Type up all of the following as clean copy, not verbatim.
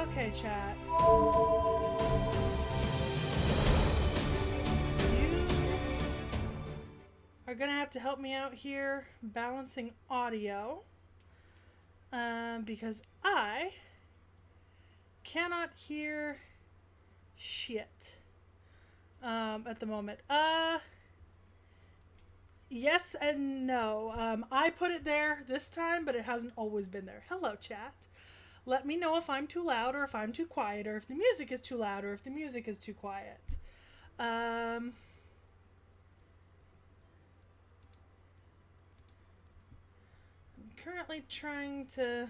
Okay, chat. You are gonna have to help me out here balancing audio. Because I cannot hear shit at the moment. Yes and no. I put it there this time, but it hasn't always been there. Hello, chat. Let me know if I'm too loud or if I'm too quiet, or if the music is too loud or if the music is too quiet. I'm currently trying to...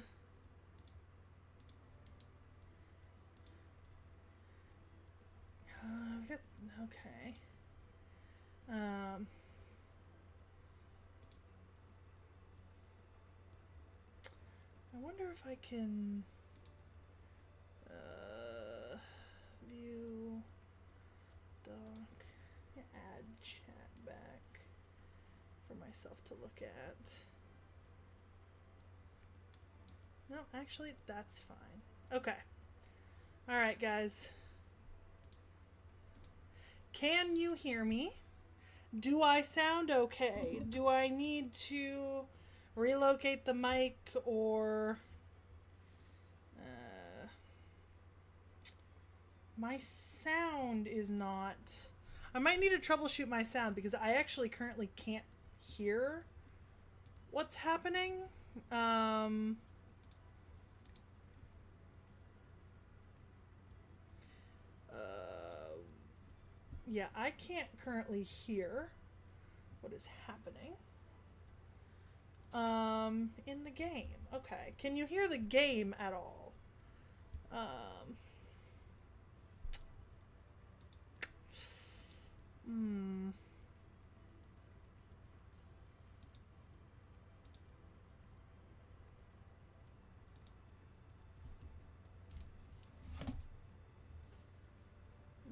okay. I wonder if I can view doc, add chat back for myself to look at. No, actually, that's fine. Okay. All right, guys. Can you hear me? Do I sound okay? Do I need to relocate the mic or... my sound is not... I might need to troubleshoot my sound because I actually currently can't hear what's happening. Yeah, I can't currently hear what is happening in the game. Okay, can you hear the game at all?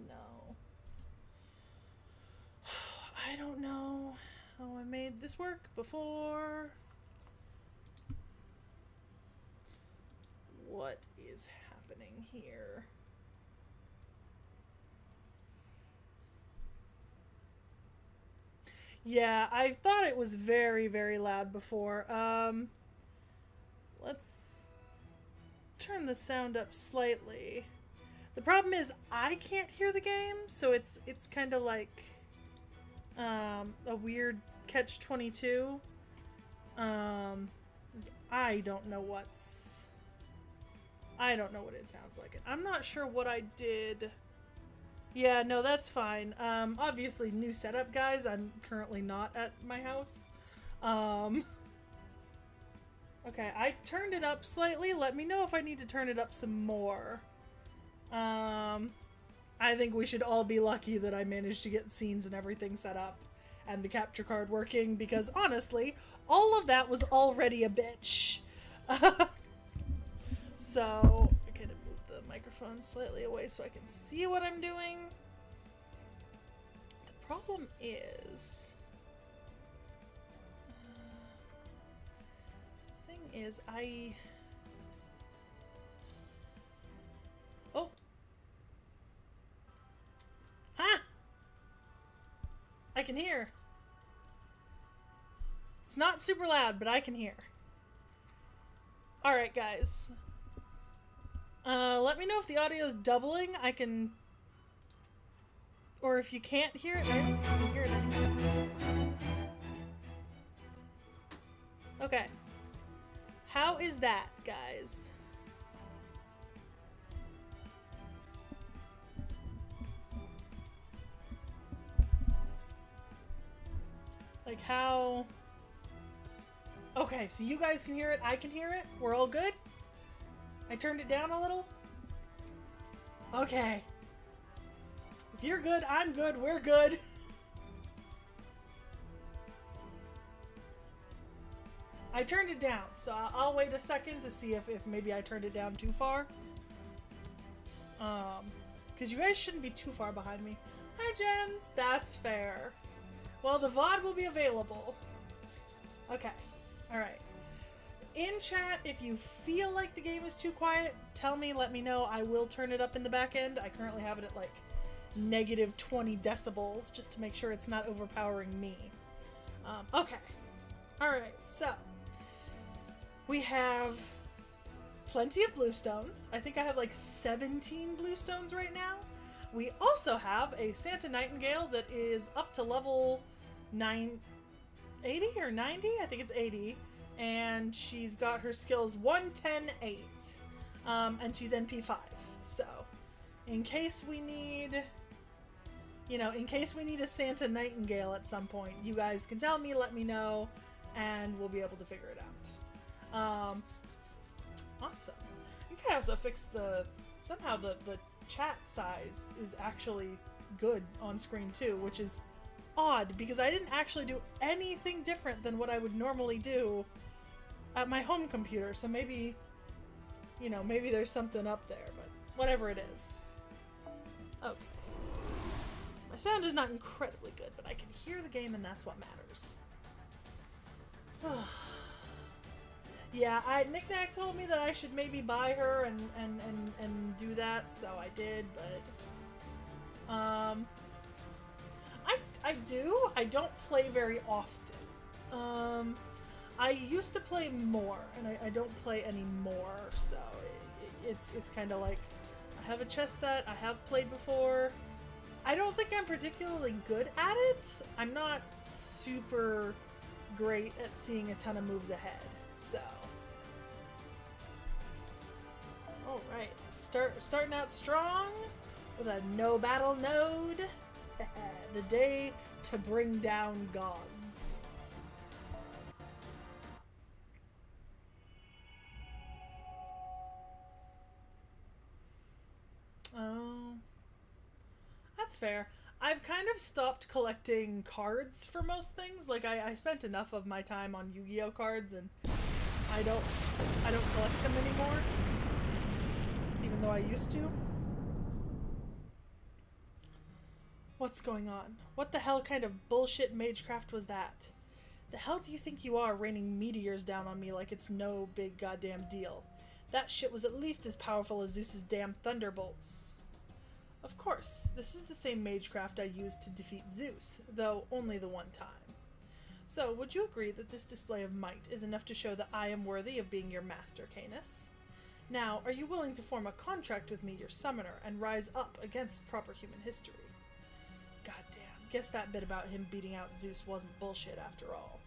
No. I don't know how I made this work before. What is happening here? Yeah, I thought it was very, very loud before. Let's turn the sound up slightly. The problem is I can't hear the game, so it's kind of like a weird catch-22. I don't know what it sounds like. I'm not sure what I did. Yeah, no, that's fine. Obviously, new setup, guys. I'm currently not at my house. Okay, I turned it up slightly. Let me know if I need to turn it up some more. I think we should all be lucky that I managed to get scenes and everything set up and the capture card working, because honestly, all of that was already a bitch. So, I kind of move the microphone slightly away so I can see what I'm doing. The problem is... thing is, oh! Ha! I can hear. It's not super loud, but I can hear. Alright, guys. Let me know if the audio is doubling. I can... or if you can't hear it. I can hear it. Okay. How is that, guys? Like, how... okay, so you guys can hear it, I can hear it, we're all good? I turned it down a little? Okay. If you're good, I'm good, we're good. I turned it down, so I'll wait a second to see if maybe I turned it down too far. Because you guys shouldn't be too far behind me. Hi, Jens! That's fair. Well, the VOD will be available. Okay. Alright. in chat, if you feel like the game is too quiet, tell me, let me know. I will turn it up in the back end. I currently have it at like negative 20 decibels just to make sure it's not overpowering me. Okay. Alright, so we have plenty of bluestones. I think I have like 17 bluestones right now. We also have a Santa Nightingale that is up to level 80 or 90? I think it's 80. And she's got her skills 110-8. And she's NP5. So, in case we need... in case we need a Santa Nightingale at some point, you guys can tell me, let me know, and we'll be able to figure it out. Awesome. I think I also fixed somehow the chat size is actually good on screen too, which is odd because I didn't actually do anything different than what I would normally do at my home computer, so maybe, maybe there's something up there, but whatever it is. Okay. My sound is not incredibly good, but I can hear the game and that's what matters. Yeah, Knick-Knack told me that I should maybe buy her and do that, so I did, but I do. I don't play very often. I used to play more, and I don't play anymore, so it's kind of like, I have a chess set, I have played before. I don't think I'm particularly good at it. I'm not super great at seeing a ton of moves ahead, so. Alright, starting out strong with a no battle node. The day to bring down gods. Oh, that's fair. I've kind of stopped collecting cards for most things. Like I spent enough of my time on Yu-Gi-Oh cards, and I don't collect them anymore, even though I used to. What's going on? What the hell kind of bullshit magecraft was that? The hell do you think you are, raining meteors down on me like it's no big goddamn deal? That shit was at least as powerful as Zeus's damn thunderbolts. Of course, this is the same magecraft I used to defeat Zeus, though only the one time. So, would you agree that this display of might is enough to show that I am worthy of being your master, Canis? Now, are you willing to form a contract with me, your summoner, and rise up against proper human history? Goddamn, guess that bit about him beating out Zeus wasn't bullshit after all.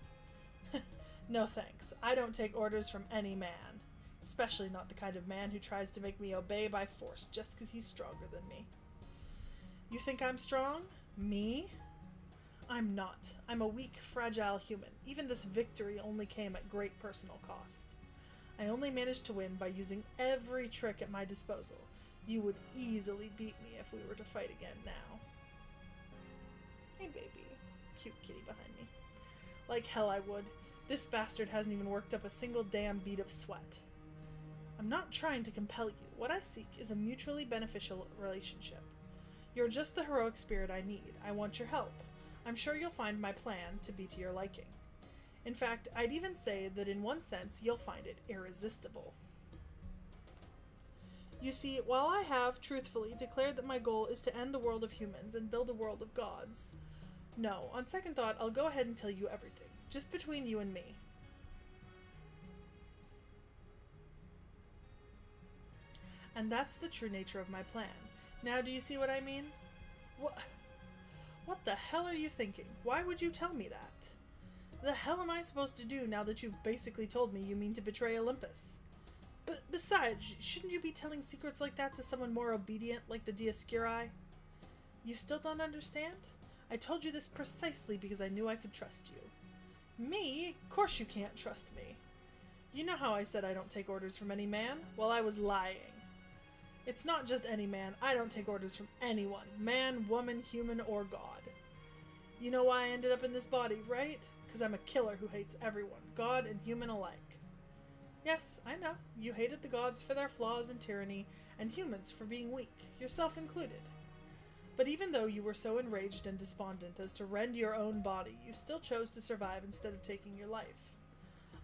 No thanks, I don't take orders from any man. Especially not the kind of man who tries to make me obey by force just because he's stronger than me. You think I'm strong? Me? I'm not. I'm a weak, fragile human. Even this victory only came at great personal cost. I only managed to win by using every trick at my disposal. You would easily beat me if we were to fight again now. Hey baby. Cute kitty behind me. Like hell I would. This bastard hasn't even worked up a single damn bead of sweat. I'm not trying to compel you. What I seek is a mutually beneficial relationship. You're just the heroic spirit I need. I want your help. I'm sure you'll find my plan to be to your liking. In fact, I'd even say that in one sense, you'll find it irresistible. You see, while I have, truthfully, declared that my goal is to end the world of humans and build a world of gods, no, on second thought, I'll go ahead and tell you everything. Just between you and me. And that's the true nature of my plan. Now do you see what I mean? What the hell are you thinking? Why would you tell me that? The hell am I supposed to do now that you've basically told me you mean to betray Olympus? But besides, shouldn't you be telling secrets like that to someone more obedient like the Dioscuri? You still don't understand? I told you this precisely because I knew I could trust you. Me? Of course you can't trust me. You know how I said I don't take orders from any man? Well, I was lying. It's not just any man. I don't take orders from anyone. Man, woman, human, or god. You know why I ended up in this body, right? Because I'm a killer who hates everyone, god and human alike. Yes, I know. You hated the gods for their flaws and tyranny, and humans for being weak, yourself included. But even though you were so enraged and despondent as to rend your own body, you still chose to survive instead of taking your life.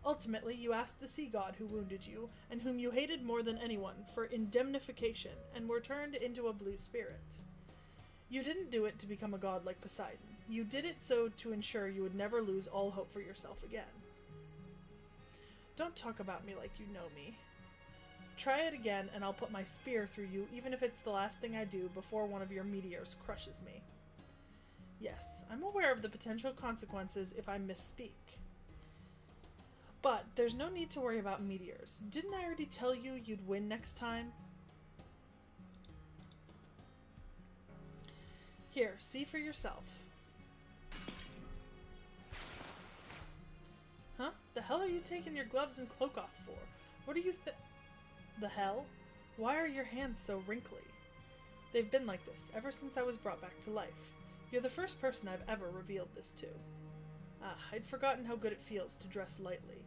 Ultimately, you asked the sea god who wounded you, and whom you hated more than anyone, for indemnification, and were turned into a blue spirit. You didn't do it to become a god like Poseidon. You did it so to ensure you would never lose all hope for yourself again. Don't talk about me like you know me. Try it again, and I'll put my spear through you, even if it's the last thing I do before one of your meteors crushes me. Yes, I'm aware of the potential consequences if I misspeak. But there's no need to worry about meteors. Didn't I already tell you you'd win next time? Here, see for yourself. Huh? The hell are you taking your gloves and cloak off for? What do you The hell? Why are your hands so wrinkly? They've been like this ever since I was brought back to life. You're the first person I've ever revealed this to. I'd forgotten how good it feels to dress lightly.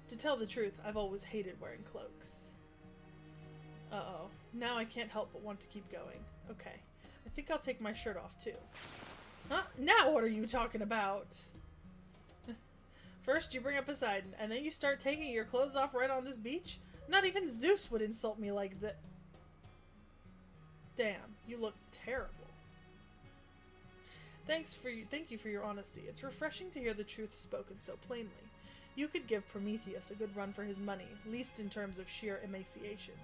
To tell the truth, I've always hated wearing cloaks. Uh-oh. Now I can't help but want to keep going. Okay. I think I'll take my shirt off, too. Huh? Now what are you talking about? First you bring up Poseidon, and then you start taking your clothes off right on this beach? Not even Zeus would insult me like that. Damn, you look terrible. Thank you for your honesty. It's refreshing to hear the truth spoken so plainly. You could give Prometheus a good run for his money, least in terms of sheer emaciation.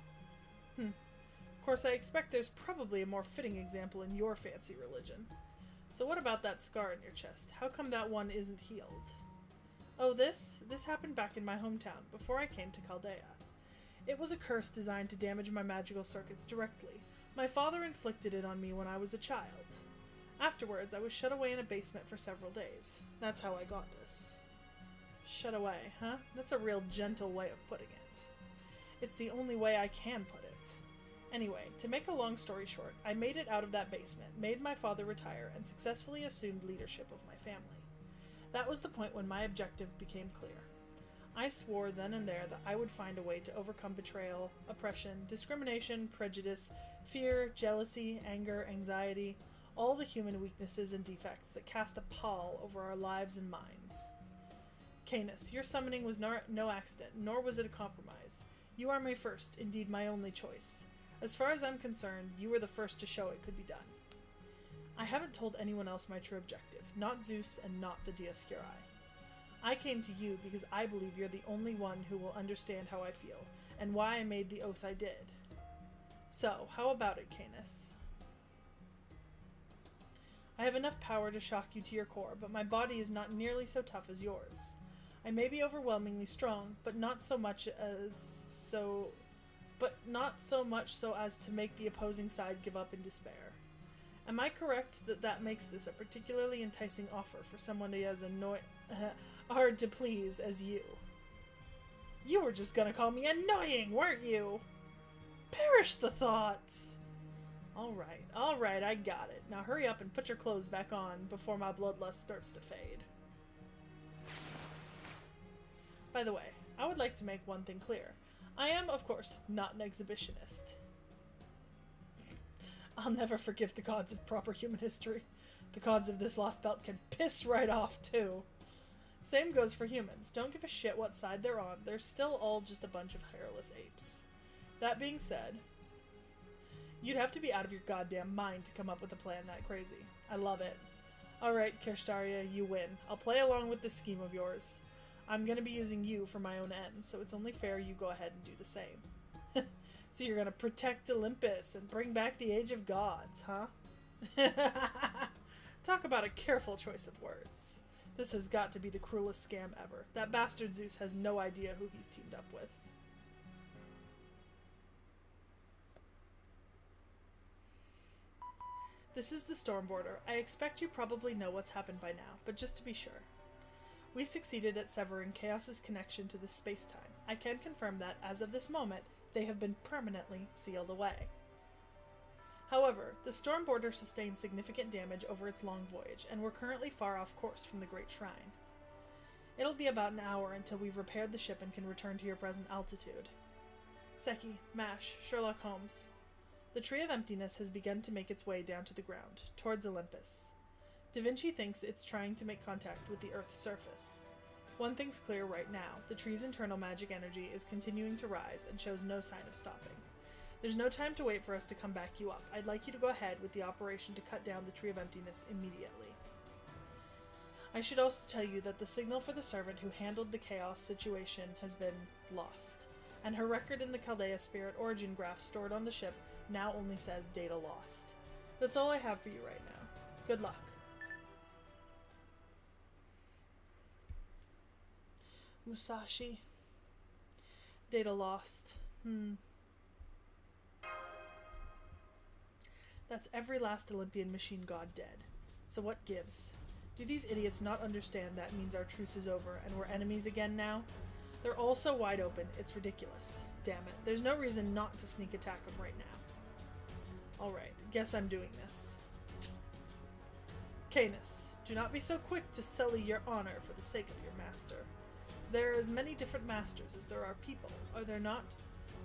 Of course, I expect there's probably a more fitting example in your fancy religion. So what about that scar in your chest? How come that one isn't healed? Oh, this happened back in my hometown, before I came to Chaldea. It was a curse designed to damage my magical circuits directly. My father inflicted it on me when I was a child. Afterwards, I was shut away in a basement for several days. That's how I got this. Shut away, huh? That's a real gentle way of putting it. It's the only way I can put it. Anyway, to make a long story short, I made it out of that basement, made my father retire, and successfully assumed leadership of my family. That was the point when my objective became clear. I swore then and there that I would find a way to overcome betrayal, oppression, discrimination, prejudice, fear, jealousy, anger, anxiety, all the human weaknesses and defects that cast a pall over our lives and minds. Canis, your summoning was no accident, nor was it a compromise. You are my first, indeed my only choice. As far as I'm concerned, you were the first to show it could be done. I haven't told anyone else my true objective, not Zeus and not the T.H.E. I came to you because I believe you're the only one who will understand how I feel, and why I made the oath I did. So, how about it, Canis? I have enough power to shock you to your core, but my body is not nearly so tough as yours. I may be overwhelmingly strong, but not so much so as to make the opposing side give up in despair. Am I correct that makes this a particularly enticing offer for someone as hard to please as you? You were just gonna call me annoying, weren't you? Perish the thoughts! Alright, I got it. Now hurry up and put your clothes back on before my bloodlust starts to fade. By the way, I would like to make one thing clear. I am, of course, not an exhibitionist. I'll never forgive the gods of proper human history. The gods of this lost belt can piss right off, too. Same goes for humans. Don't give a shit what side they're on. They're still all just a bunch of hairless apes. That being said, you'd have to be out of your goddamn mind to come up with a plan that crazy. I love it. Alright, Kirstaria, you win. I'll play along with this scheme of yours. I'm gonna be using you for my own ends, so it's only fair you go ahead and do the same. So you're gonna protect Olympus and bring back the Age of Gods, huh? Talk about a careful choice of words. This has got to be the cruelest scam ever. That bastard Zeus has no idea who he's teamed up with. This is the Storm Border. I expect you probably know what's happened by now, but just to be sure. We succeeded at severing Chaos's connection to this space-time. I can confirm that, as of this moment, they have been permanently sealed away. However, the Storm Border sustained significant damage over its long voyage, and we're currently far off course from the Great Shrine. It'll be about an hour until we've repaired the ship and can return to your present altitude. Seki, Mash, Sherlock Holmes. The Tree of Emptiness has begun to make its way down to the ground, towards Olympus. Da Vinci thinks it's trying to make contact with the Earth's surface. One thing's clear right now. The tree's internal magic energy is continuing to rise and shows no sign of stopping. There's no time to wait for us to come back you up. I'd like you to go ahead with the operation to cut down the Tree of Emptiness immediately. I should also tell you that the signal for the servant who handled the chaos situation has been lost, and her record in the Chaldea Spirit Origin graph stored on the ship now only says data lost. That's all I have for you right now. Good luck. Musashi. Data lost. That's every last Olympian machine god dead. So what gives? Do these idiots not understand that means our truce is over and we're enemies again now? They're all so wide open, it's ridiculous. Damn it, there's no reason not to sneak attack them right now. Alright, guess I'm doing this. Canis, do not be so quick to sully your honor for the sake of your master. There are as many different masters as there are people, are there not?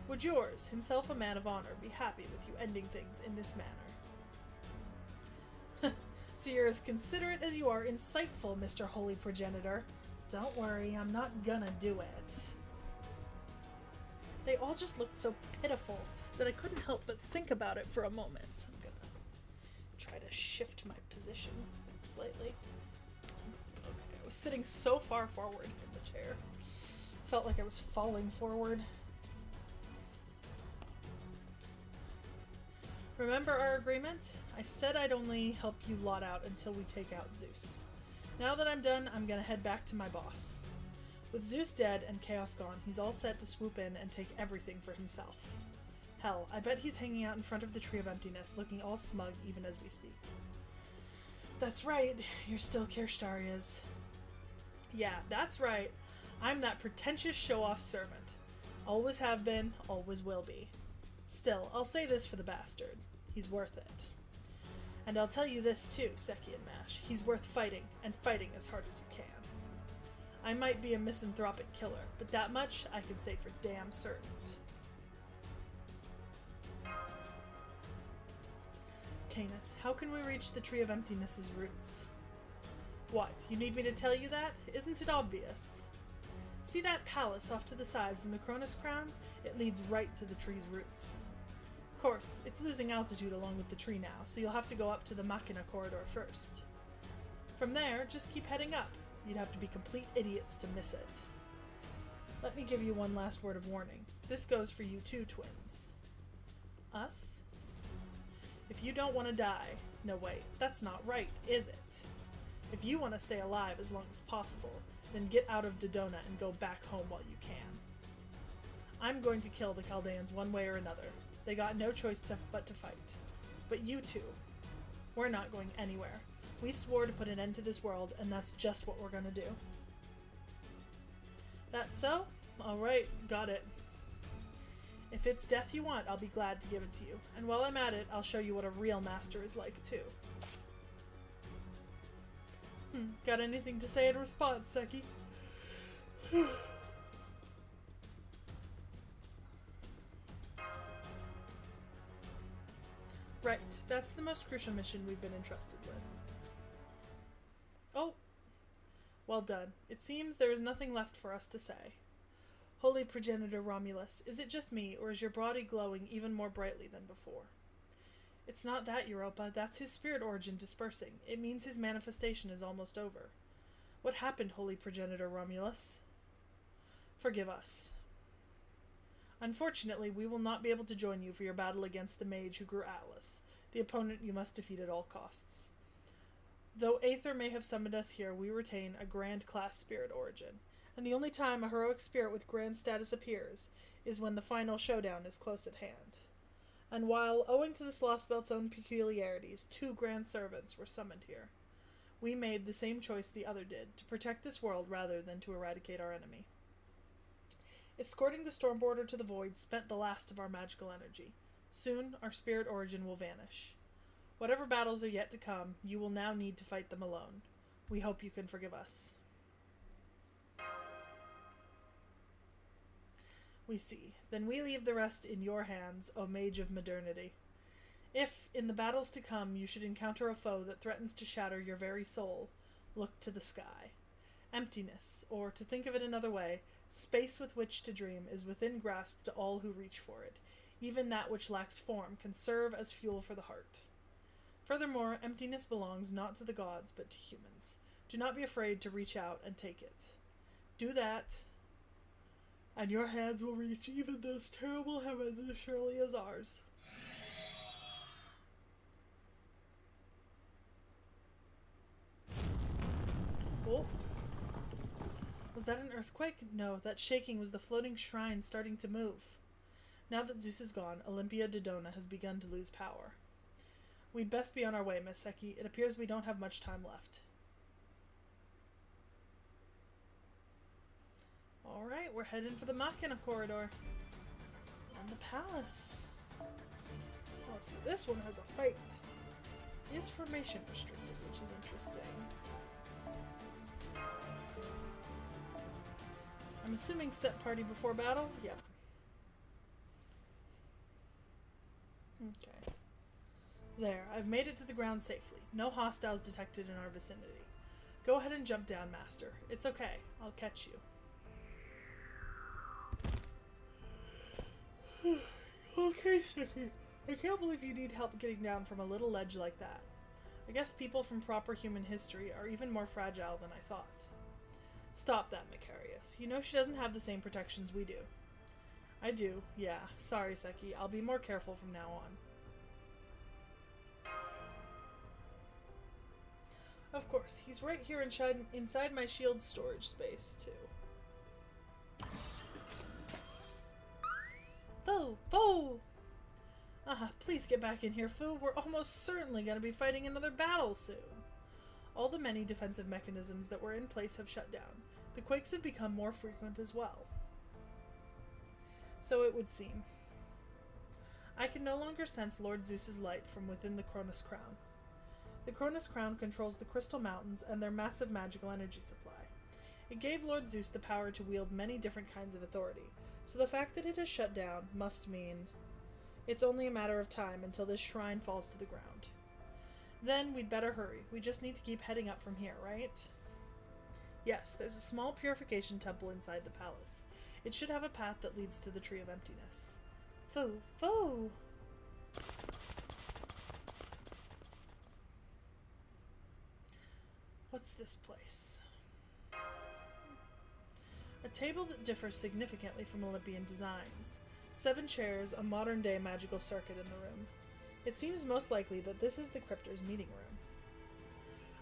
Would yours, himself a man of honor, be happy with you ending things in this manner? So you're as considerate as you are insightful, Mr. Holy Progenitor. Don't worry, I'm not gonna do it. They all just looked so pitiful that I couldn't help but think about it for a moment. I'm gonna try to shift my position slightly. Okay, I was sitting so far forward in the chair. Felt like I was falling forward. Remember our agreement? I said I'd only help you lot out until we take out Zeus. Now that I'm done, I'm gonna head back to my boss. With Zeus dead and Chaos gone, he's all set to swoop in and take everything for himself. Hell, I bet he's hanging out in front of the Tree of Emptiness, looking all smug even as we speak. That's right, you're still Kirstaria's. Yeah, that's right. I'm that pretentious show-off servant. Always have been, always will be. Still, I'll say this for the bastard. He's worth it. And I'll tell you this too, Seki and Mash. He's worth fighting, and fighting as hard as you can. I might be a misanthropic killer, but that much I can say for damn certain. Canis, how can we reach the Tree of Emptiness's roots? What, you need me to tell you that? Isn't it obvious? See that palace off to the side from the Cronus Crown? It leads right to the tree's roots. Of course, it's losing altitude along with the tree now, so you'll have to go up to the Machina corridor first. From there, just keep heading up. You'd have to be complete idiots to miss it. Let me give you one last word of warning. This goes for you too, twins. Us? If you don't want to die... No, wait, that's not right, is it? If you want to stay alive as long as possible, then get out of Dodona and go back home while you can. I'm going to kill the Chaldeans one way or another. They got no choice but to fight. But you two, we're not going anywhere. We swore to put an end to this world, and that's just what we're gonna do. That so? Alright, got it. If it's death you want, I'll be glad to give it to you. And while I'm at it, I'll show you what a real master is like, too. Got anything to say in response, Seki? Right, that's the most crucial mission we've been entrusted with. Oh! Well done. It seems there is nothing left for us to say. Holy Progenitor Romulus, is it just me, or is your body glowing even more brightly than before? It's not that, Europa. That's his spirit origin dispersing. It means his manifestation is almost over. What happened, Holy Progenitor Romulus? Forgive us. Unfortunately, we will not be able to join you for your battle against the mage who grew Atlas, the opponent you must defeat at all costs. Though Aether may have summoned us here, we retain a grand class spirit origin, and the only time a heroic spirit with grand status appears is when the final showdown is close at hand. And while, owing to this lost belt's own peculiarities, 2 grand servants were summoned here, we made the same choice the other did, to protect this world rather than to eradicate our enemy. Escorting the Stormborder to the Void spent the last of our magical energy. Soon, our spirit origin will vanish. Whatever battles are yet to come, you will now need to fight them alone. We hope you can forgive us. We see. Then we leave the rest in your hands, O Mage of Modernity. If, in the battles to come, you should encounter a foe that threatens to shatter your very soul, look to the sky. Emptiness, or to think of it another way, space with which to dream, is within grasp to all who reach for it. Even that which lacks form can serve as fuel for the heart. Furthermore, emptiness belongs not to the gods, but to humans. Do not be afraid to reach out and take it. Do that, and your hands will reach even those terrible heavens as surely as ours. Oh. Was that an earthquake? No, that shaking was the floating shrine starting to move. Now that Zeus is gone, Olympia Dodona has begun to lose power. We'd best be on our way, Miss Seki. It appears we don't have much time left. Alright, we're heading for the Machina corridor. And the palace. Oh, see, this one has a fight. Is formation restricted, which is interesting. I'm assuming set party before battle? Yep. Okay. There, I've made it to the ground safely. No hostiles detected in our vicinity. Go ahead and jump down, Master. It's okay. I'll catch you. Okay, Seki. I can't believe you need help getting down from a little ledge like that. I guess people from proper human history are even more fragile than I thought. Stop that, Macarius. You know she doesn't have the same protections we do. I do, yeah. Sorry, Seki. I'll be more careful from now on. Of course, he's right here inside my shield storage space, too. Fu! Fu! Please get back in here, Fu. We're almost certainly going to be fighting another battle soon. All the many defensive mechanisms that were in place have shut down. The quakes have become more frequent as well. So it would seem. I can no longer sense Lord Zeus's light from within the Cronus Crown. The Cronus Crown controls the Crystal Mountains and their massive magical energy supply. It gave Lord Zeus the power to wield many different kinds of authority, so the fact that it has shut down must mean it's only a matter of time until this shrine falls to the ground. Then we'd better hurry. We just need to keep heading up from here, right? Yes, there's a small purification temple inside the palace. It should have a path that leads to the Tree of Emptiness. Fu! Fu! What's this place? A table that differs significantly from Olympian designs. 7 chairs, a modern-day magical circuit in the room. It seems most likely that this is the Cryptors' meeting room.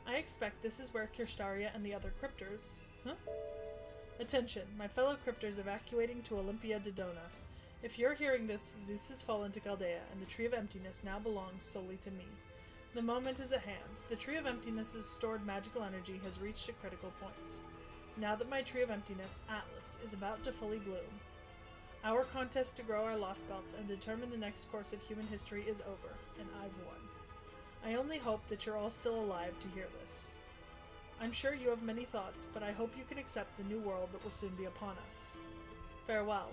I expect this is where Kirstaria and the other Cryptors... Huh? Attention, my fellow Cryptors evacuating to Olympia Dodona. If you're hearing this, Zeus has fallen to Chaldea, and the Tree of Emptiness now belongs solely to me. The moment is at hand. The Tree of Emptiness's stored magical energy has reached a critical point. Now that my Tree of Emptiness, Atlas, is about to fully bloom, our contest to grow our lost belts and determine the next course of human history is over, and I've won. I only hope that you're all still alive to hear this. I'm sure you have many thoughts, but I hope you can accept the new world that will soon be upon us. Farewell.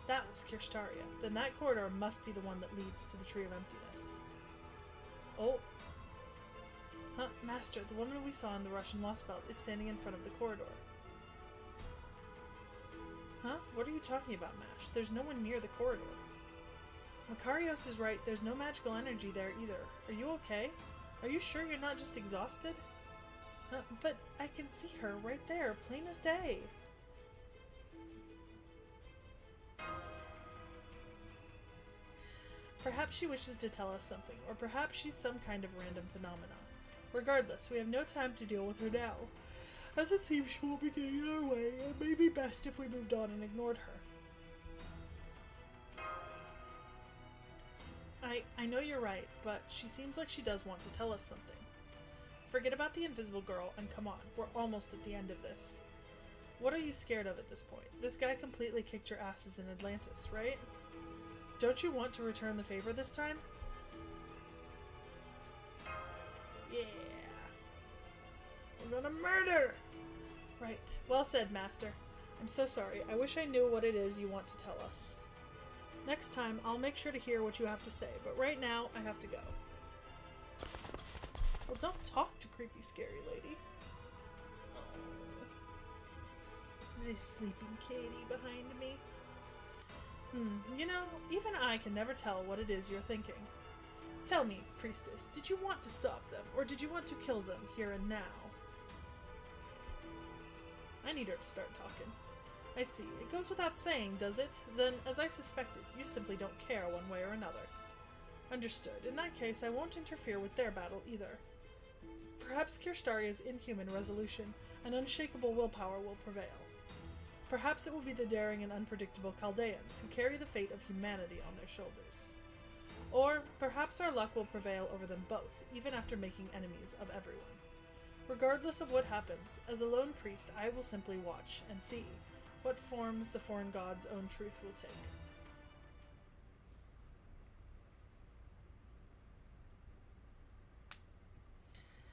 That was Kirstaria. Then that corridor must be the one that leads to the Tree of Emptiness. Oh. Huh, Master, the woman we saw in the Russian lost belt is standing in front of the corridor. Huh? What are you talking about, Mash? There's no one near the corridor. Macarios is right, there's no magical energy there either. Are you okay? Are you sure you're not just exhausted? But I can see her right there, plain as day. Perhaps she wishes to tell us something, or perhaps she's some kind of random phenomena. Regardless, we have no time to deal with her now, as it seems she won't be getting in our way. It may be best if we moved on and ignored her. I know you're right, but she seems like she does want to tell us something. Forget about the invisible girl and come on, we're almost at the end of this. What are you scared of at this point? This guy completely kicked your asses in Atlantis, right? Don't you want to return the favor this time? Yeah. We're gonna murder! Right. Well said, Master. I'm so sorry. I wish I knew what it is you want to tell us. Next time, I'll make sure to hear what you have to say, but right now, I have to go. Well, don't talk to creepy, scary lady. Oh. The sleeping Katie behind me. You know, even I can never tell what it is you're thinking. Tell me, priestess, did you want to stop them, or did you want to kill them here and now? I need her to start talking. I see. It goes without saying, does it? Then, as I suspected, you simply don't care one way or another. Understood. In that case, I won't interfere with their battle either. Perhaps Kirstaria's inhuman resolution and unshakable willpower will prevail. Perhaps it will be the daring and unpredictable Chaldeans who carry the fate of humanity on their shoulders. Or perhaps our luck will prevail over them both, even after making enemies of everyone. Regardless of what happens, as a lone priest I will simply watch and see what forms the foreign god's own truth will take.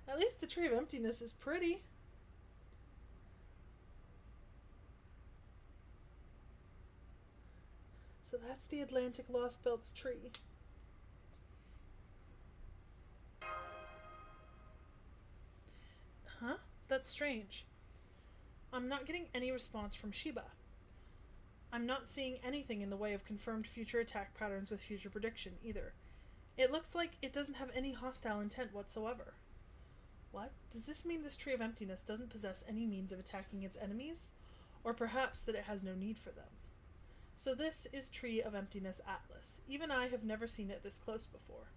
At least the Tree of Emptiness is pretty. So that's the Atlantic Lost Belts tree. Huh? That's strange. I'm not getting any response from Sheba. I'm not seeing anything in the way of confirmed future attack patterns with future prediction, either. It looks like it doesn't have any hostile intent whatsoever. What? Does this mean this Tree of Emptiness doesn't possess any means of attacking its enemies? Or perhaps that it has no need for them? So this is Tree of Emptiness Atlas. Even I have never seen it this close before.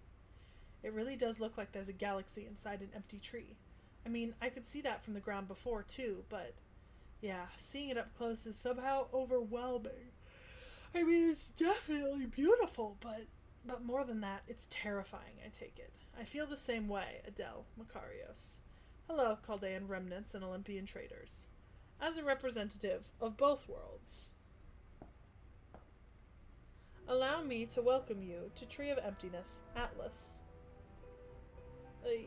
It really does look like there's a galaxy inside an empty tree. I mean, I could see that from the ground before, too, but yeah, seeing it up close is somehow overwhelming. I mean, it's definitely beautiful, but more than that, it's terrifying, I take it. I feel the same way, Adele Makarios. Hello, Chaldean remnants and Olympian traders. As a representative of both worlds, allow me to welcome you to Tree of Emptiness, Atlas. Ay.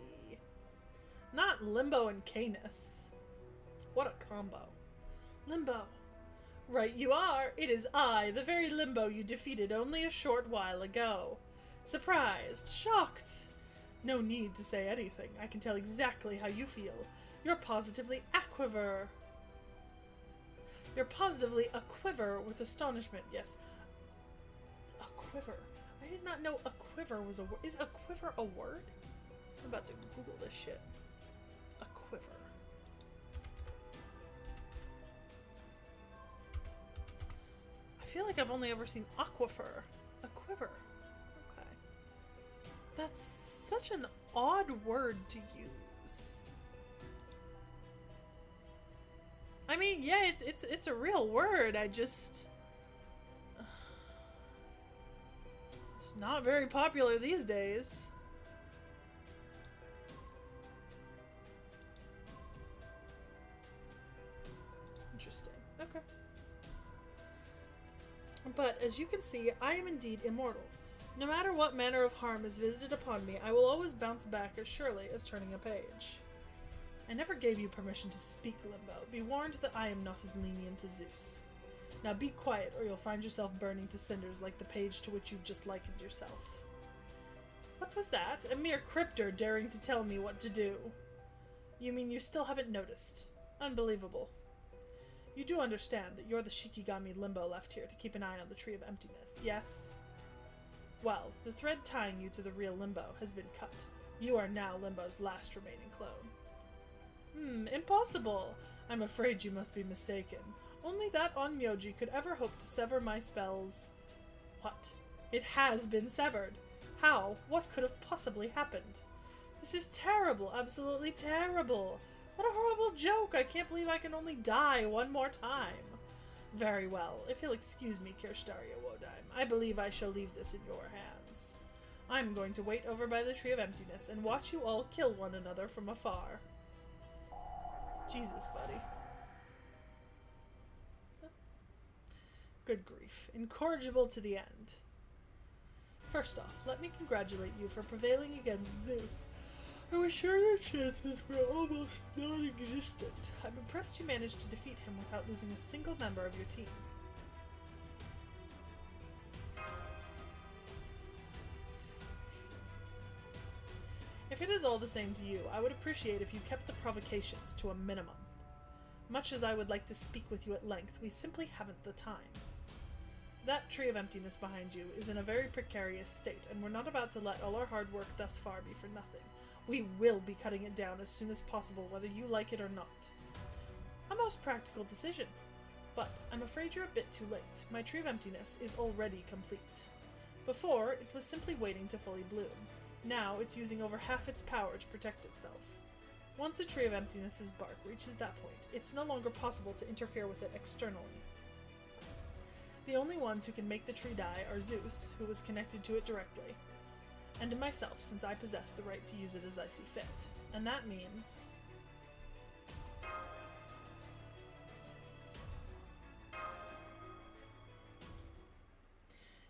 Not Limbo and Canis. What a combo. Limbo. Right you are. It is I, the very Limbo you defeated only a short while ago. Surprised. Shocked. No need to say anything. I can tell exactly how you feel. You're positively aquiver. You're positively a quiver with astonishment. Yes. A quiver. I did not know a quiver was a word. Is a quiver a word? I'm about to Google this shit. A quiver. I feel like I've only ever seen aquifer. A quiver. Okay. That's such an odd word to use. I mean, yeah, it's a real word. I just it's not very popular these days. Interesting. Okay. But, as you can see, I am indeed immortal. No matter what manner of harm is visited upon me, I will always bounce back as surely as turning a page. I never gave you permission to speak, Limbo. Be warned that I am not as lenient as Zeus. Now be quiet, or you'll find yourself burning to cinders like the page to which you've just likened yourself. What was that? A mere cryptor daring to tell me what to do. You mean you still haven't noticed? Unbelievable. You do understand that you're the Shikigami Limbo left here to keep an eye on the Tree of Emptiness, yes? Well, the thread tying you to the real Limbo has been cut. You are now Limbo's last remaining clone. Impossible! I'm afraid you must be mistaken. Only that Onmyoji could ever hope to sever my spells. What? It has been severed! How? What could have possibly happened? This is terrible, absolutely terrible! What a horrible joke! I can't believe I can only die one more time. Very well. If you'll excuse me, Kirstaria Wodheim, I believe I shall leave this in your hands. I'm going to wait over by the Tree of Emptiness and watch you all kill one another from afar. Jesus, buddy. Good grief. Incorrigible to the end. First off, let me congratulate you for prevailing against Zeus. I was sure your chances were almost non-existent. I'm impressed you managed to defeat him without losing a single member of your team. If it is all the same to you, I would appreciate if you kept the provocations to a minimum. Much as I would like to speak with you at length, we simply haven't the time. That tree of emptiness behind you is in a very precarious state, and we're not about to let all our hard work thus far be for nothing. We will be cutting it down as soon as possible, whether you like it or not. A most practical decision. But I'm afraid you're a bit too late. My tree of emptiness is already complete. Before, it was simply waiting to fully bloom. Now, it's using over half its power to protect itself. Once a tree of emptiness's bark reaches that point, it's no longer possible to interfere with it externally. The only ones who can make the tree die are Zeus, who was connected to it directly, and myself, since I possess the right to use it as I see fit. And that means...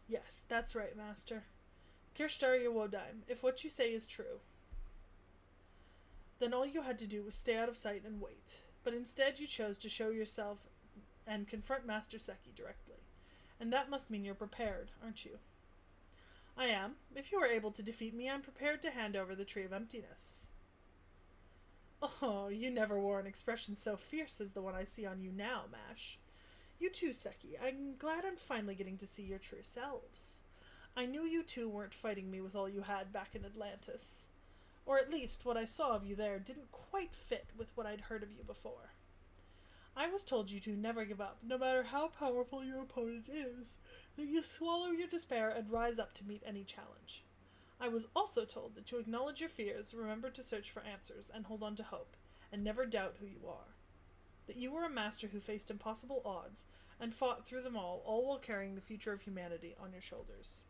Yes, that's right, Master. Kirshtaria Wodaim, if what you say is true, then all you had to do was stay out of sight and wait. But instead you chose to show yourself and confront Master Seki directly. And that must mean you're prepared, aren't you? I am. If you are able to defeat me, I'm prepared to hand over the Tree of Emptiness. Oh, you never wore an expression so fierce as the one I see on you now, Mash. You too, Seki. I'm glad I'm finally getting to see your true selves. I knew you two weren't fighting me with all you had back in Atlantis. Or at least what I saw of you there didn't quite fit with what I'd heard of you before. I was told you to never give up, no matter how powerful your opponent is, that you swallow your despair and rise up to meet any challenge. I was also told that you acknowledge your fears, remember to search for answers, and hold on to hope, and never doubt who you are. That you were a master who faced impossible odds, and fought through them all while carrying the future of humanity on your shoulders.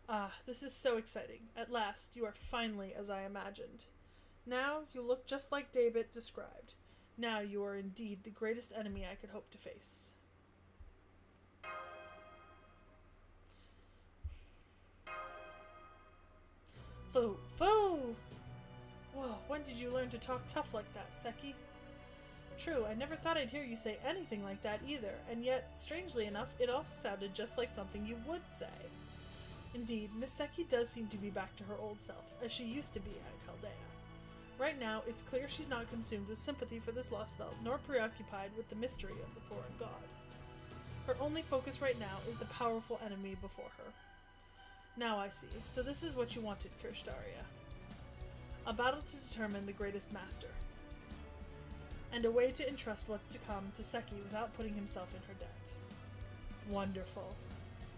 Ah, this is so exciting. At last, you are finally as I imagined. Now, you look just like David described. Now you are indeed the greatest enemy I could hope to face. Foo! Foo! Whoa, when did you learn to talk tough like that, Seki? True, I never thought I'd hear you say anything like that either, and yet, strangely enough, it also sounded just like something you would say. Indeed, Miss Seki does seem to be back to her old self, as she used to be at Chaldea. Right now, it's clear she's not consumed with sympathy for this lost belt, nor preoccupied with the mystery of the foreign god. Her only focus right now is the powerful enemy before her. Now I see. So this is what you wanted, Kirshtaria. A battle to determine the greatest master. And a way to entrust what's to come to Seki without putting himself in her debt. Wonderful.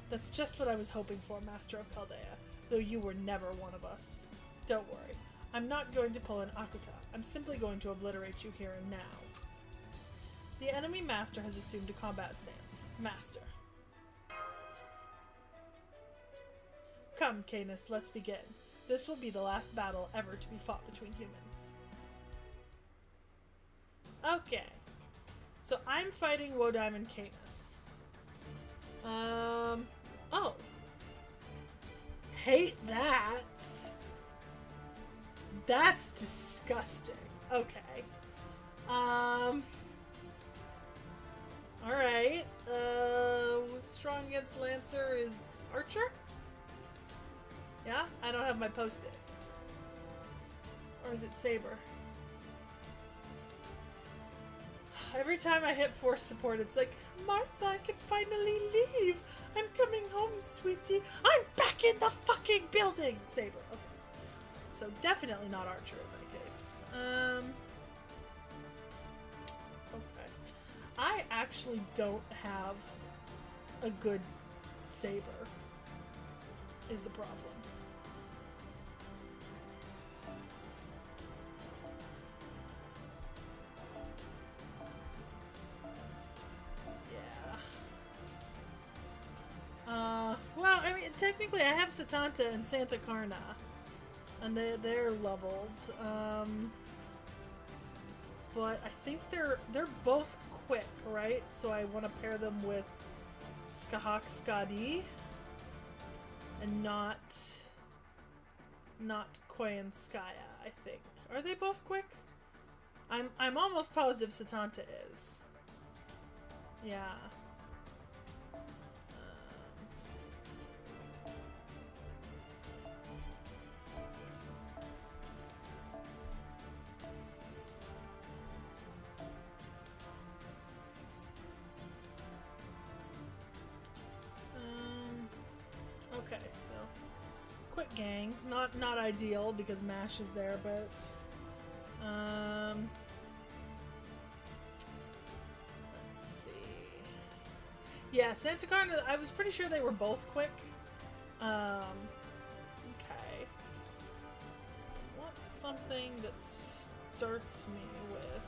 That's just what I was hoping for, Master of Chaldea, though you were never one of us. Don't worry. I'm not going to pull an Akuta. I'm simply going to obliterate you here and now. The enemy master has assumed a combat stance. Master. Come, Canis, let's begin. This will be the last battle ever to be fought between humans. Okay. So I'm fighting Wodaim and Canis. Oh. Hate that. That's disgusting. Okay. Alright. Strong against Lancer is Archer? Yeah? I don't have my post-it. Or is it Saber? Every time I hit force support, it's like, Martha, I can finally leave. I'm coming home, sweetie. I'm back in the fucking building. Saber. Okay. So definitely not Archer in that case. Okay. I actually don't have a good saber, is the problem. Well, I mean, technically I have Satanta and Santa Carna, and they're leveled, but I think they're both quick, right? So I want to pair them with Skahak Skadi, and not Koi and Skaya, I think. Are they both quick? I'm almost positive Satanta is. Yeah. Okay, so quick gang. Not ideal because MASH is there, but let's see. Yeah, Santa Carna, I was pretty sure they were both quick. Okay. So what's something that starts me with?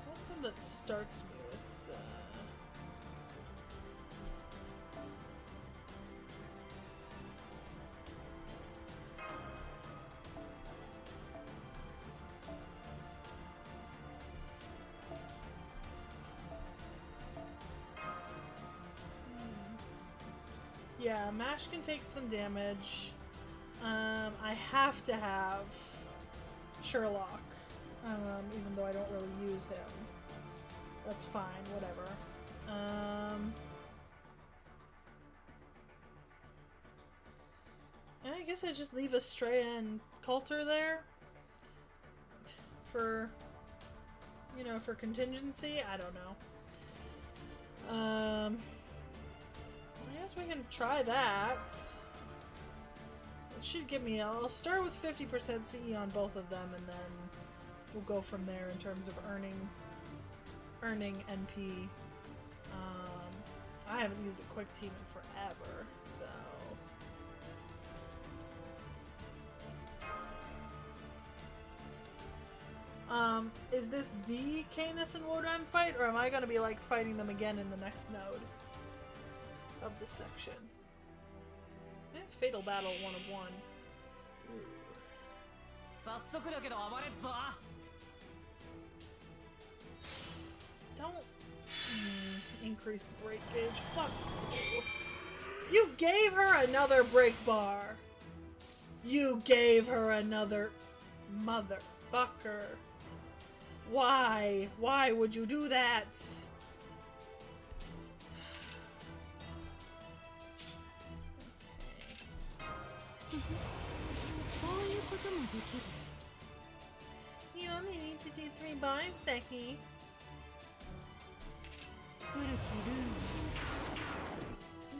What's something that starts me with? Yeah, MASH can take some damage. I have to have Sherlock, even though I don't really use him. That's fine, whatever. And I guess I just leave Estrella and Coulter there for, you know, for contingency. I don't know. I guess we can try that. It should give me. I'll start with 50% CE on both of them, and then we'll go from there in terms of earning NP. I haven't used a quick team in forever, so. Is this the Canis and Wodam fight, or am I gonna be like fighting them again in the next node of this section? Fatal battle 1 of 1. Don't increase break gauge. Fuck you. You gave her another break bar. You gave her another motherfucker. Why? Why would you do that? You only need to do 3 bars, Seki.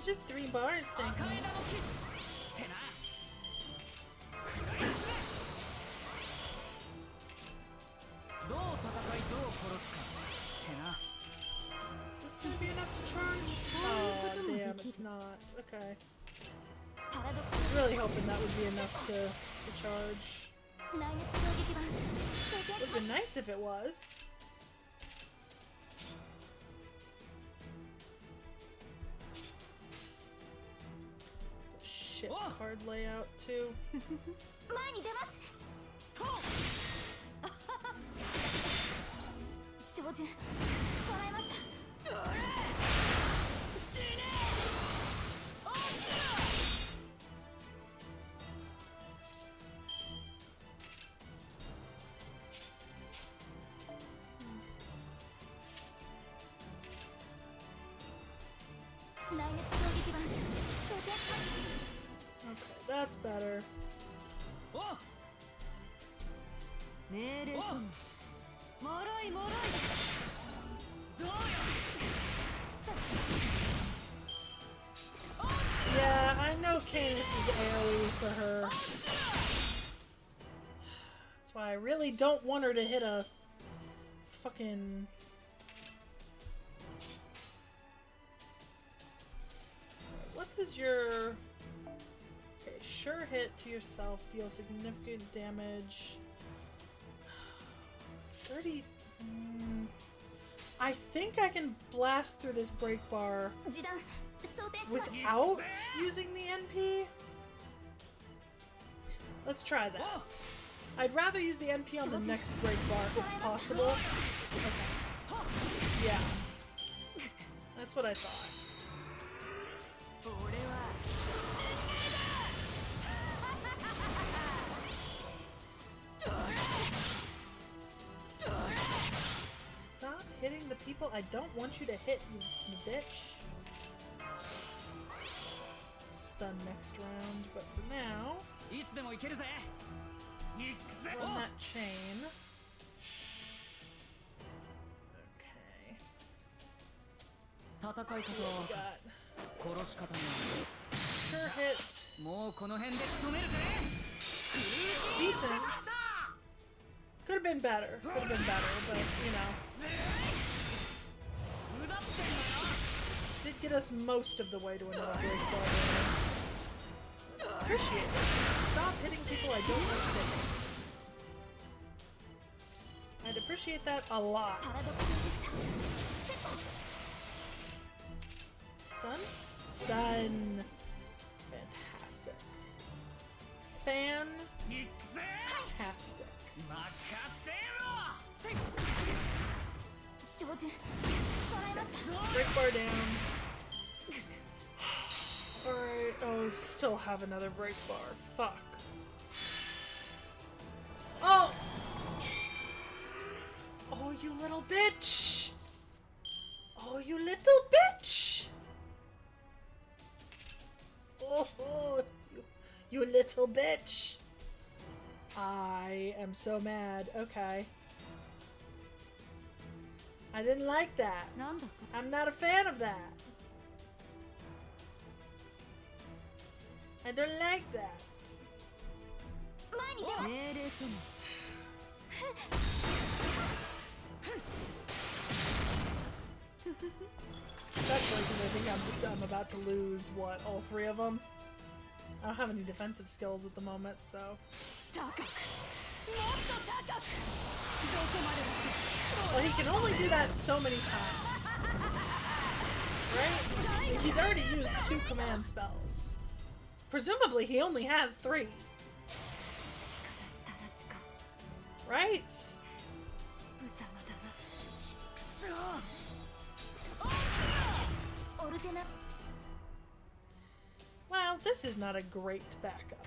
Just 3 bars, Seki. Is this gonna be enough to charge? Oh, damn, it's not. Okay. I was really hoping that would be enough to charge. It would have been nice if it was. It's a shit card layout, too. Okay, that's better. Yeah, I know Canis is AoE for her. That's why I really don't want her to hit a fucking... What does your... Okay, sure hit to yourself, deal significant damage. 30... I think I can blast through this break bar without using the NP. Let's try that. I'd rather use the NP on the next break bar if possible. Okay. Yeah. That's what I thought. Stop hitting the people I don't want you to hit, you bitch. Stun next round, but for now, run that chain. Okay. See what we got. Sure hit. Decent. Could have been better. Could have been better, but you know. Did get us most of the way to another breakball. Appreciate it. Stop hitting people I don't like hitting. I'd appreciate that a lot. Stun? Stun! Fantastic. Fantastic. Break bar down. Alright, oh, still have another break bar. Fuck. Oh! Oh, you little bitch! Oh, you little bitch! Oh, you little bitch! I am so mad. Okay. I didn't like that. I'm not a fan of that. I don't like that. Especially because I think I'm about to lose, what, all three of them? I don't have any defensive skills at the moment, so... Well, he can only do that so many times. Right? So he's already used 2 command spells. Presumably he only has 3. Right? Well, this is not a great backup.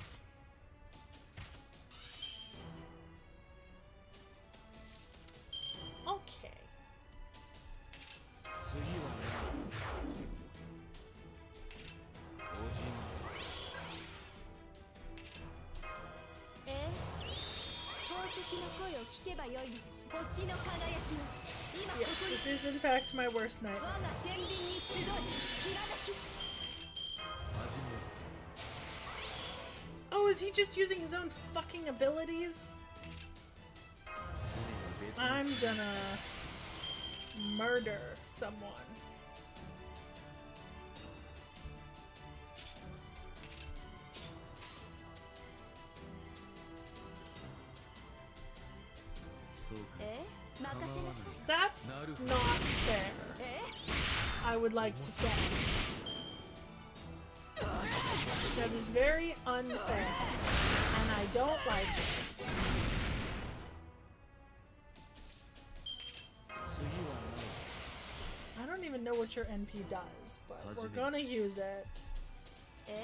Okay. Yes, this is in fact my worst nightmare. Oh, is he just using his own fucking abilities? I'm gonna murder someone. That's not fair, I would like to say. That is very unfair, and I don't like it. I don't even know what your NP does, but we're gonna use it. It's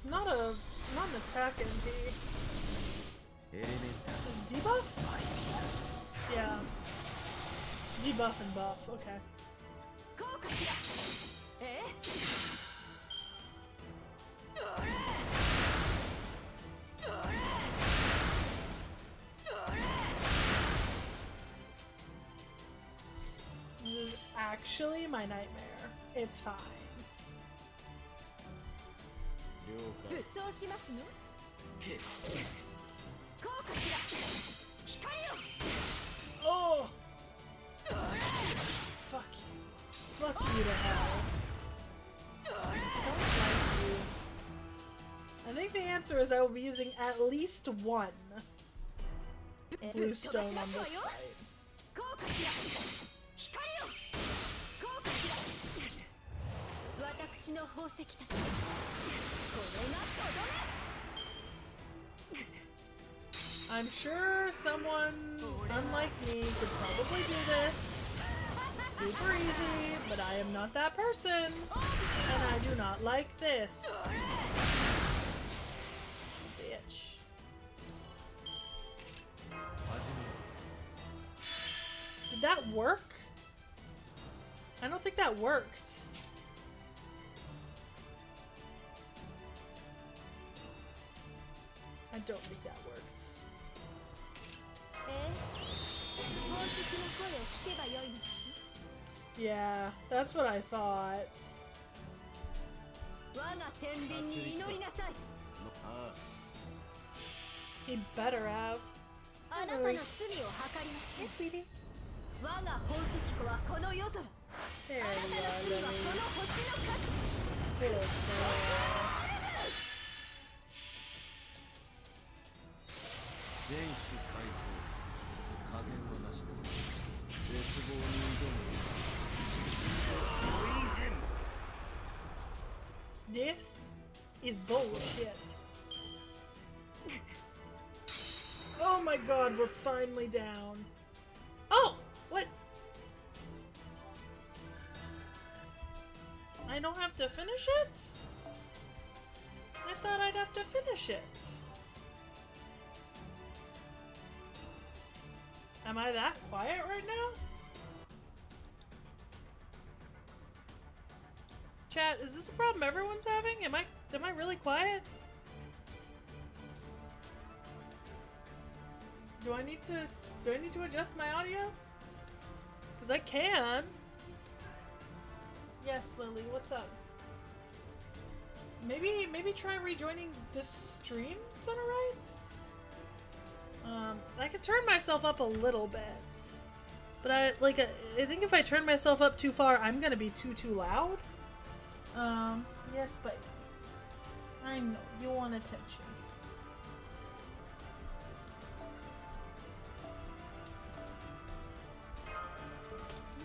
not an attack NP. Is debuff? Yeah. Debuff and buff, okay. This is actually my nightmare. It's fine. Oh! Fuck you. Fuck you to hell. I don't like you. I think the answer is I will be using at least 1 blue stone on this fight. I'm sure someone, unlike me, could probably do this super easy, but I am not that person, and I do not like this. Bitch. Did that work? I don't think that worked. I don't think that worked. Yeah, that's what I thought. He better have. Hey, sweetie. There we are, Lily. Hello, This is bullshit. Oh my god, we're finally down. Oh! What? I don't have to finish it? I thought I'd have to finish it. Am I that quiet right now? Chat, is this a problem everyone's having? Am I really quiet? Do I need to adjust my audio? Cause I can. Yes, Lily, what's up? Maybe try rejoining this stream, Sunerites? I could turn myself up a little bit. But I think if I turn myself up too far, I'm gonna be too loud. Yes, but I know you want attention.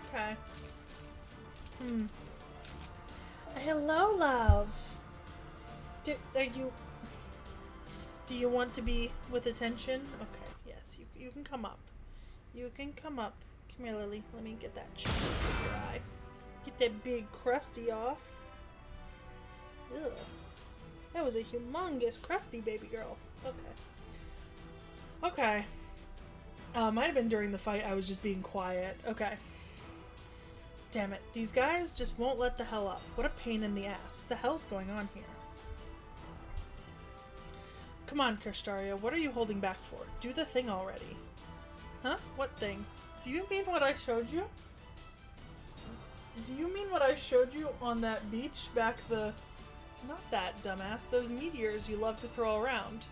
Okay. Hello, love. Do you want to be with attention? Okay, yes, you can come up. You can come up. Come here, Lily. Let me get that cheek in your eye. Get that big crusty off. Ugh. That was a humongous crusty baby girl. Okay. Okay. Might have been during the fight. I was just being quiet. Okay. Damn it. These guys just won't let the hell up. What a pain in the ass. The hell's going on here? Come on, Kirstaria. What are you holding back for? Do the thing already. Huh? What thing? Do you mean what I showed you? Do you mean what I showed you on that beach back the... Not that, dumbass. Those meteors you love to throw around.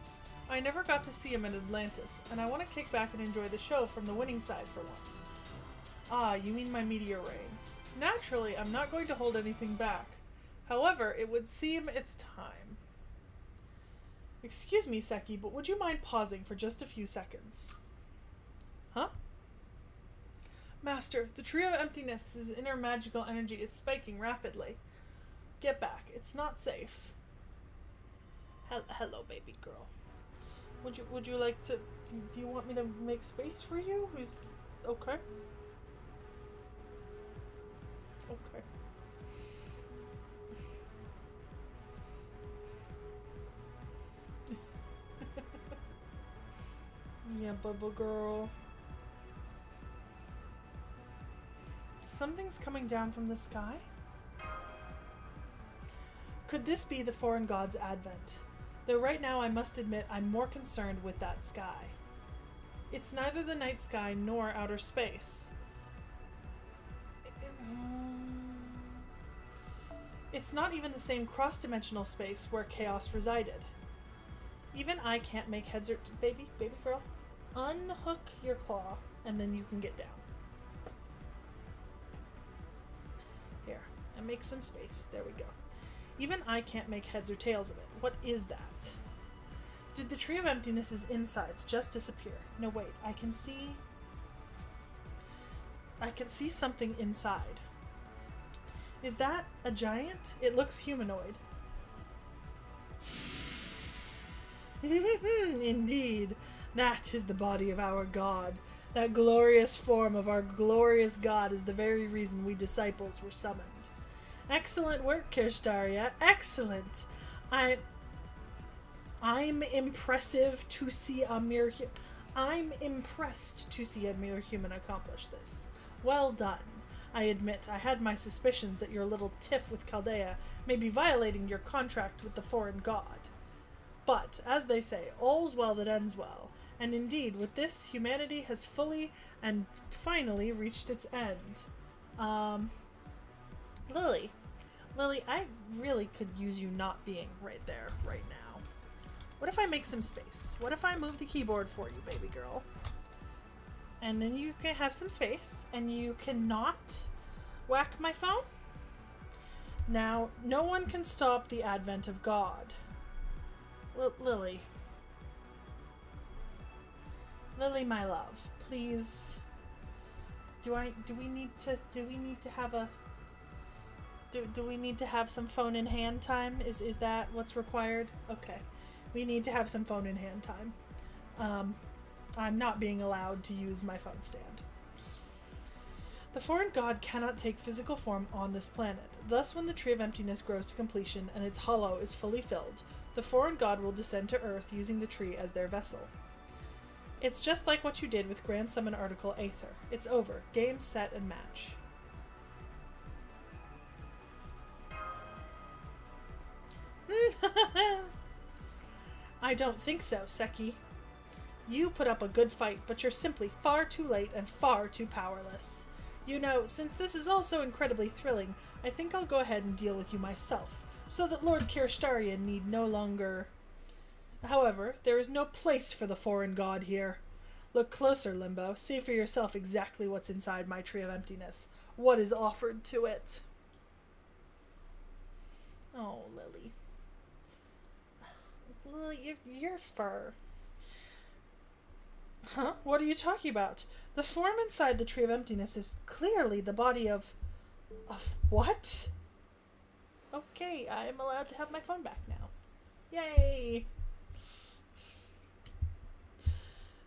I never got to see them in Atlantis, and I want to kick back and enjoy the show from the winning side for once. Ah, you mean my meteor rain. Naturally, I'm not going to hold anything back. However, it would seem it's time. Excuse me, Seki, but would you mind pausing for just a few seconds? Huh? Master, the Tree of Emptiness's inner magical energy is spiking rapidly. Get back. It's not safe. Hello, baby girl. Would you like to... Do you want me to make space for you? Okay. Okay. Yeah, bubble girl. Something's coming down from the sky? Could this be the foreign god's advent? Though right now I must admit I'm more concerned with that sky. It's neither the night sky nor outer space. It's not even the same cross-dimensional space where chaos resided. Even I can't make heads or... Baby girl, unhook your claw and then you can get down. Here, and make some space. There we go. Even I can't make heads or tails of it. What is that? Did the Tree of Emptiness's insides just disappear? No, wait. I can see something inside. Is that a giant? It looks humanoid. Indeed. That is the body of our god. That glorious form of our glorious god is the very reason we disciples were summoned. Excellent work, Kirstaria. Excellent. I'm impressive to see a mere I'm impressed to see a mere human accomplish this. Well done. I admit I had my suspicions that your little tiff with Chaldea may be violating your contract with the foreign god. But, as they say, all's well that ends well, And indeed, with this, humanity has fully and finally reached its end. Lily. Lily, I really could use you not being right there, right now. What if I make some space? What if I move the keyboard for you, baby girl? And then you can have some space, and you cannot whack my phone? Now, no one can stop the advent of God. Lily. Lily, my love, please. Do we need to have some phone in hand time? Is that what's required? Okay. We need to have some phone in hand time. I'm not being allowed to use my phone stand. The foreign god cannot take physical form on this planet. Thus, when the Tree of Emptiness grows to completion and its hollow is fully filled, the foreign god will descend to Earth using the tree as their vessel. It's just like what you did with Grand Summon Article Aether. It's over. Game, set, and match. I don't think so, Seki. You put up a good fight, but you're simply far too late and far too powerless. You know, since this is also incredibly thrilling, I think I'll go ahead and deal with you myself, so that Lord Kirstarian need no longer... However, there is no place for the foreign god here. Look closer, Limbo. See for yourself exactly what's inside my Tree of Emptiness. What is offered to it. Oh, Lily. Lily, your fur. Huh? What are you talking about? The form inside the Tree of Emptiness is clearly the body of... Of what? Okay, I am allowed to have my phone back now. Yay!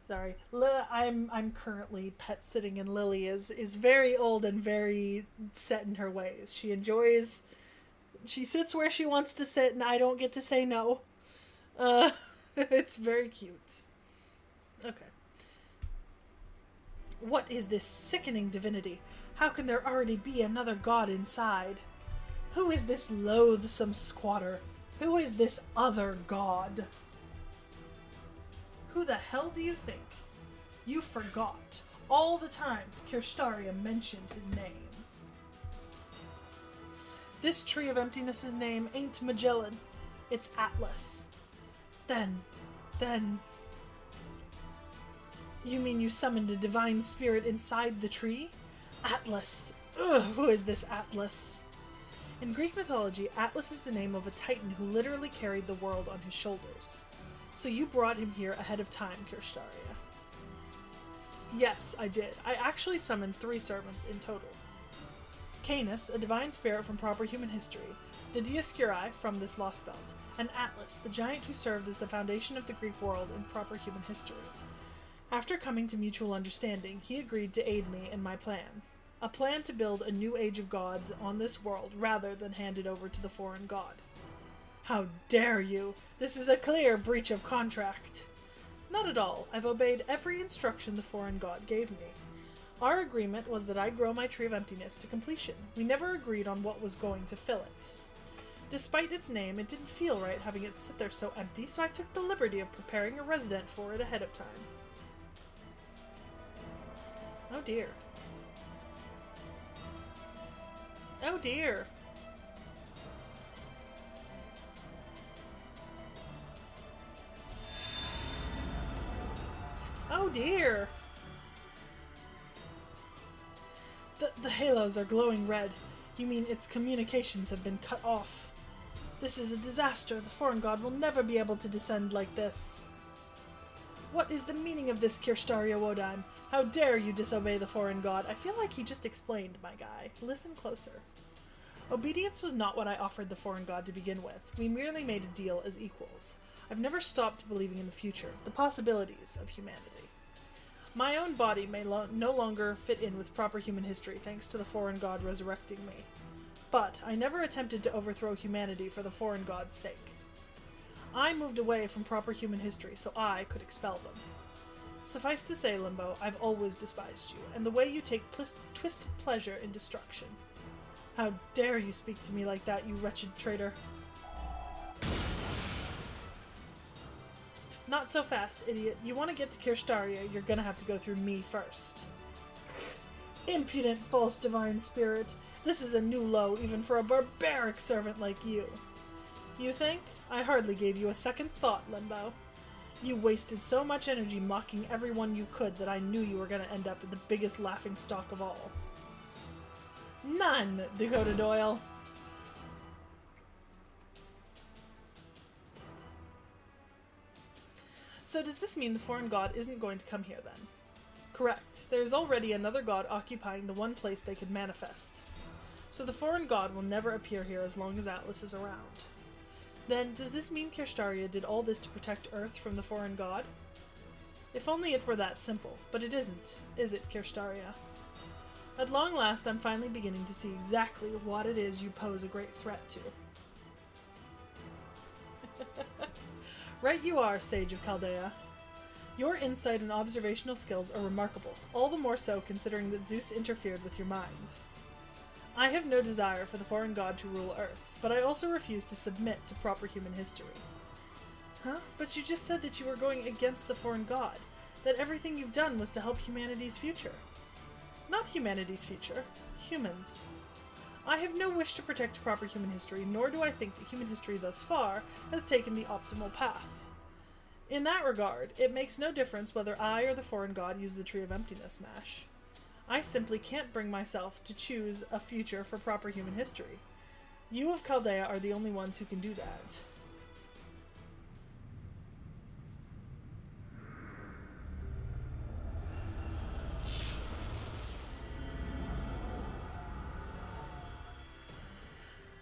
Sorry. I'm currently pet sitting, and Lily is very old and very set in her ways. She sits where she wants to sit, and I don't get to say no. It's very cute. Okay. What is this sickening divinity? How can there already be another god inside? Who is this loathsome squatter? Who is this other god? Who the hell do you think? You forgot all the times Kirstaria mentioned his name. This Tree of Emptiness's name ain't Magellan. It's Atlas. Then... You mean you summoned a divine spirit inside the tree? Atlas. Ugh, who is this Atlas? In Greek mythology, Atlas is the name of a titan who literally carried the world on his shoulders. So you brought him here ahead of time, Kirstaria. Yes, I did. I actually summoned 3 servants in total. Canis, a divine spirit from proper human history, the Dioscuri from this lost belt, and Atlas, the giant who served as the foundation of the Greek world in proper human history. After coming to mutual understanding, he agreed to aid me in my plan. A plan to build a new age of gods on this world rather than hand it over to the foreign god. How dare you! This is a clear breach of contract. Not at all. I've obeyed every instruction the foreign god gave me. Our agreement was that I grow my Tree of Emptiness to completion. We never agreed on what was going to fill it. Despite its name, it didn't feel right having it sit there so empty, so I took the liberty of preparing a resident for it ahead of time. Oh dear. Oh dear. Oh dear. The halos are glowing red. You mean its communications have been cut off. This is a disaster. The foreign god will never be able to descend like this. What is the meaning of this, Kirstaria Wodan? How dare you disobey the foreign god? I feel like he just explained, my guy. Listen closer. Obedience was not what I offered the foreign god to begin with. We merely made a deal as equals. I've never stopped believing in the future, the possibilities of humanity. My own body may no longer fit in with proper human history thanks to the foreign god resurrecting me. But I never attempted to overthrow humanity for the foreign god's sake. I moved away from proper human history so I could expel them. Suffice to say, Limbo, I've always despised you, and the way you take twisted pleasure in destruction. How dare you speak to me like that, you wretched traitor. Not so fast, idiot. You want to get to Kirstaria, you're gonna have to go through me first. Impudent false divine spirit. This is a new low even for a barbaric servant like you. You think? I hardly gave you a second thought, Limbo. You wasted so much energy mocking everyone you could that I knew you were gonna end up with the biggest laughingstock of all. None, Dakota Doyle. So does this mean the foreign god isn't going to come here then? Correct. There is already another god occupying the one place they could manifest. So the foreign god will never appear here as long as Atlas is around. Then, does this mean Kirstaria did all this to protect Earth from the foreign god? If only it were that simple, but it isn't, is it, Kirstaria? At long last, I'm finally beginning to see exactly what it is you pose a great threat to. Right you are, Sage of Chaldea. Your insight and observational skills are remarkable, all the more so considering that Zeus interfered with your mind. I have no desire for the foreign god to rule Earth, but I also refuse to submit to proper human history. Huh? But you just said that you were going against the foreign god, that everything you've done was to help humanity's future. Not humanity's future, humans. I have no wish to protect proper human history, nor do I think that human history thus far has taken the optimal path. In that regard, it makes no difference whether I or the foreign god use the Tree of Emptiness mash. I simply can't bring myself to choose a future for proper human history. You of Chaldea are the only ones who can do that.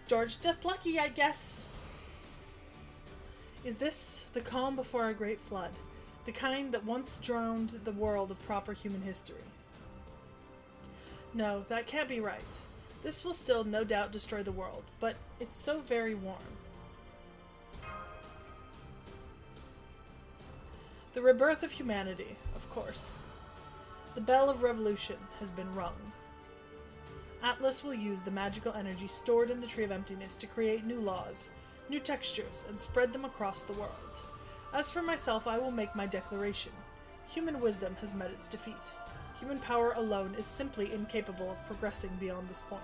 George, just lucky, I guess. Is this the calm before a great flood, the kind that once drowned the world of proper human history? No, that can't be right. This will still no doubt destroy the world, but it's so very warm. The rebirth of humanity, of course. The bell of revolution has been rung. Atlas will use the magical energy stored in the Tree of Emptiness to create new laws, new textures, and spread them across the world. As for myself, I will make my declaration. Human wisdom has met its defeat. Human power alone is simply incapable of progressing beyond this point.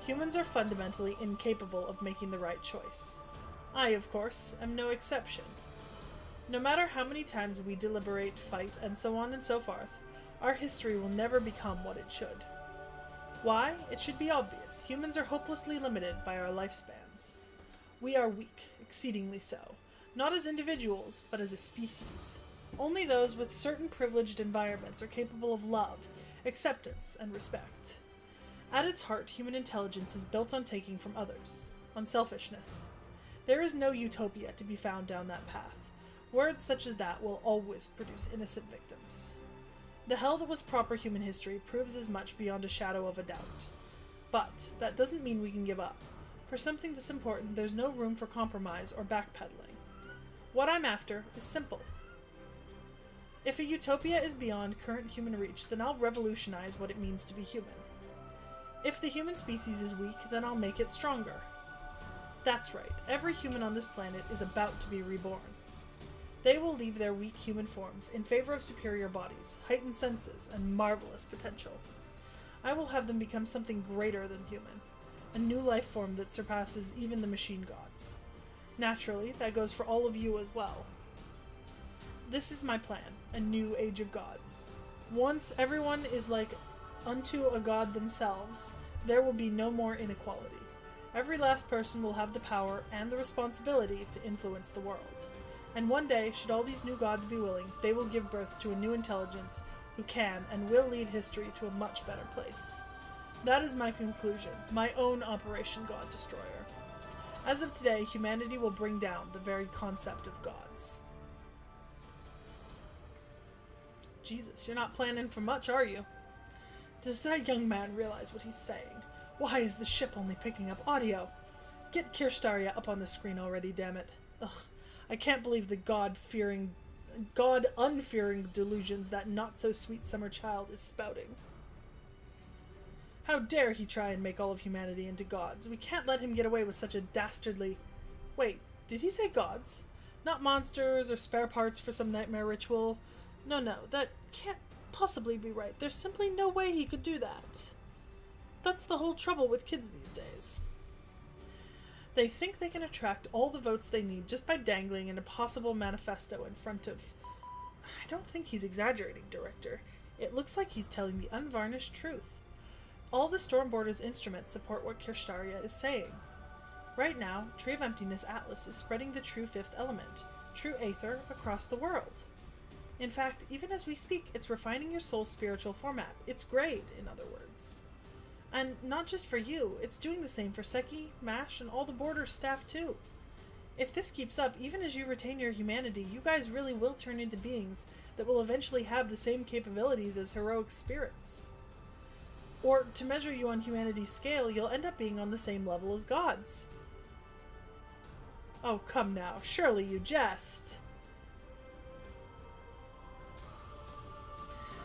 Humans are fundamentally incapable of making the right choice. I, of course, am no exception. No matter how many times we deliberate, fight, and so on and so forth, our history will never become what it should. Why? It should be obvious. Humans are hopelessly limited by our lifespans. We are weak, exceedingly so, not as individuals, but as a species. Only those with certain privileged environments are capable of love, acceptance, and respect. At its heart, human intelligence is built on taking from others, on selfishness. There is no utopia to be found down that path. Words such as that will always produce innocent victims. The hell that was proper human history proves as much beyond a shadow of a doubt. But that doesn't mean we can give up. For something this important, there's no room for compromise or backpedaling. What I'm after is simple. If a utopia is beyond current human reach, then I'll revolutionize what it means to be human. If the human species is weak, then I'll make it stronger. That's right, every human on this planet is about to be reborn. They will leave their weak human forms in favor of superior bodies, heightened senses, and marvelous potential. I will have them become something greater than human, a new life form that surpasses even the machine gods. Naturally, that goes for all of you as well. This is my plan, a new age of gods. Once everyone is like unto a god themselves, there will be no more inequality. Every last person will have the power and the responsibility to influence the world. And one day, should all these new gods be willing, they will give birth to a new intelligence who can and will lead history to a much better place. That is my conclusion, my own Operation God Destroyer. As of today, humanity will bring down the very concept of gods. Jesus, you're not planning for much, are you? Does that young man realize what he's saying? Why is the ship only picking up audio? Get Kirstaria up on the screen already, damn it. Ugh. I can't believe the God-unfearing delusions that not-so-sweet summer child is spouting. How dare he try and make all of humanity into gods? We can't let him get away with such a dastardly... Wait, did he say gods? Not monsters or spare parts for some nightmare ritual. No, that can't possibly be right. There's simply no way he could do that. That's the whole trouble with kids these days. They think they can attract all the votes they need just by dangling an impossible manifesto in front of... I don't think he's exaggerating, Director. It looks like he's telling the unvarnished truth. All the Stormborder's instruments support what Kirstaria is saying. Right now, Tree of Emptiness Atlas is spreading the true fifth element, true Aether, across the world. In fact, even as we speak, it's refining your soul's spiritual format, its grade, in other words. And not just for you, it's doing the same for Seki, Mash, and all the Border staff too. If this keeps up, even as you retain your humanity, you guys really will turn into beings that will eventually have the same capabilities as heroic spirits. Or, to measure you on humanity's scale, you'll end up being on the same level as gods. Oh, come now. Surely you jest.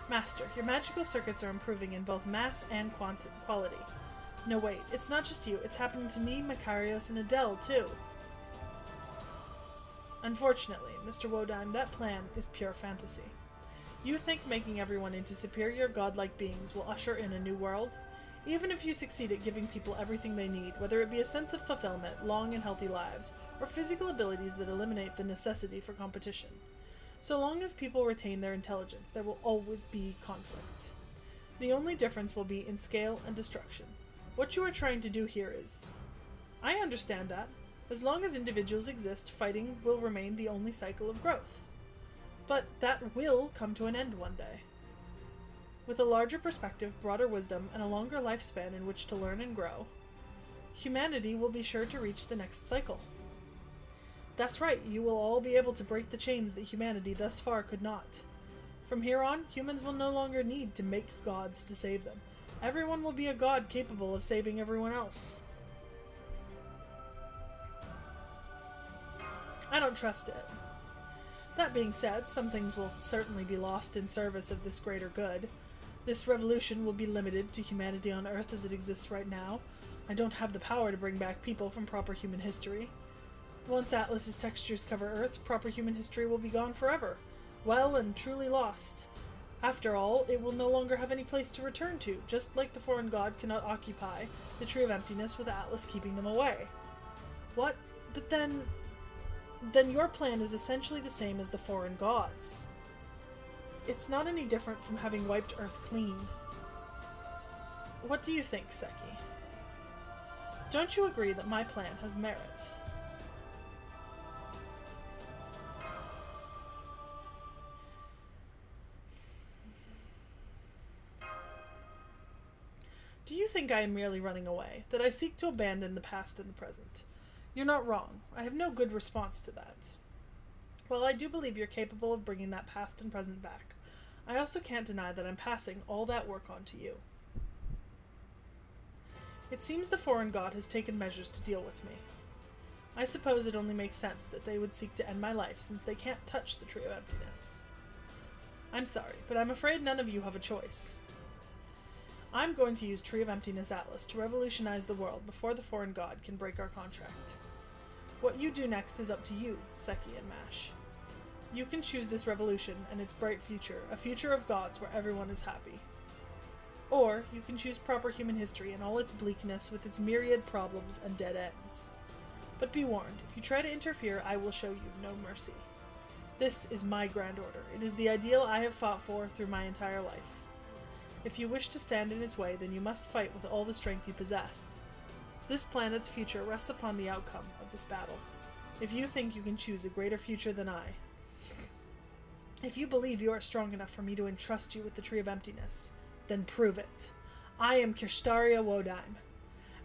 Master, your magical circuits are improving in both mass and quality. No, wait. It's not just you. It's happening to me, Makarios, and Adele, too. Unfortunately, Mr. Wodime, that plan is pure fantasy. You think making everyone into superior godlike beings will usher in a new world? Even if you succeed at giving people everything they need, whether it be a sense of fulfillment, long and healthy lives, or physical abilities that eliminate the necessity for competition. So long as people retain their intelligence, there will always be conflict. The only difference will be in scale and destruction. What you are trying to do here is... I understand that. As long as individuals exist, fighting will remain the only cycle of growth. But that will come to an end one day. With a larger perspective, broader wisdom, and a longer lifespan in which to learn and grow, humanity will be sure to reach the next cycle. That's right, you will all be able to break the chains that humanity thus far could not. From here on, humans will no longer need to make gods to save them. Everyone will be a god capable of saving everyone else. I don't trust it. That being said, some things will certainly be lost in service of this greater good. This revolution will be limited to humanity on Earth as it exists right now. I don't have the power to bring back people from proper human history. Once Atlas's textures cover Earth, proper human history will be gone forever. Well and truly lost. After all, it will no longer have any place to return to, just like the foreign god cannot occupy the Tree of Emptiness with Atlas keeping them away. What? But then your plan is essentially the same as the foreign gods. It's not any different from having wiped Earth clean. What do you think, Seki? Don't you agree that my plan has merit? Do you think I am merely running away, that I seek to abandon the past and the present? You're not wrong. I have no good response to that. While I do believe you're capable of bringing that past and present back, I also can't deny that I'm passing all that work on to you. It seems the foreign god has taken measures to deal with me. I suppose it only makes sense that they would seek to end my life since they can't touch the Tree of Emptiness. I'm sorry, but I'm afraid none of you have a choice. I'm going to use Tree of Emptiness Atlas to revolutionize the world before the foreign god can break our contract. What you do next is up to you, Seki and Mash. You can choose this revolution and its bright future, a future of gods where everyone is happy. Or you can choose proper human history and all its bleakness with its myriad problems and dead ends. But be warned, if you try to interfere, I will show you no mercy. This is my grand order. It is the ideal I have fought for through my entire life. If you wish to stand in its way, then you must fight with all the strength you possess. This planet's future rests upon the outcome of this battle. If you think you can choose a greater future than I, if you believe you are strong enough for me to entrust you with the Tree of Emptiness, then prove it. I am Kirstaria Wodime.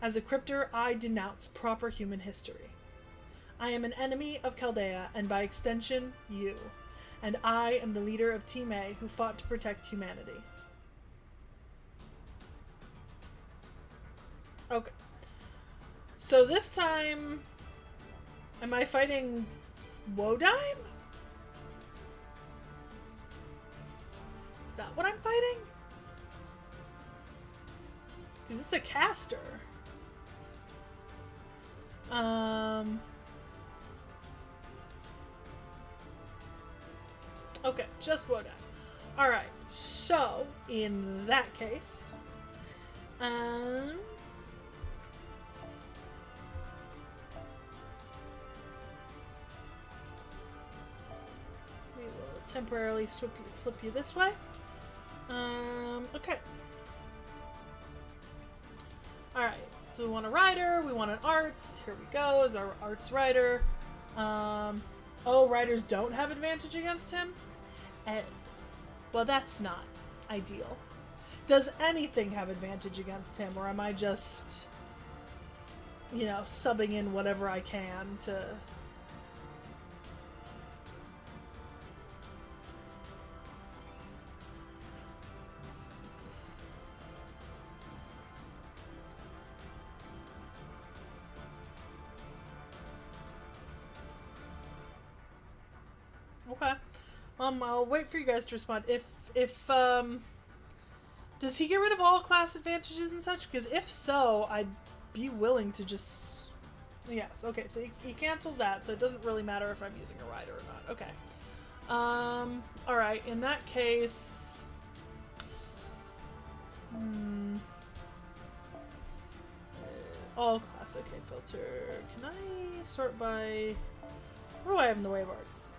As a cryptor, I denounce proper human history. I am an enemy of Chaldea, and by extension, you. And I am the leader of T.H.E who fought to protect humanity. Okay. So this time, am I fighting Wodime? Is that what I'm fighting? Because it's a caster. Okay, just Wodan. Alright, so in that case, we will temporarily flip you this way. Okay. Alright, so we want a rider, we want an arts. Here we go, is our arts rider. Oh, riders don't have advantage against him? Well, that's not ideal. Does anything have advantage against him, or am I just, you know, subbing in whatever I can to... Okay. I'll wait for you guys to respond. Does he get rid of all class advantages and such? Because if so, I'd be willing to just... Yes, okay, so he cancels that, so it doesn't really matter if I'm using a rider or not. Okay. Alright, in that case... all class, okay, filter. Can I sort by... What do I have in the way of arts?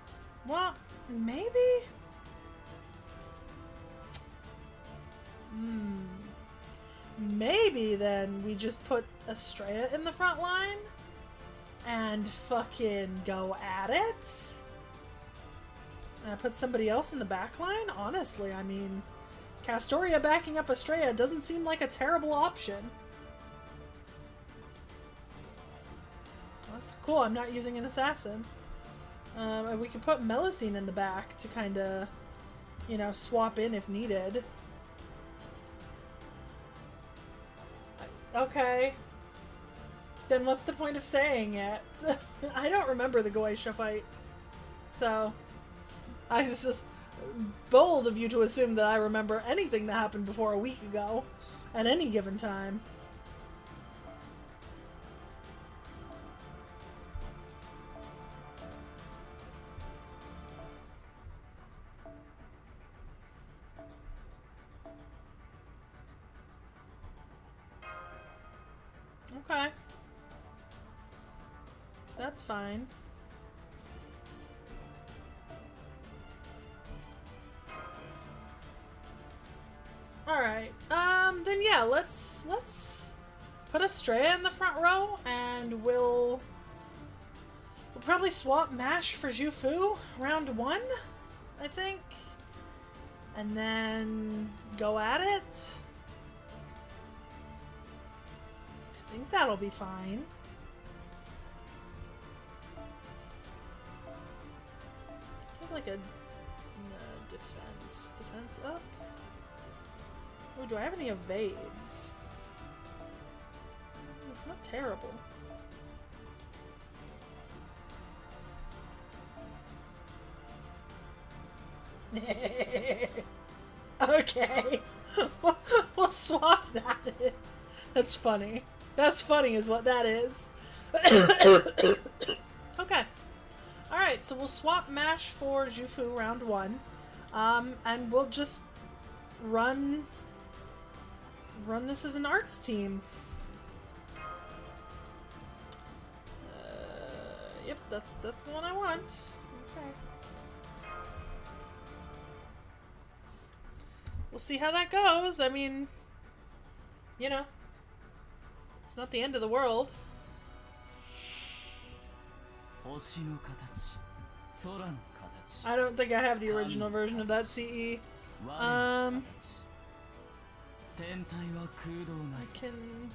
Well, maybe? Maybe then we just put Estrella in the front line and fucking go at it? And I put somebody else in the back line? Honestly, I mean, Castoria backing up Estrella doesn't seem like a terrible option. That's cool, I'm not using an assassin. And we can put Melusine in the back to kind of, you know, swap in if needed. Okay. Then what's the point of saying it? I don't remember the Goetia fight. So, it's just bold of you to assume that I remember anything that happened before a week ago at any given time. Okay. That's fine. Alright, then yeah, let's put Estrella in the front row, and we'll probably swap MASH for Jufu round 1, I think. And then go at it. I think that'll be fine. I have like a defense up. Oh, do I have any evades? It's not terrible. Okay. We'll swap that in. That's funny. That's funny is what that is. Okay. Alright, so we'll swap MASH for Jufu round 1. And we'll just run this as an arts team. Yep, that's the one I want. Okay. We'll see how that goes. I mean, you know, it's not the end of the world. I don't think I have the original version of that CE. I can...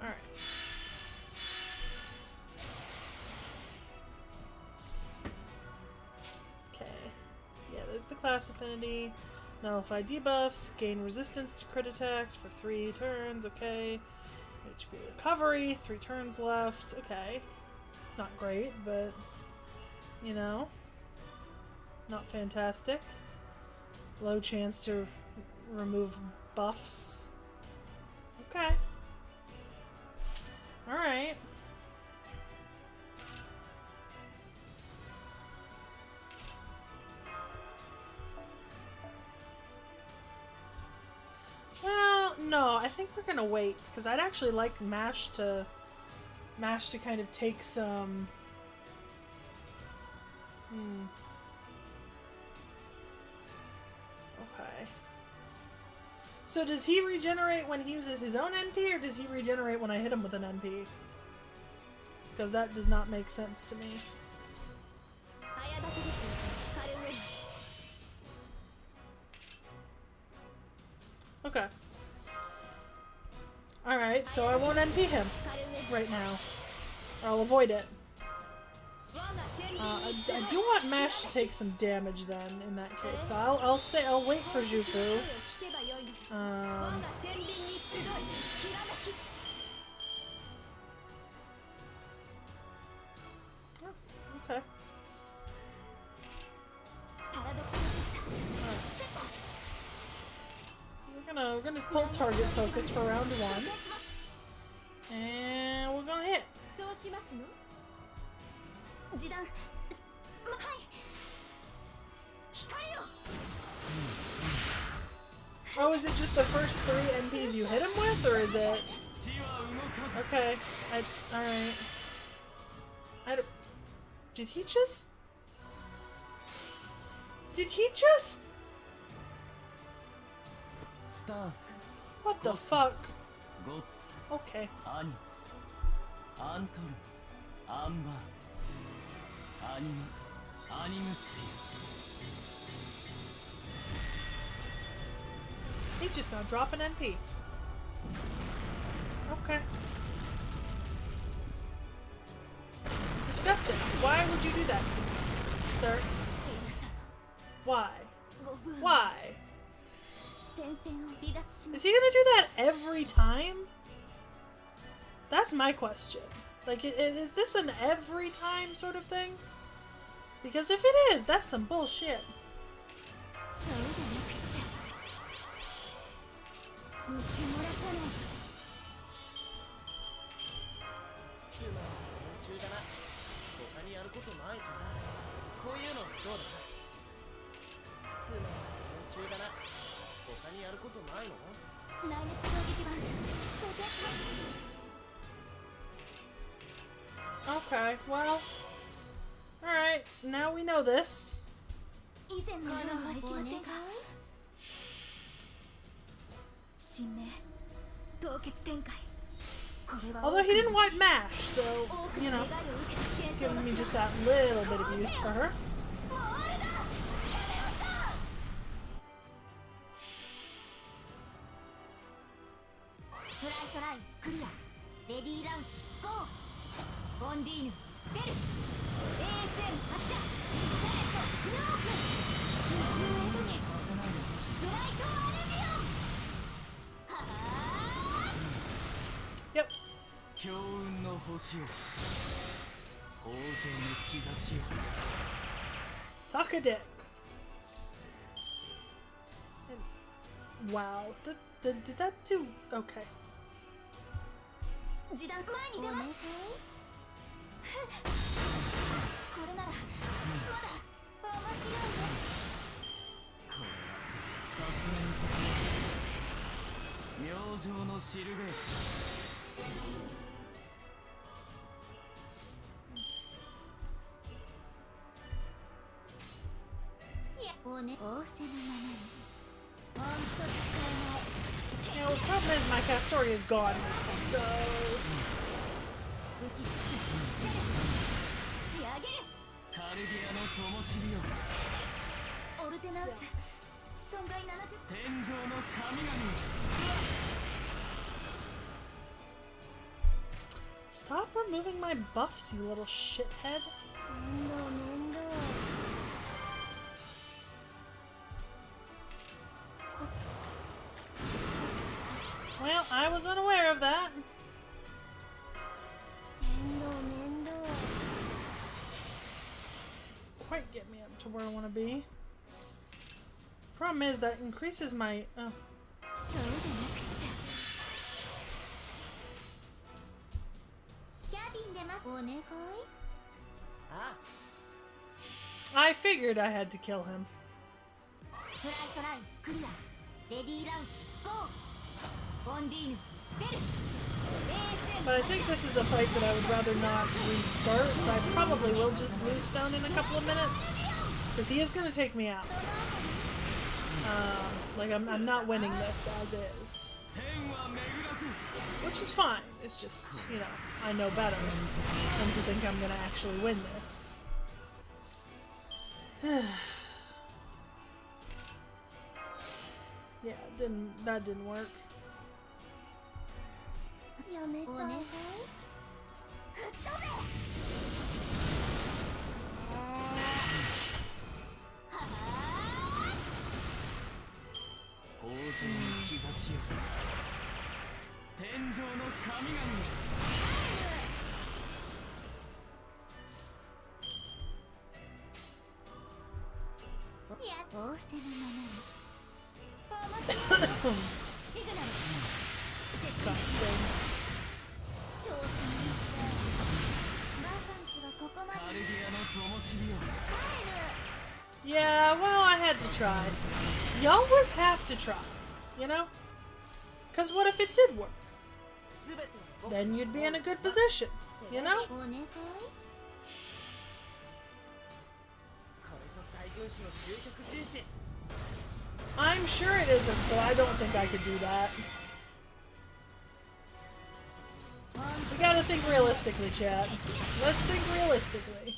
Alright. Okay. Yeah, there's the class affinity. Nullify debuffs. Gain resistance to crit attacks for 3 turns. Okay. HP recovery. 3 turns left. Okay. It's not great, but, you know, not fantastic. Low chance to remove buffs. Okay. Alright. Well, no, I think we're gonna wait, because I'd actually like Mash to kind of take some... Okay. So does he regenerate when he uses his own NP, or does he regenerate when I hit him with an NP? Because that does not make sense to me. Okay. Alright, so I won't NP him right now. Or I'll avoid it. I do want Mash to take some damage then, in that case. So I'll wait for Jufu. Oh, okay. So we're gonna pull target focus for round 1. And we're gonna hit. Oh, is it just the first 3 NPs you hit him with, or is it... Okay, alright. Did he just... What the fuck? Okay. He's just gonna drop an NP. Okay. Disgusting. Why would you do that to me, sir? Why? Why? Is he gonna do that every time? That's my question. Like, is this an every time sort of thing? Because if it is, that's some bullshit. Okay, well, alright, now we know this. Although he didn't wipe Mash, so, you know, giving me just that little bit of use for her. Yep. Suck a dick. And, wow. Did that do... Okay. You know, the problem is my Castoria is gone now, so... Stop removing my buffs, you little shithead. Well, I was unaware of that. Quite get me up to where I want to be. Problem is that increases my... I figured I had to kill him. But I think this is a fight that I would rather not restart, so I probably will just bluestone in a couple of minutes. Because he is going to take me out. Like, I'm not winning this as is. Which is fine. It's just, you know, I know better than to think I'm going to actually win this. Yeah, that didn't work. Disgusting. Yeah, well, I had to try. You always have to try, you know? Because what if it did work? Then you'd be in a good position, you know? I'm sure it isn't, but I don't think I could do that. We gotta think realistically, chat. Let's think realistically.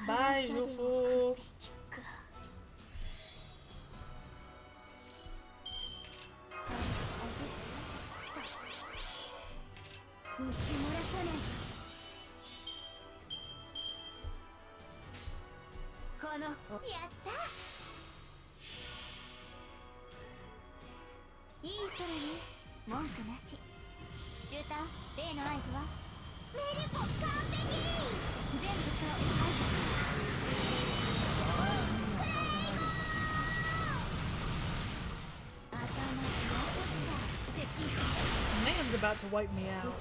Bye, Jufu. Man's about to wipe me out.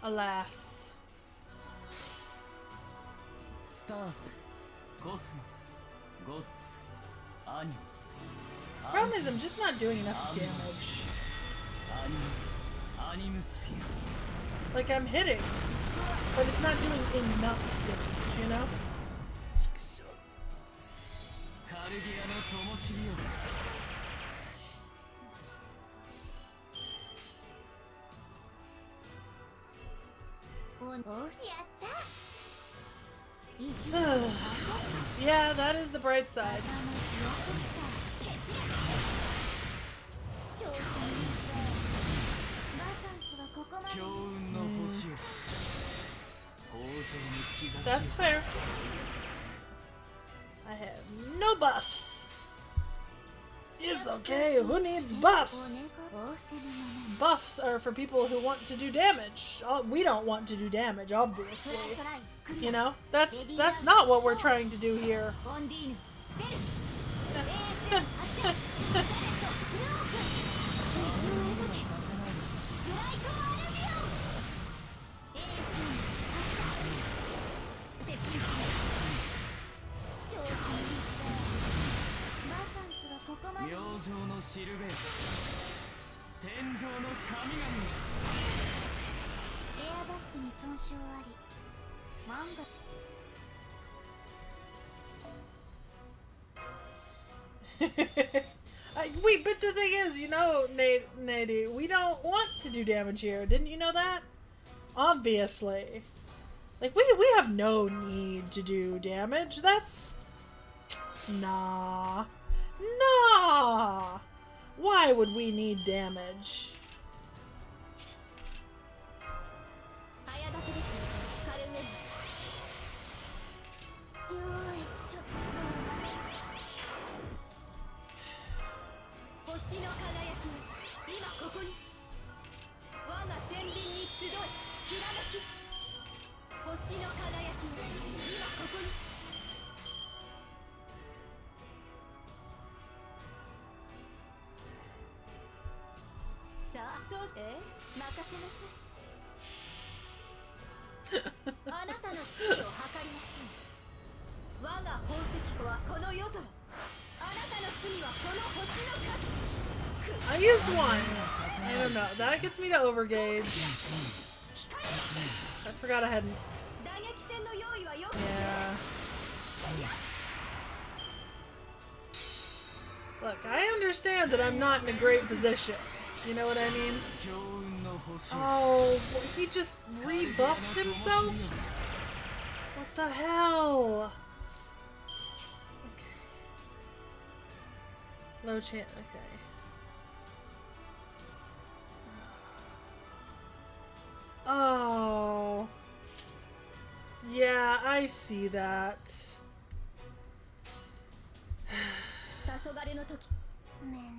Alas. Stars, cosmos, gods, animus. Problem is, I'm just not doing enough damage. Like, I'm hitting, but it's not doing enough damage, you know? Yeah, that is the bright side. That's fair. I have no buffs. It's okay, who needs buffs? Buffs are for people who want to do damage. We don't want to do damage, obviously. You know? That's not what we're trying to do here. Wait, but the thing is, you know, Nady, we don't want to do damage here. Didn't you know that? Obviously. Like, we have no need to do damage. That's... Nah. Nah! Why would we need damage? さあそうして任せなさいあなたの罪を計りましょう我が宝石庫はこの夜空あなたの罪はこの星の数 I used one. I don't know. That gets me to overgauge. I forgot I hadn't. 打撃戦の用意はよく Yeah. Look, I understand that I'm not in a great position. You know what I mean? 強運の星よ Oh, he just rebuffed himself? What the hell? Okay. Low chance. Okay. Oh. Yeah, I see that. 黄昏の時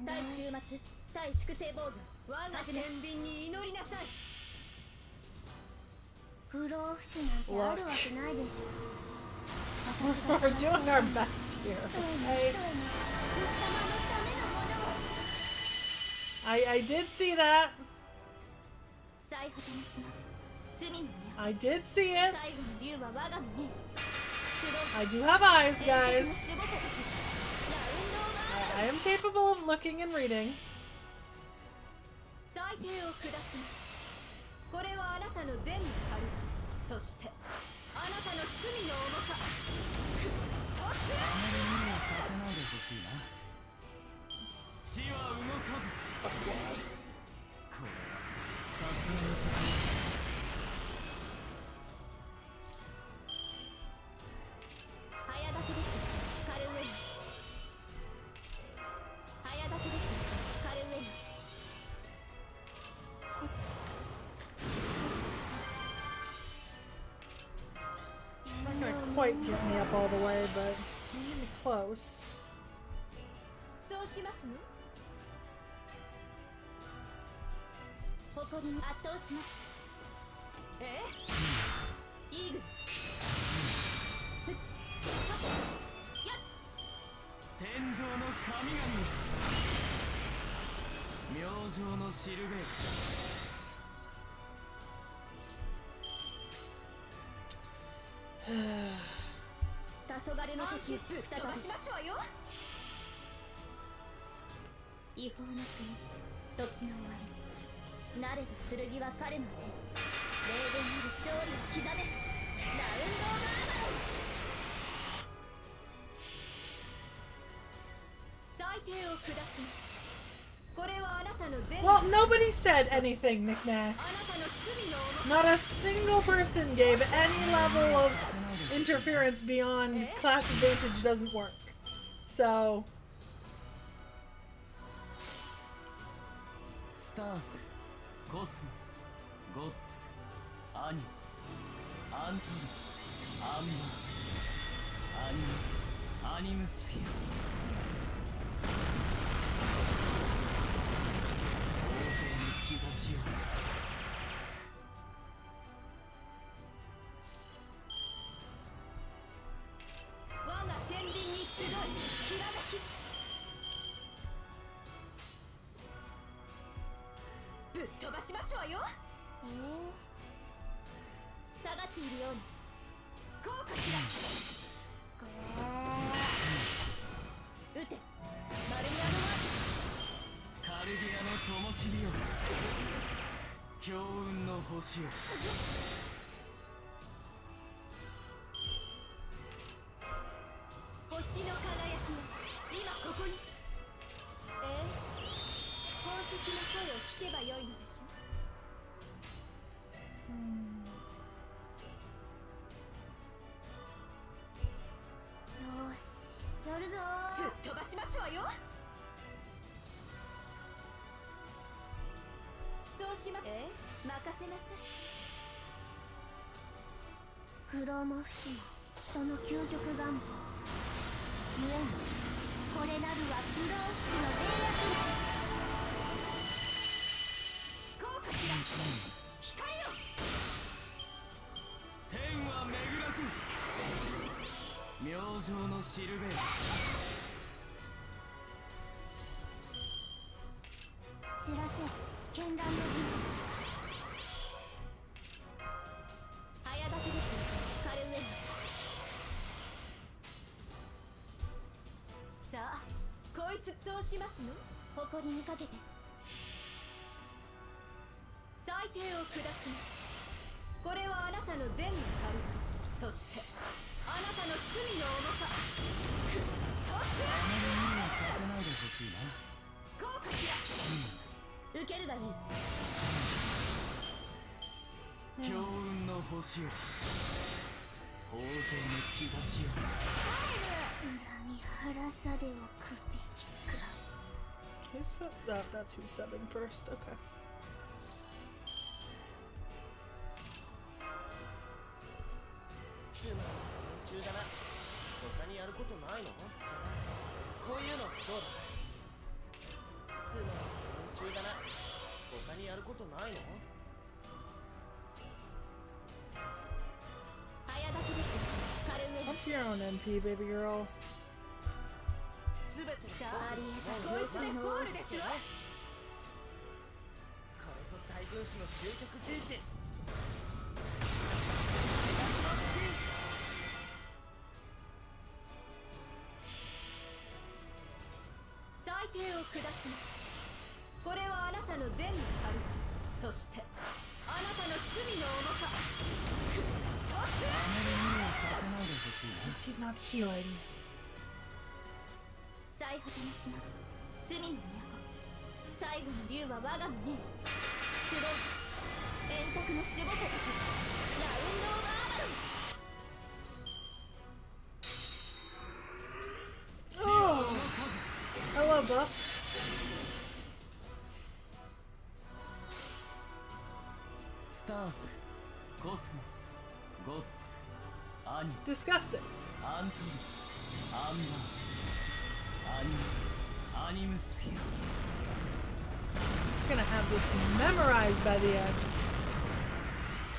対終末対粛清防具我が天秤に祈りなさい不老不死なんてあるわけないでしょ We're doing our best here. Okay? I did see that. 最果ての島罪の I did see it. 最後の竜は我が胸 I do have eyes, 守 guys. 護者たちラウンドが I am capable of looking and reading. 裁定を下しますこれはあなたの善の軽さそしてあなたの罪の重さあまり無理をさせないでほしいな血は動かずこれはさすがに早立てですカルウェイ早立てですカルウェイ It's not gonna quite get me up all the way, but I'm getting close. そうしますの誇りに圧倒しますえイーグル天上の神々明星のシルベート 黄昏の時ぶっ飛ばしますわよ違法な国時の終わり慣れた剣は彼の手霊言なる勝利を刻めラウンドオブアーマー裁定を下しますこれはあなたの善 Well, nobody said anything, Nick Nack. あなたの罪の重 Not a single person gave any level of interference beyond class advantage doesn't work. So, スターズコスモスゴッツアニマスアントリアンバースアニムスフィア王政に兆しを我が天秤に集いきらめきぶっ飛ばしますわよ下がっているようにこうかしら撃てマルミアノワカルディアの灯火よ強運の星よ星の輝きが今ここに宝石の声を聞けばよいのでしょよしやるぞぶっ飛ばしますわよそうしま任せなさい不老も不死も人の究極願望故にこれなるは不老不死の霊薬こうかしら光よ天は巡らず明星のシルベート知らせ絢爛の美早立てですカルウェイ。さあこいつそうしますの。誇りにかけて裁定を下します。これはあなたの善の軽さ、そしてあなたの罪の重さ。くっとあまり無理はさせないでほしいな。こうかしら。受けるだろう。強運の星よ、豊穣の兆しよ。恨み晴らさでおくべきか。Who's sub? Oh, that's who's subbing first. Okay. つまり夢中だな。他にやることないの？じゃあこういうのどうだ？つまり夢中だな。他にやることないの？早立てですカルウェイ。 Up your own NP, baby girl. すべてさあこいつでゴールですわ。これぞ大軍師の究極陣地。裁定を下します。これはあなたの善の軽さ、そしてあなたの罪の重さ。くっとあまり無理はさせないでほしいな。 He's not healing. 最果てなしな罪の都、最後の竜は我が胸に。集え円卓の守護者たち、ラウンド・オブ・アーバロン。 Oh, hello, buffs. スターズ、コスモス、ゴッツ、アニ、 Disgusting. アントリ、アンバース、アニムスフィア。 I'm gonna have this memorized by the end. さ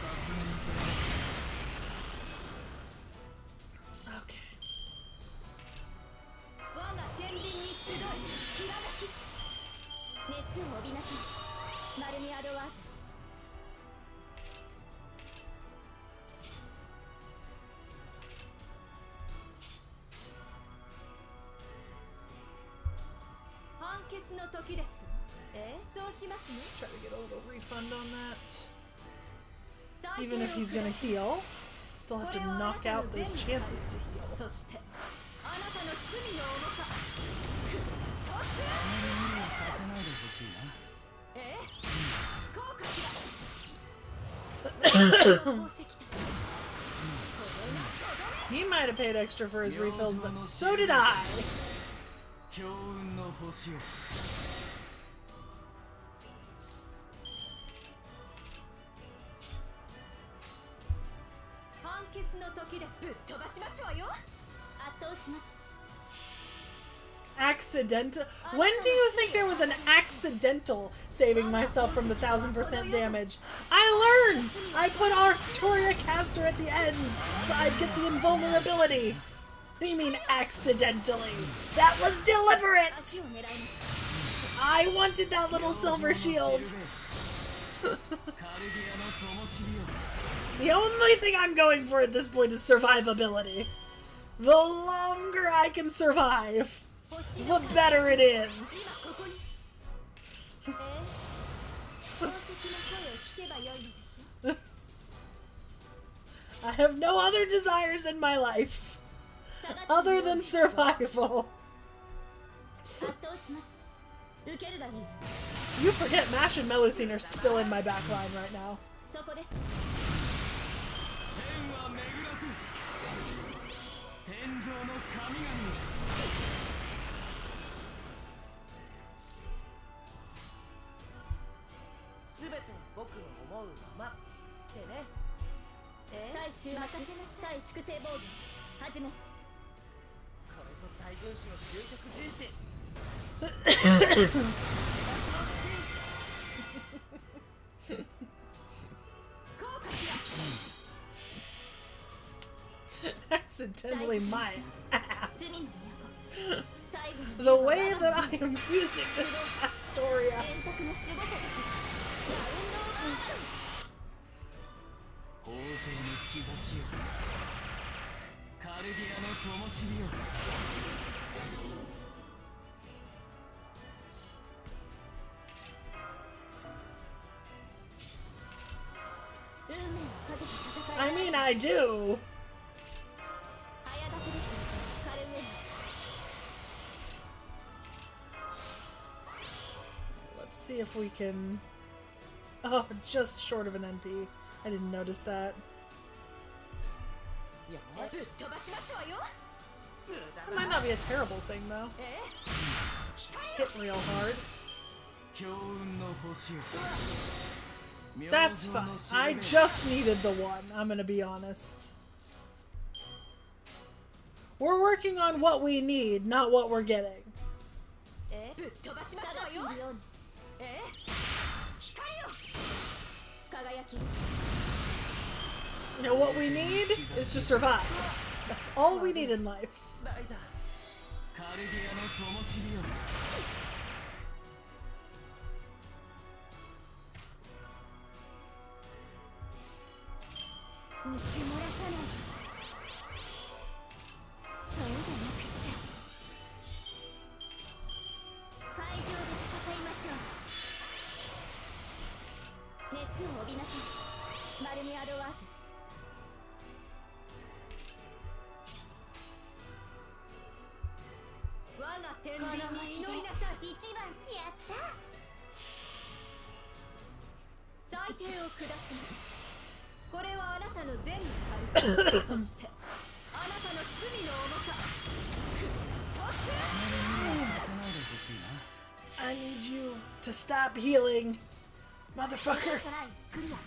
すがにこれ Okay. 我が天秤に集いきらめき。熱を帯びなさいマルミアドワーズ。判決の時です。そうしますね。 Try to get a little refund on that. 裁定を Even if he's gonna heal, still have to knock out those chances to heal. そしてあなたの罪の重さ。くっとあまり無理はさせないでほしいな。こうかしら。宝石たち He might have paid extra for his refills, but so did I. 強運の星よ。判決の時です。ぶっ飛ばしますわよ。圧倒します。 Accidental. When do you think there was an accidental saving myself from the 1000% damage? I learned! I put Arcturia Caster at the end so I'd get the invulnerability. What do you mean accidentally? That was deliberate! 足を狙います。 I wanted that little silver shield. カルディアの灯火よ。 The only thing I'm going for at this point is survivability. The longer I can survive, the better it 今 is. ここに。宝石の声を聞けばよいのでしょ。 I have no other desires in my life other than survival. 圧倒します。受けるだろう。 You forget Mash and Melusine are still in my backline right now. そこです。天は巡らず天上の神々よ。すべて僕の思うままってね。大衆任せます。対粛清防御始め。これぞ大軍師の究極陣地。 こうかしら。 Accidentally my ass. 罪の都。最後の The way that I am using this Astoria. 円卓の守護者たち。兆しよ、カルディアの灯火よ。運命をかけた戦い I mean, I do. 早立てですカルメル Let's see if we can. Oh, just short of an NP. I didn't notice that. よぶっし飛ばしますわよ That might not be a terrible thing, though. え Hit real hard. 強運の星よ。 That's fine. I just needed the one, I'm gonna be honest. We're working on what we need, not what we're getting. えぶっ飛ばしますわよえ光よ輝き You know, what we need is to survive. That's all we need in life. ライダーカルディアの灯火よ。打ち漏らさないそうでなくちゃ会場で戦いましょう熱を帯びなさいマルミアドワーズ我が天秤に祈りなさい一番やった裁定を下しますこれはあなたの善に対するそしてあなたの罪の重さクストスさせないでほしいな。 I need you to stop healing, motherfucker. トライクリア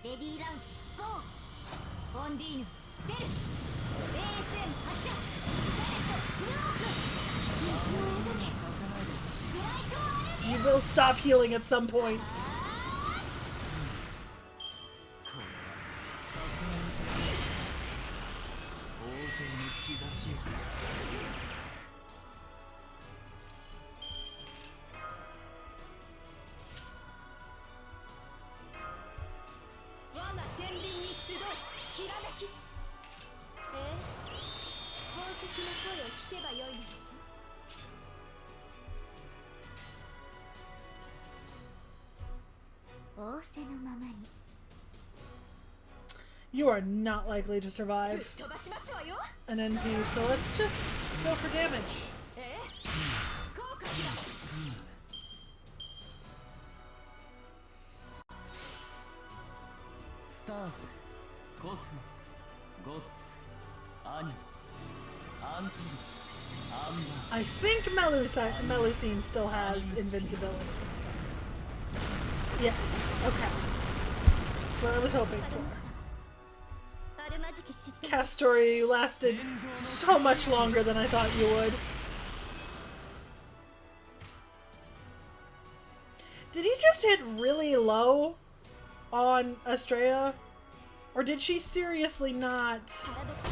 レディーラウンチゴーオンディーヌセル ASM 発射セレットフルオープ水を描けさせないでほしい。フライトアレ You will stop healing at some point. これはさすがに王城の兆しよ。我が天秤に集いきらめき宝石の声を聞けばよいのでしょ仰せのままに You are not likely to survive 飛ばしますわよ an NP, so let's just go for damage. 効果しろスターズ、コスモス、ゴッツ、アニマス、アントリ、アンバー。 I think Melusine still has invincibility. Yes, okay. That's what I was hoping for. あるまじき知って Castory, you lasted so much longer than I thought you would. Did he just hit really low on Estrella? Or did she seriously not? パラドク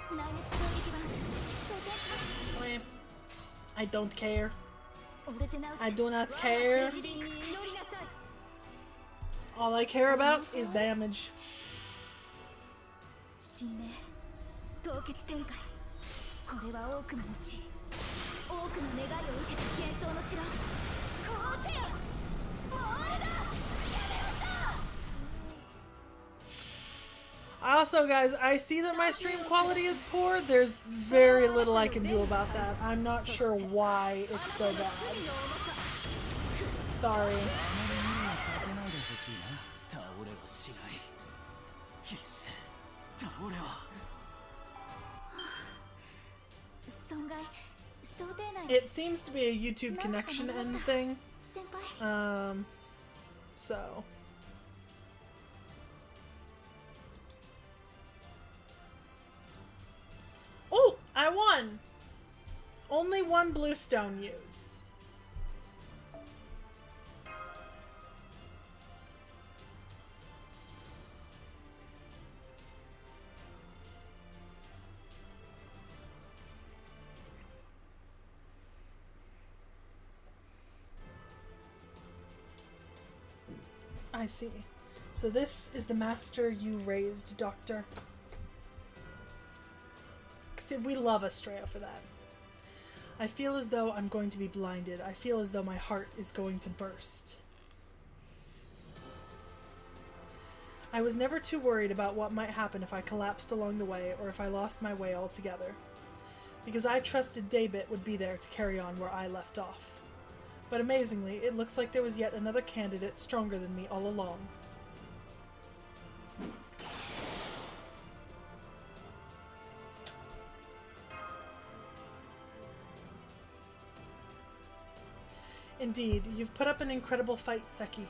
サル内熱衝撃版装填します Eh, I don't care. オルテナウス I do not 我が care. 天秤に祈りなさい All I care about is damage. 神明凍結展開これは多くの地多くの願いを受けた幻想の城こうせよモールだやめろさ Also, guys, I see that my stream quality is poor. There's very little I can do about that. I'm not sure why it's so bad. Sorry. あまり無理はさせないでほしいな。倒れはしない。決して倒れは。損害想定内で It seems to be a YouTube connection end thing. 先輩 So. Oh, I won! Only one blue stone used. I see. So this is the master you raised, Doctor. 'Cause we love Estrella for that. I feel as though I'm going to be blinded. I feel as though my heart is going to burst. I was never too worried about what might happen if I collapsed along the way or if I lost my way altogether, because I trusted Daybit would be there to carry on where I left off. But amazingly, it looks like there was yet another candidate stronger than me all along. Indeed, you've put up an incredible fight, Seki.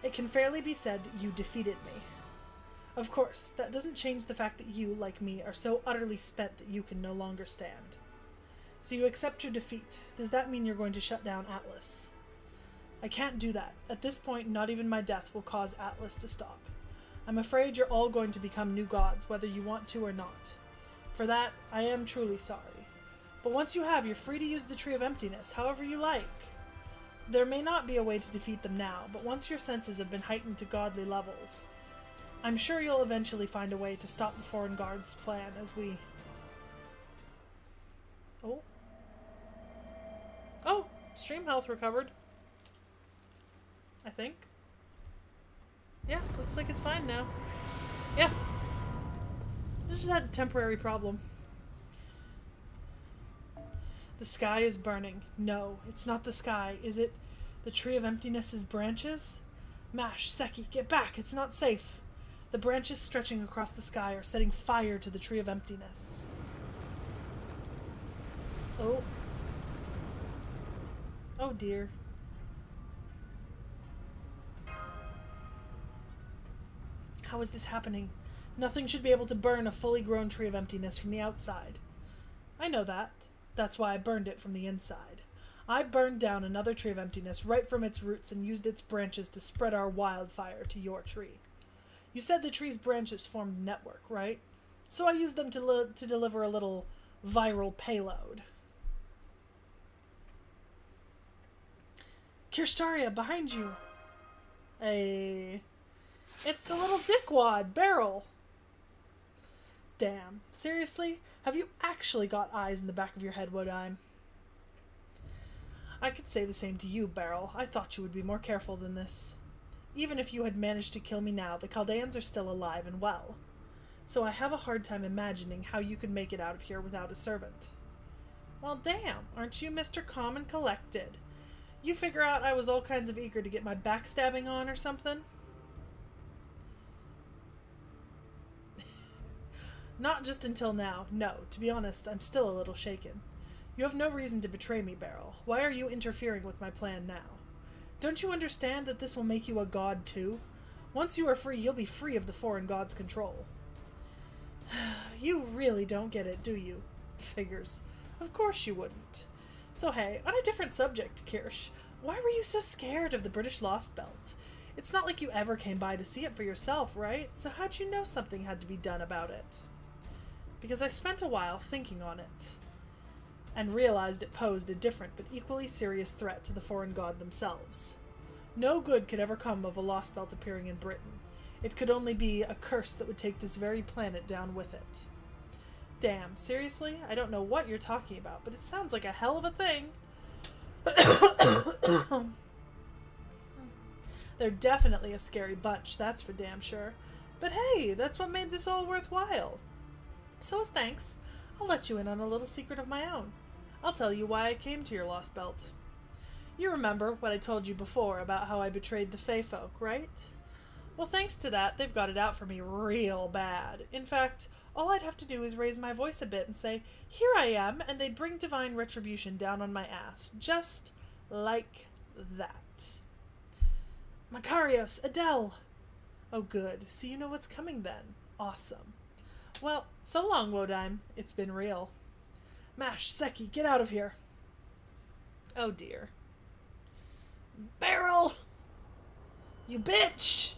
It can fairly be said that you defeated me. Of course, that doesn't change the fact that you, like me, are so utterly spent that you can no longer stand. So you accept your defeat. Does that mean you're going to shut down Atlas? I can't do that. At this point, not even my death will cause Atlas to stop. I'm afraid you're all going to become new gods, whether you want to or not. For that, I am truly sorry. But once you have, you're free to use the Tree of Emptiness, however you like. There may not be a way to defeat them now, but once your senses have been heightened to godly levels, I'm sure you'll eventually find a way to stop the foreign guards' plan as we... Oh, stream health recovered. I think. Yeah, looks like it's fine now. Yeah. I just had a temporary problem. The sky is burning. No, it's not the sky. Is it the Tree of Emptiness's branches? Mash, Seki, get back. It's not safe. The branches stretching across the sky are setting fire to the Tree of Emptiness. Oh. Oh dear. How is this happening? Nothing should be able to burn a fully grown Tree of Emptiness from the outside. I know that. That's why I burned it from the inside. I burned down another Tree of Emptiness right from its roots and used its branches to spread our wildfire to your tree. You said the tree's branches formed a network, right? So I used them to deliver a little viral payload. Kirstaria, behind you! Hey... It's the little dickwad, Beryl! Damn. Seriously? Have you actually got eyes in the back of your head, Wodime? I could say the same to you, Beryl. I thought you would be more careful than this. Even if you had managed to kill me now, the Chaldeans are still alive and well. So I have a hard time imagining how you could make it out of here without a servant. Well, damn. Aren't you Mr. Calm and Collected? You figure out I was all kinds of eager to get my backstabbing on or something? Not just until now. No, to be honest, I'm still a little shaken. You have no reason to betray me, Beryl. Why are you interfering with my plan now? Don't you understand that this will make you a god too? Once you are free, you'll be free of the foreign god's control. You really don't get it, do you? Figures. Of course you wouldn't. So hey, on a different subject, Kirsch, why were you so scared of the British Lost Belt? It's not like you ever came by to see it for yourself, right? So how'd you know something had to be done about it? Because I spent a while thinking on it, and realized it posed a different but equally serious threat to the foreign god themselves. No good could ever come of a Lost Belt appearing in Britain. It could only be a curse that would take this very planet down with it. Damn, seriously? I don't know what you're talking about, but it sounds like a hell of a thing. They're definitely a scary bunch, that's for damn sure. But hey, that's what made this all worthwhile. So as thanks, I'll let you in on a little secret of my own. I'll tell you why I came to your Lost Belt. You remember what I told you before about how I betrayed the Fey folk, right? Well, thanks to that, they've got it out for me real bad. In fact, all I'd have to do is raise my voice a bit and say, "Here I am," and they'd bring divine retribution down on my ass. Just like that. Makarios, Adele! Oh good, so you know what's coming then. Awesome. Well, so long, Wodime. It's been real. Mash, Seki, get out of here. Oh dear. Beryl! You bitch!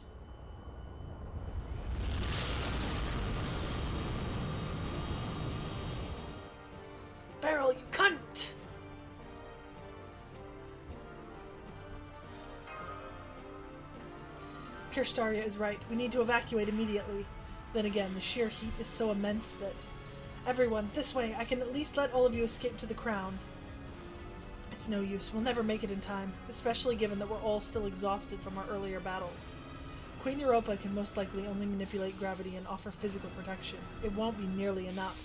Beryl, you cunt! Kirstaria is right. We need to evacuate immediately. Then again, the sheer heat is so immense that... Everyone, this way! I can at least let all of you escape to the crown. It's no use. We'll never make it in time, especially given that we're all still exhausted from our earlier battles. Queen Europa can most likely only manipulate gravity and offer physical protection. It won't be nearly enough.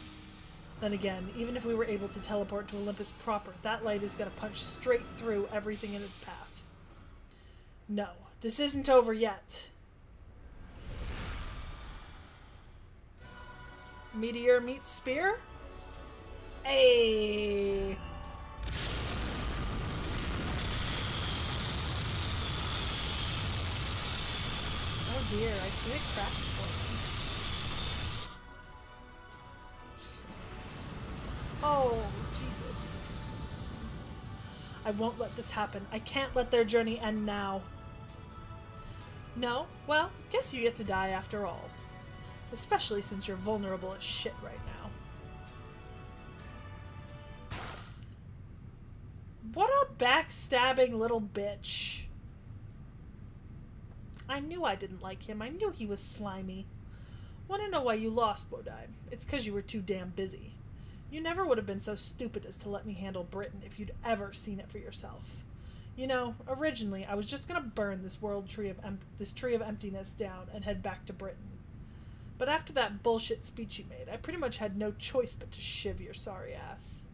Then again, even if we were able to teleport to Olympus proper, that light is going to punch straight through everything in its path. No, this isn't over yet. Meteor meets spear? Hey! Oh dear, I see it cracks forming. Oh, Jesus. I won't let this happen. I can't let their journey end now. No? Well, guess you get to die after all. Especially since you're vulnerable as shit right now. What a backstabbing little bitch. I knew I didn't like him. I knew he was slimy. Wanna know why you lost, Bodai? It's 'cause you were too damn busy. You never would have been so stupid as to let me handle Britain if you'd ever seen it for yourself. You know, originally I was just gonna burn this tree of emptiness down and head back to Britain. But after that bullshit speech you made, I pretty much had no choice but to shiv your sorry ass.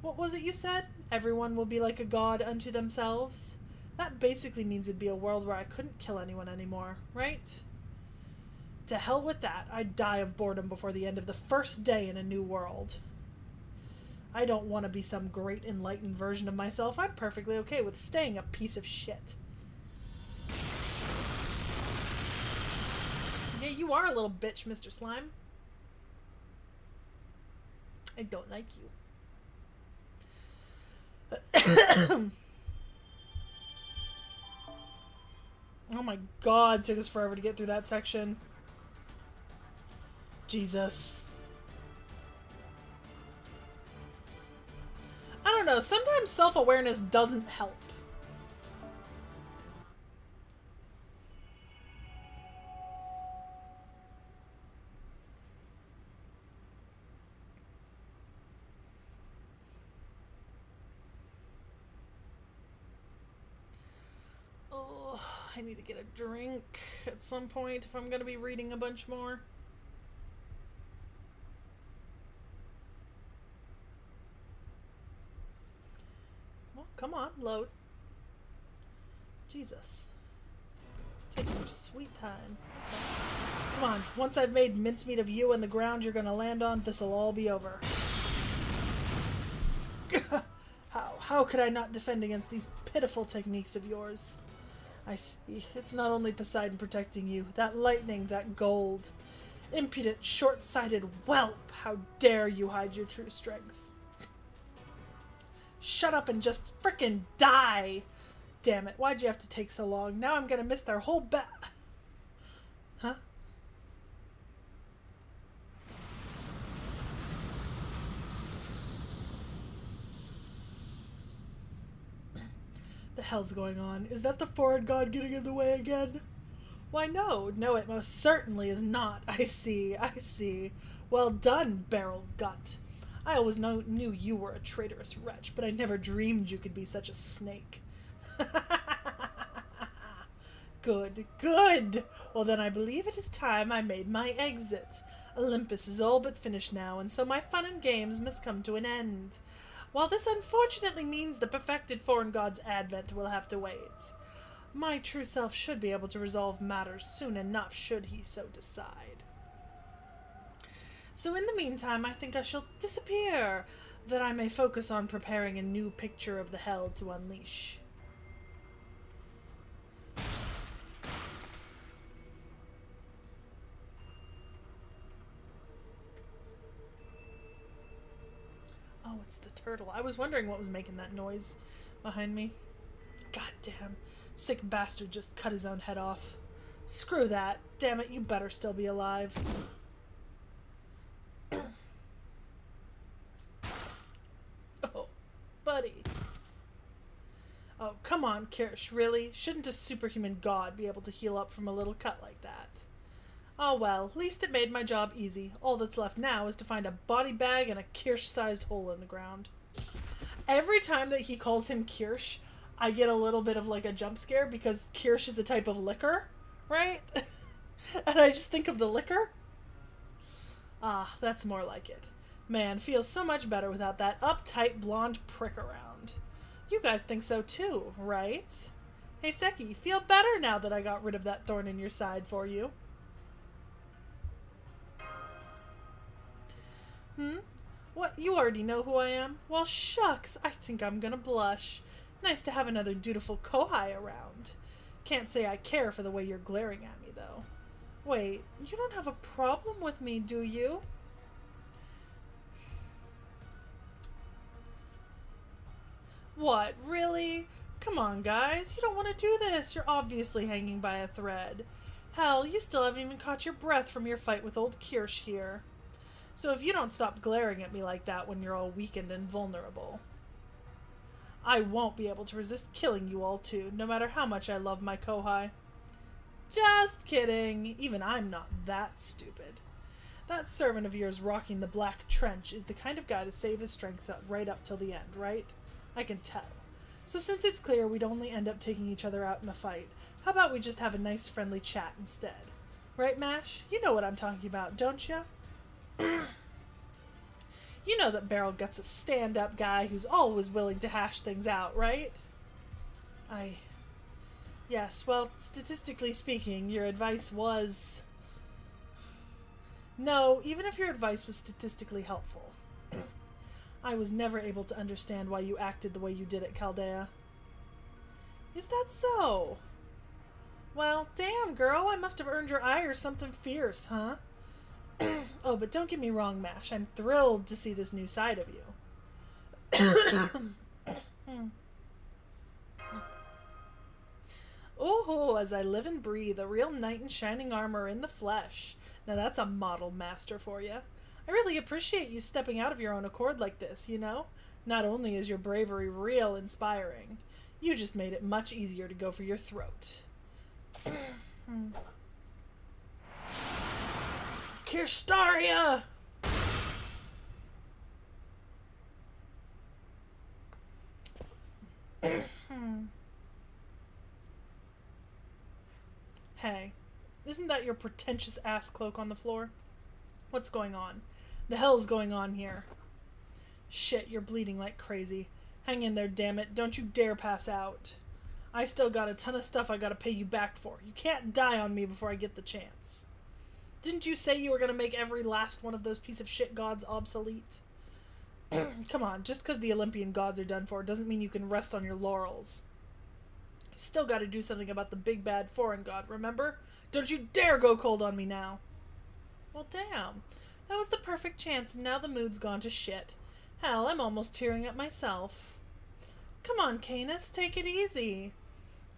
What was it you said? Everyone will be like a god unto themselves? That basically means it'd be a world where I couldn't kill anyone anymore, right? To hell with that. I'd die of boredom before the end of the first day in a new world. I don't want to be some great enlightened version of myself. I'm perfectly okay with staying a piece of shit. Yeah, you are a little bitch, Mr. Slime. I don't like you. Oh my god, it took us forever to get through that section. Jesus. I don't know, sometimes self-awareness doesn't help. Oh, I need to get a drink at some point if I'm going to be reading a bunch more. Well, come on, load. Jesus. Take your sweet time. Okay. Come on, once I've made mincemeat of you and the ground you're gonna land on, this'll all be over. How could I not defend against these pitiful techniques of yours? I see. It's not only Poseidon protecting you. That lightning, that gold. Impudent, short-sighted whelp! How dare you hide your true strength? Shut up and just frickin' die! Damn it, why'd you have to take so long? Now I'm gonna miss their whole Huh? The hell's going on? Is that the foreign god getting in the way again? Why no, it most certainly is not. I see. Well done, Barrel Gut. I always knew you were a traitorous wretch, but I never dreamed you could be such a snake. Good. Well then I believe it is time I made my exit. Olympus is all but finished now, and so my fun and games must come to an end. While this unfortunately means the perfected foreign god's advent will have to wait. My true self should be able to resolve matters soon enough should he so decide. So in the meantime, I think I shall disappear, that I may focus on preparing a new picture of the hell to unleash. Oh, it's the turtle. I was wondering what was making that noise behind me. God damn. Sick bastard just cut his own head off. Screw that. Damn it, you better still be alive. Oh, buddy. Oh, come on, Kirsch, really? Shouldn't a superhuman god be able to heal up from a little cut like that? Oh well, at least it made my job easy. All that's left now is to find a body bag and a Kirsch-sized hole in the ground. Every time that he calls him Kirsch, I get a little bit of like a jump scare because Kirsch is a type of liquor, right? And I just think of the liquor. Ah, that's more like it. Man, feels so much better without that uptight blonde prick around. You guys think so too, right? Hey Seki, feel better now that I got rid of that thorn in your side for you. What, you already know who I am? Well, shucks, I think I'm gonna blush. Nice to have another dutiful kohai around. Can't say I care for the way you're glaring at me, though. Wait, you don't have a problem with me, do you? What, really? Come on, guys, you don't want to do this. You're obviously hanging by a thread. Hell, you still haven't even caught your breath from your fight with old Kirsch here. So if you don't stop glaring at me like that when you're all weakened and vulnerable, I won't be able to resist killing you all too, no matter how much I love my kohai. Just kidding. Even I'm not that stupid. That servant of yours rocking the black trench is the kind of guy to save his strength right up till the end, right? I can tell. So since it's clear we'd only end up taking each other out in a fight, how about we just have a nice friendly chat instead? Right, Mash? You know what I'm talking about, don't ya? You know that Beryl Gut's a stand-up guy who's always willing to hash things out, right? Yes, well, statistically speaking, your advice was... No, even if your advice was statistically helpful, I was never able to understand why you acted the way you did at Chaldea. Is that so? Well, damn, girl, I must have earned your ire something fierce, huh? Oh, but don't get me wrong, Mash. I'm thrilled to see this new side of you. Oh, as I live and breathe, a real knight in shining armor in the flesh. Now that's a model master for you. I really appreciate you stepping out of your own accord like this, you know? Not only is your bravery real inspiring, you just made it much easier to go for your throat. Kirstaria! Hey, isn't that your pretentious ass cloak on the floor? What's going on? The hell's going on here? Shit, you're bleeding like crazy. Hang in there, damn it. Don't you dare pass out. I still got a ton of stuff I gotta pay you back for. You can't die on me before I get the chance. Didn't you say you were gonna make every last one of those piece of shit gods obsolete? Come on, just because the Olympian gods are done for doesn't mean you can rest on your laurels. You still gotta do something about the big bad foreign god, remember? Don't you dare go cold on me now. Well, damn. That was the perfect chance, and now the mood's gone to shit. Hell, I'm almost tearing up myself. Come on, Canis, take it easy.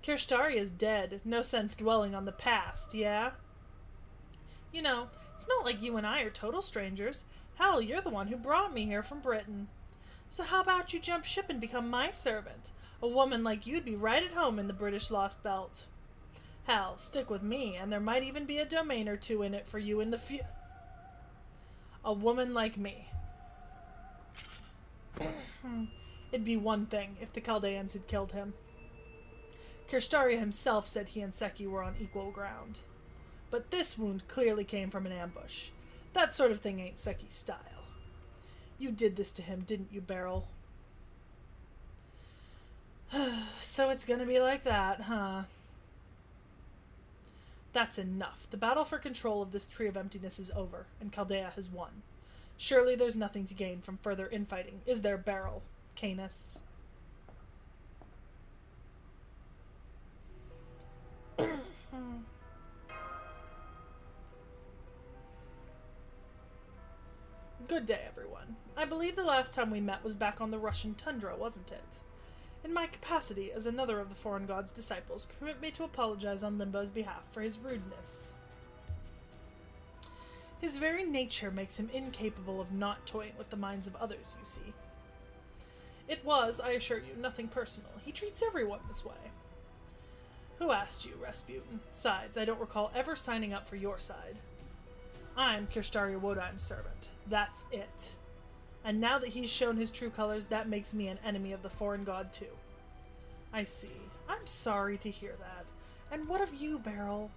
Kirstaria's dead. No sense dwelling on the past, yeah? You know, it's not like you and I are total strangers. Hell, you're the one who brought me here from Britain. So how about you jump ship and become my servant? A woman like you'd be right at home in the British Lost Belt. Hell, stick with me, and there might even be a domain or two in it for you in the A woman like me. It'd be one thing if the Chaldeans had killed him. Kirstaria himself said he and Seki were on equal ground. But this wound clearly came from an ambush. That sort of thing ain't Seki's style. You did this to him, didn't you, Beryl? So it's gonna be like that, huh? That's enough. The battle for control of this Tree of Emptiness is over, and Chaldea has won. Surely there's nothing to gain from further infighting, is there, Beryl? Canis? Good day, everyone. I believe the last time we met was back on the Russian tundra, wasn't it? In my capacity as another of the foreign god's disciples, permit me to apologize on Limbo's behalf for his rudeness. His very nature makes him incapable of not toying with the minds of others, you see. It was, I assure you, nothing personal. He treats everyone this way. Who asked you, Rasputin? Besides, I don't recall ever signing up for your side. I'm Kirstaria Wodeim's servant. That's it. And now that he's shown his true colors, that makes me an enemy of the foreign god too. I see. I'm sorry to hear that. And what of you, Beryl?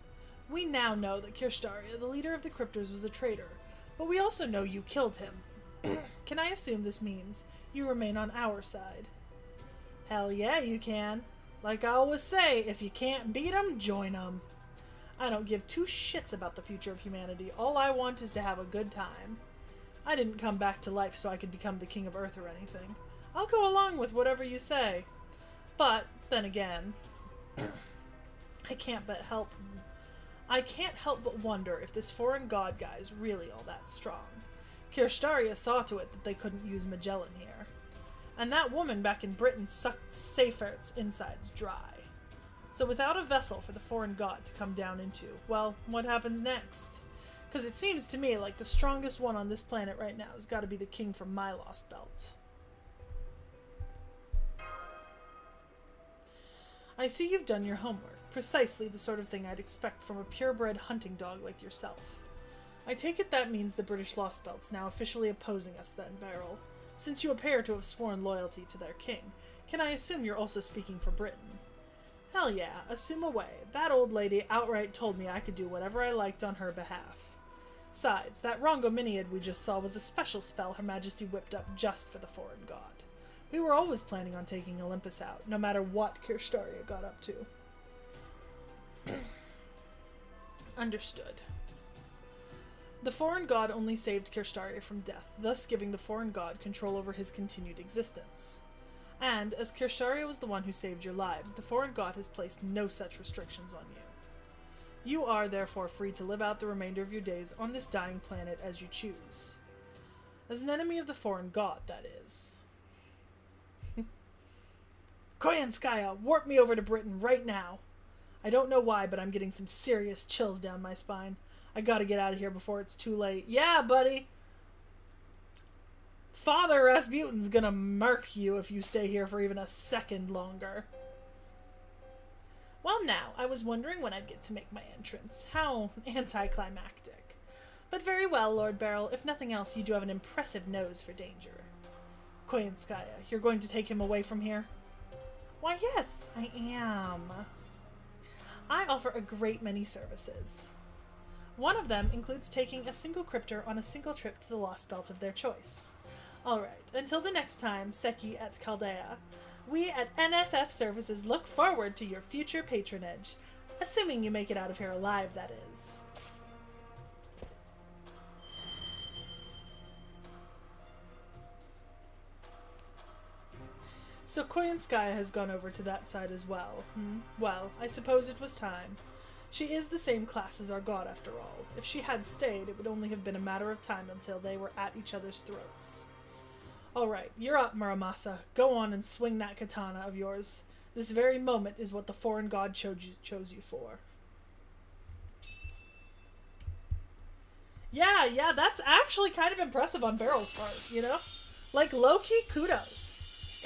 We now know that Kirstaria, the leader of the Cryptors, was a traitor, but we also know you killed him. Can I assume this means you remain on our side? Hell yeah, you can. Like I always say, if you can't beat 'em, join 'em. I don't give two shits about the future of humanity. All I want is to have a good time. I didn't come back to life so I could become the king of Earth or anything. I'll go along with whatever you say. But, then again, I can't help but wonder if this foreign god guy is really all that strong. Kirstaria saw to it that they couldn't use Magellan here. And that woman back in Britain sucked Seyfert's insides dry. So without a vessel for the foreign god to come down into, well, what happens next? Because it seems to me like the strongest one on this planet right now has got to be the king from my lost belt. I see you've done your homework. Precisely the sort of thing I'd expect from a purebred hunting dog like yourself. I take it that means the British Lost Belt's now officially opposing us then, Beryl. Since you appear to have sworn loyalty to their king, can I assume you're also speaking for Britain? Hell yeah, assume away. That old lady outright told me I could do whatever I liked on her behalf. Besides, that Rongominiad we just saw was a special spell Her Majesty whipped up just for the foreign god. We were always planning on taking Olympus out, no matter what Kirstaria got up to. Understood. The foreign god only saved Kirstaria from death, thus giving the foreign god control over his continued existence. And, as Kirstaria was the one who saved your lives, the foreign god has placed no such restrictions on you. You are, therefore, free to live out the remainder of your days on this dying planet as you choose. As an enemy of the foreign god, that is. Koyanskaya, warp me over to Britain right now! I don't know why, but I'm getting some serious chills down my spine. I gotta get out of here before it's too late. Yeah, buddy! Father Rasputin's gonna murk you if you stay here for even a second longer. Well now, I was wondering when I'd get to make my entrance. How anticlimactic. But very well, Lord Beryl. If nothing else, you do have an impressive nose for danger. Koyanskaya, you're going to take him away from here? Why yes, I am. I offer a great many services. One of them includes taking a single cryptor on a single trip to the Lost Belt of their choice. Alright, until the next time, Seki et Chaldea, we at NFF Services look forward to your future patronage. Assuming you make it out of here alive, that is. So Koyanskaya has gone over to that side as well. Well, I suppose it was time. She is the same class as our god, after all. If she had stayed, it would only have been a matter of time until they were at each other's throats. Alright, you're up, Muramasa. Go on and swing that katana of yours. This very moment is what the foreign god chose you for. Yeah, that's actually kind of impressive on Beryl's part, you know? Like, low-key kudos.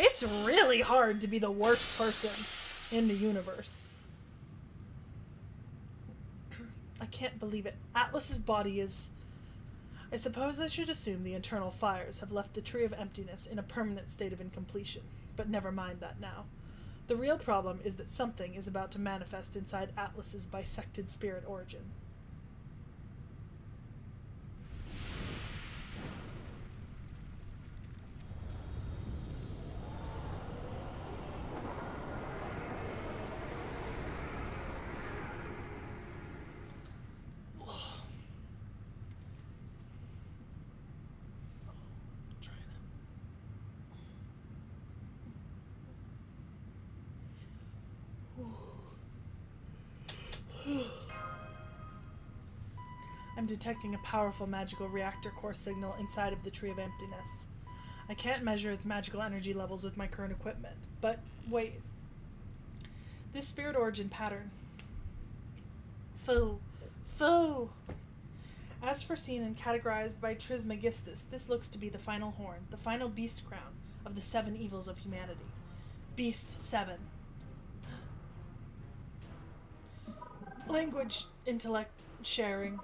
It's really hard to be the worst person in the universe. I can't believe it. Atlas's body is... I suppose I should assume the internal fires have left the Tree of Emptiness in a permanent state of incompletion. But never mind that now. The real problem is that something is about to manifest inside Atlas's bisected spirit origin. I'm detecting a powerful magical reactor core signal inside of the Tree of Emptiness. I can't measure its magical energy levels with my current equipment, but wait. This spirit origin pattern. Foo! As foreseen and categorized by Trismegistus, this looks to be the final horn, the final beast crown, of the 7 evils of humanity. Beast 7. Language, intellect, sharing.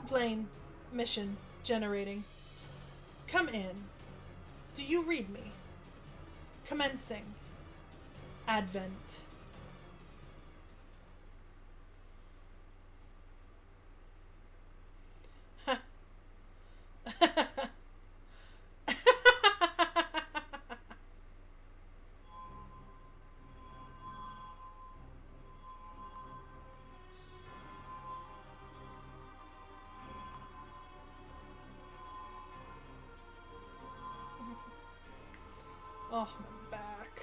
Plane, mission, generating. Come in. Do you read me? Commencing. Advent. Oh, my back.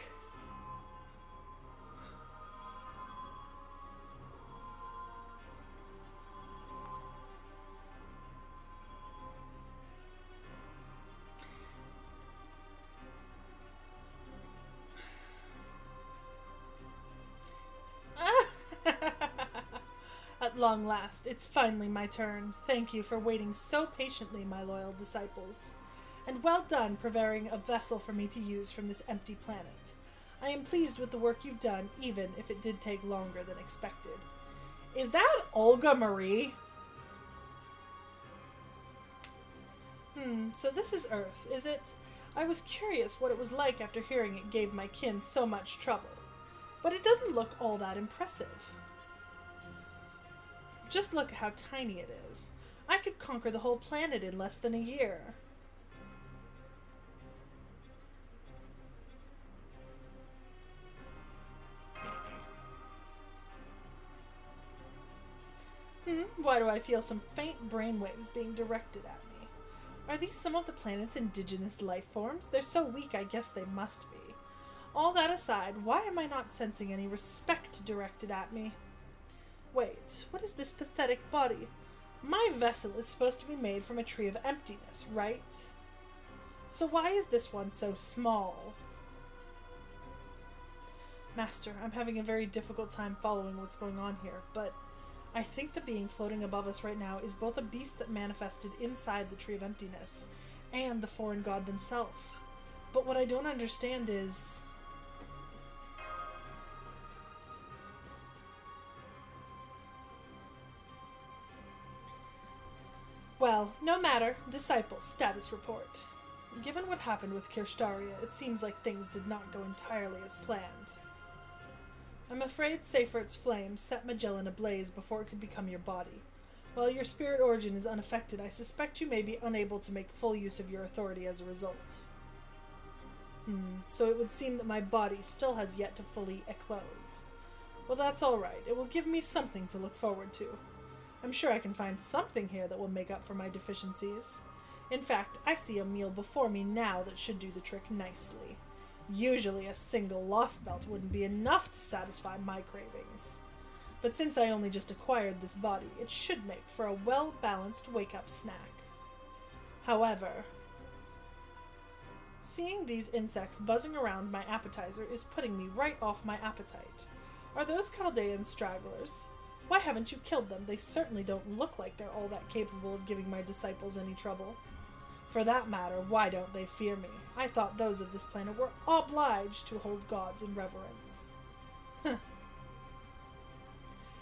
At long last, it's finally my turn. Thank you for waiting so patiently, my loyal disciples. And well done preparing a vessel for me to use from this empty planet. I am pleased with the work you've done, even if it did take longer than expected. Is that Olga Marie? So this is Earth, is it? I was curious what it was like after hearing it gave my kin so much trouble. But it doesn't look all that impressive. Just look at how tiny it is. I could conquer the whole planet in less than a year. Why do I feel some faint brainwaves being directed at me? Are these some of the planet's indigenous life forms? They're so weak I guess they must be. All that aside, why am I not sensing any respect directed at me? Wait, what is this pathetic body? My vessel is supposed to be made from a tree of emptiness, right? So why is this one so small? Master, I'm having a very difficult time following what's going on here, but I think the being floating above us right now is both a beast that manifested inside the Tree of Emptiness and the foreign god themselves. But what I don't understand is... Well, no matter. Disciple, status report. Given what happened with Kirstaria, it seems like things did not go entirely as planned. I'm afraid Seyfert's flames set Magellan ablaze before it could become your body. While your spirit origin is unaffected, I suspect you may be unable to make full use of your authority as a result. So it would seem that my body still has yet to fully eclose. Well, that's alright. It will give me something to look forward to. I'm sure I can find something here that will make up for my deficiencies. In fact, I see a meal before me now that should do the trick nicely. Usually a single lost belt wouldn't be enough to satisfy my cravings. But since I only just acquired this body, it should make for a well-balanced wake-up snack. However, seeing these insects buzzing around my appetizer is putting me right off my appetite. Are those Chaldean stragglers? Why haven't you killed them? They certainly don't look like they're all that capable of giving my disciples any trouble. For that matter, why don't they fear me? I thought those of this planet were obliged to hold gods in reverence.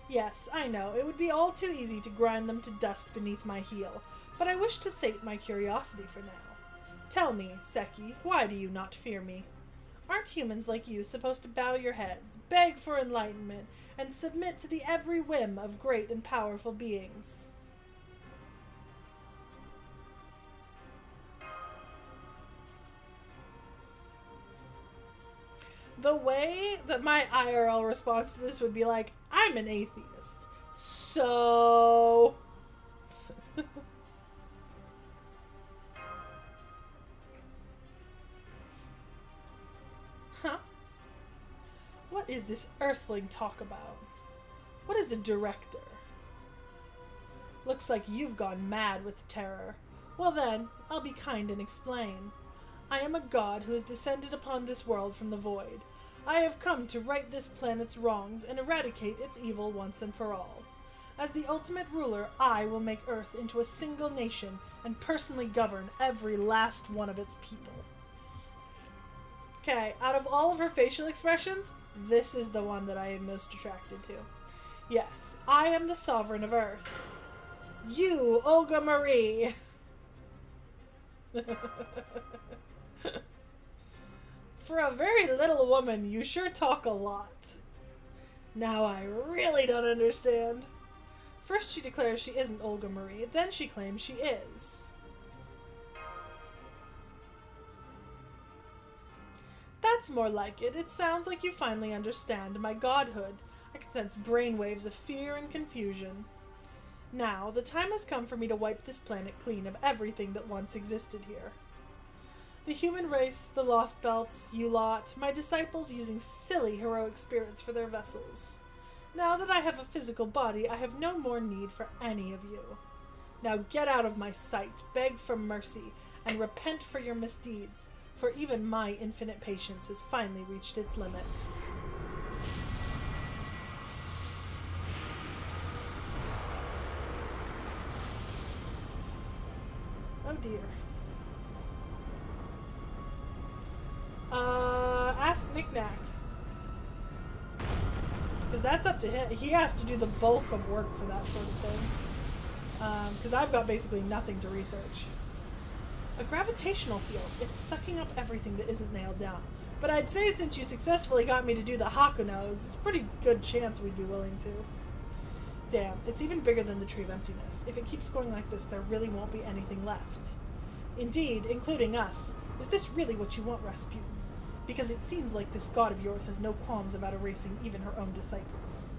Yes, I know, it would be all too easy to grind them to dust beneath my heel, but I wish to sate my curiosity for now. Tell me, Seki, why do you not fear me? Aren't humans like you supposed to bow your heads, beg for enlightenment, and submit to the every whim of great and powerful beings? The way that my IRL response to this would be like, I'm an atheist. So... Huh? What is this earthling talk about? What is a director? Looks like you've gone mad with terror. Well then, I'll be kind and explain. I am a god who has descended upon this world from the void. I have come to right this planet's wrongs and eradicate its evil once and for all. As the ultimate ruler, I will make Earth into a single nation and personally govern every last one of its people. Okay, out of all of her facial expressions, this is the one that I am most attracted to. Yes, I am the sovereign of Earth. You, Olga Marie. For a very little woman, you sure talk a lot. Now I really don't understand. First she declares she isn't Olga Marie, then she claims she is. That's more like it. It sounds like you finally understand my godhood. I can sense brainwaves of fear and confusion. Now, the time has come for me to wipe this planet clean of everything that once existed here. The human race, the Lost Belts, you lot, my disciples using silly heroic spirits for their vessels. Now that I have a physical body, I have no more need for any of you. Now get out of my sight, beg for mercy, and repent for your misdeeds, for even my infinite patience has finally reached its limit. Oh dear. Ask Knick-Knack. Because that's up to him. He has to do the bulk of work for that sort of thing. Because I've got basically nothing to research. A gravitational field. It's sucking up everything that isn't nailed down. But I'd say since you successfully got me to do the Hakunos, it's a pretty good chance we'd be willing to. Damn, it's even bigger than the Tree of Emptiness. If it keeps going like this, there really won't be anything left. Indeed, including us. Is this really what you want, Rasputin? Because it seems like this god of yours has no qualms about erasing even her own disciples.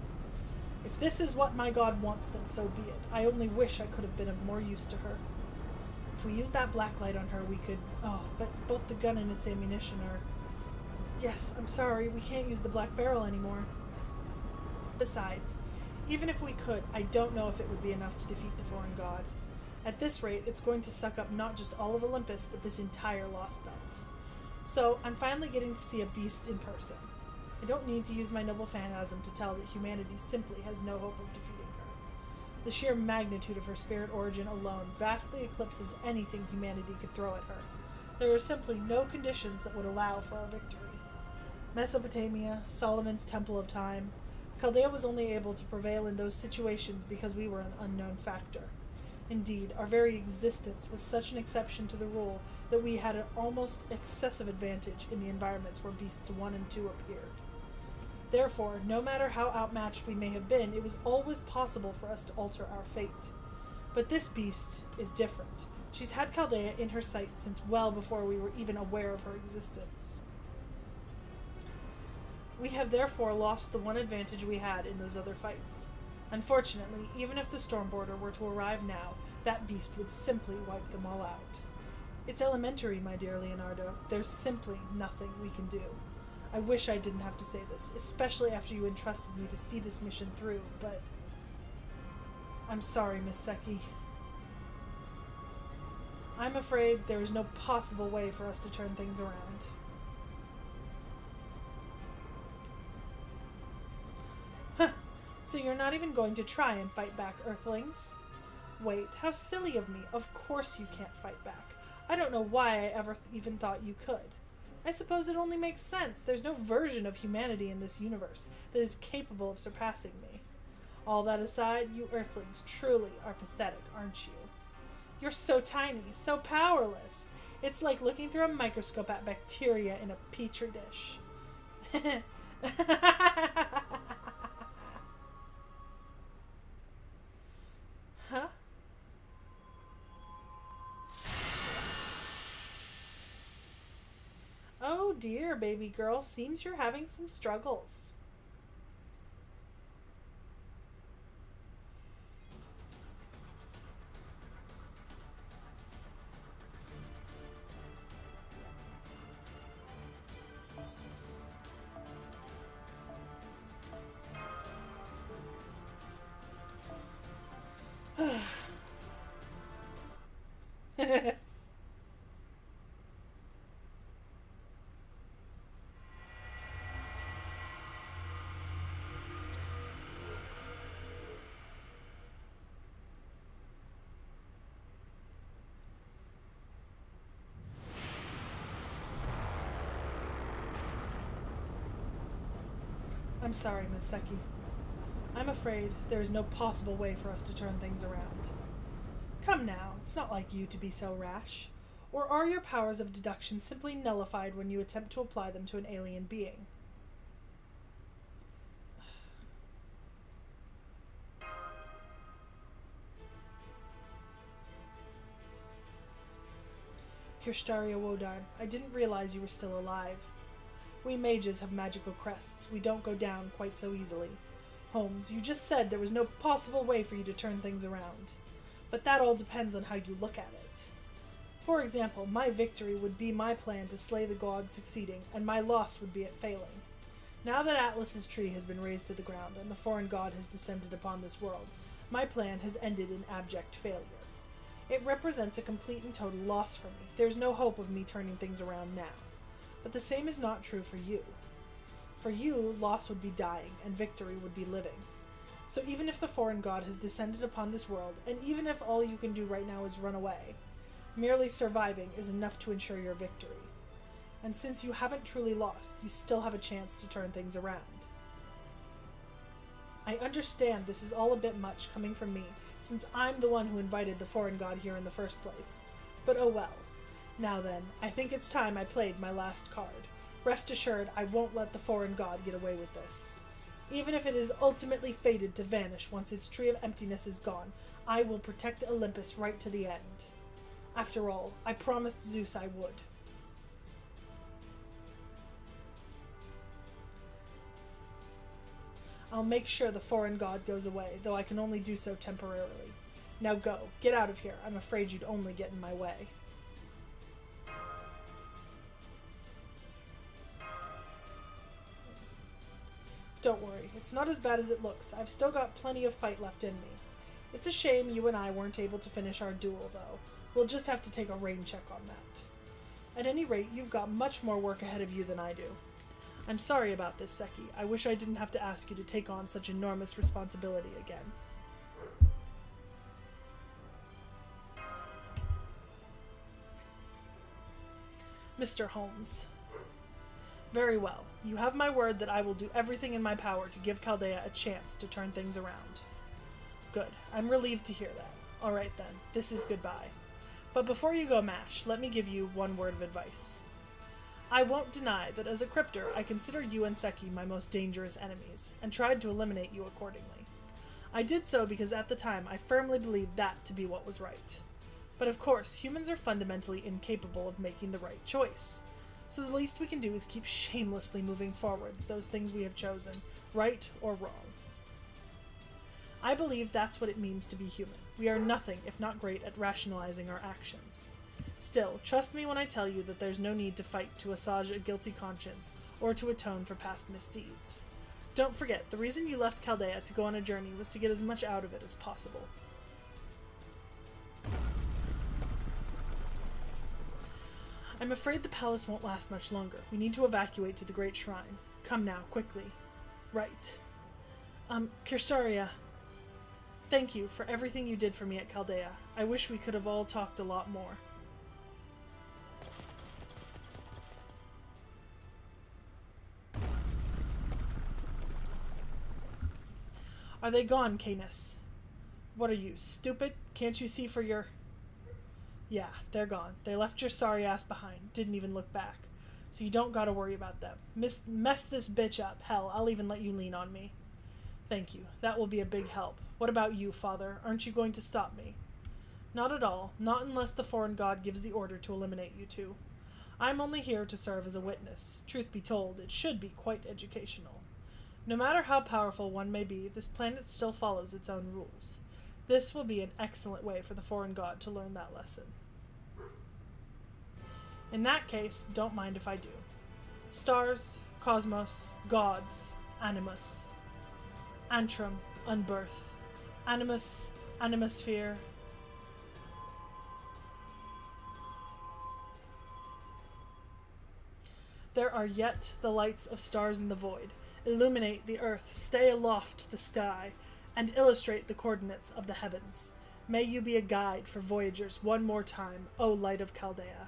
If this is what my god wants, then so be it. I only wish I could have been of more use to her. If we use that black light on her, we could... Oh, but both the gun and its ammunition are... Yes, I'm sorry, we can't use the black barrel anymore. Besides, even if we could, I don't know if it would be enough to defeat the foreign god. At this rate, it's going to suck up not just all of Olympus, but this entire Lost Belt. So, I'm finally getting to see a beast in person. I don't need to use my noble phantasm to tell that humanity simply has no hope of defeating her. The sheer magnitude of her spirit origin alone vastly eclipses anything humanity could throw at her. There are simply no conditions that would allow for our victory. Mesopotamia, Solomon's Temple of Time. Chaldea was only able to prevail in those situations because we were an unknown factor. Indeed, our very existence was such an exception to the rule that we had an almost excessive advantage in the environments where beasts 1 and 2 appeared. Therefore, no matter how outmatched we may have been, it was always possible for us to alter our fate. But this beast is different. She's had Chaldea in her sights since well before we were even aware of her existence. We have therefore lost the one advantage we had in those other fights. Unfortunately, even if the Stormborder were to arrive now, that beast would simply wipe them all out. It's elementary, my dear Leonardo. There's simply nothing we can do. I wish I didn't have to say this, especially after you entrusted me to see this mission through, but... I'm sorry, Miss Secchi. I'm afraid there is no possible way for us to turn things around. Huh. So you're not even going to try and fight back, Earthlings? Wait, how silly of me. Of course you can't fight back. I don't know why I ever even thought you could. I suppose it only makes sense. There's no version of humanity in this universe that is capable of surpassing me. All that aside, you Earthlings truly are pathetic, aren't you? You're so tiny, so powerless. It's like looking through a microscope at bacteria in a petri dish. Huh? Oh dear, baby girl. Seems you're having some struggles. I'm sorry, Miss Seki. I'm afraid there is no possible way for us to turn things around. Come now, it's not like you to be so rash. Or are your powers of deduction simply nullified when you attempt to apply them to an alien being? Kirstaria Wodan, I didn't realize you were still alive. We mages have magical crests. We don't go down quite so easily. Holmes, you just said there was no possible way for you to turn things around. But that all depends on how you look at it. For example, my victory would be my plan to slay the god succeeding, and my loss would be it failing. Now that Atlas's tree has been razed to the ground, and the foreign god has descended upon this world, my plan has ended in abject failure. It represents a complete and total loss for me. There's no hope of me turning things around now. But the same is not true for you. For you, loss would be dying, and victory would be living. So even if the foreign god has descended upon this world, and even if all you can do right now is run away, merely surviving is enough to ensure your victory. And since you haven't truly lost, you still have a chance to turn things around. I understand this is all a bit much coming from me, since I'm the one who invited the foreign god here in the first place. But oh well. Now then, I think it's time I played my last card. Rest assured, I won't let the foreign god get away with this. Even if it is ultimately fated to vanish once its tree of emptiness is gone, I will protect Olympus right to the end. After all, I promised Zeus I would. I'll make sure the foreign god goes away, though I can only do so temporarily. Now go, get out of here. I'm afraid you'd only get in my way. Don't worry, it's not as bad as it looks. I've still got plenty of fight left in me. It's a shame you and I weren't able to finish our duel, though. We'll just have to take a rain check on that. At any rate, you've got much more work ahead of you than I do. I'm sorry about this, Seki. I wish I didn't have to ask you to take on such enormous responsibility again. Mr. Holmes. Very well. You have my word that I will do everything in my power to give Chaldea a chance to turn things around. Good. I'm relieved to hear that. Alright then, this is goodbye. But before you go, Mash, let me give you one word of advice. I won't deny that as a cryptor, I consider you and Seki my most dangerous enemies, and tried to eliminate you accordingly. I did so because at the time I firmly believed that to be what was right. But of course, humans are fundamentally incapable of making the right choice. So the least we can do is keep shamelessly moving forward those things we have chosen, right or wrong. I believe that's what it means to be human. We are nothing if not great at rationalizing our actions. Still, trust me when I tell you that there's no need to fight to assuage a guilty conscience or to atone for past misdeeds. Don't forget, the reason you left Chaldea to go on a journey was to get as much out of it as possible. I'm afraid the palace won't last much longer. We need to evacuate to the Great Shrine. Come now, quickly. Right. Kirstaria. Thank you for everything you did for me at Chaldea. I wish we could have all talked a lot more. Are they gone, Canis? What are you, stupid? Can't you see for your... Yeah, they're gone. They left your sorry ass behind. Didn't even look back. So you don't gotta worry about them. Mess this bitch up. Hell, I'll even let you lean on me. Thank you. That will be a big help. What about you, Father? Aren't you going to stop me? Not at all. Not unless the foreign god gives the order to eliminate you two. I'm only here to serve as a witness. Truth be told, it should be quite educational. No matter how powerful one may be, this planet still follows its own rules. This will be an excellent way for the foreign god to learn that lesson. In that case, don't mind if I do. Stars, cosmos, gods, animus. Antrum, unbirth. Animus, animosphere. There are yet the lights of stars in the void. Illuminate the earth, stay aloft the sky, and illustrate the coordinates of the heavens. May you be a guide for voyagers one more time, O light of Chaldea.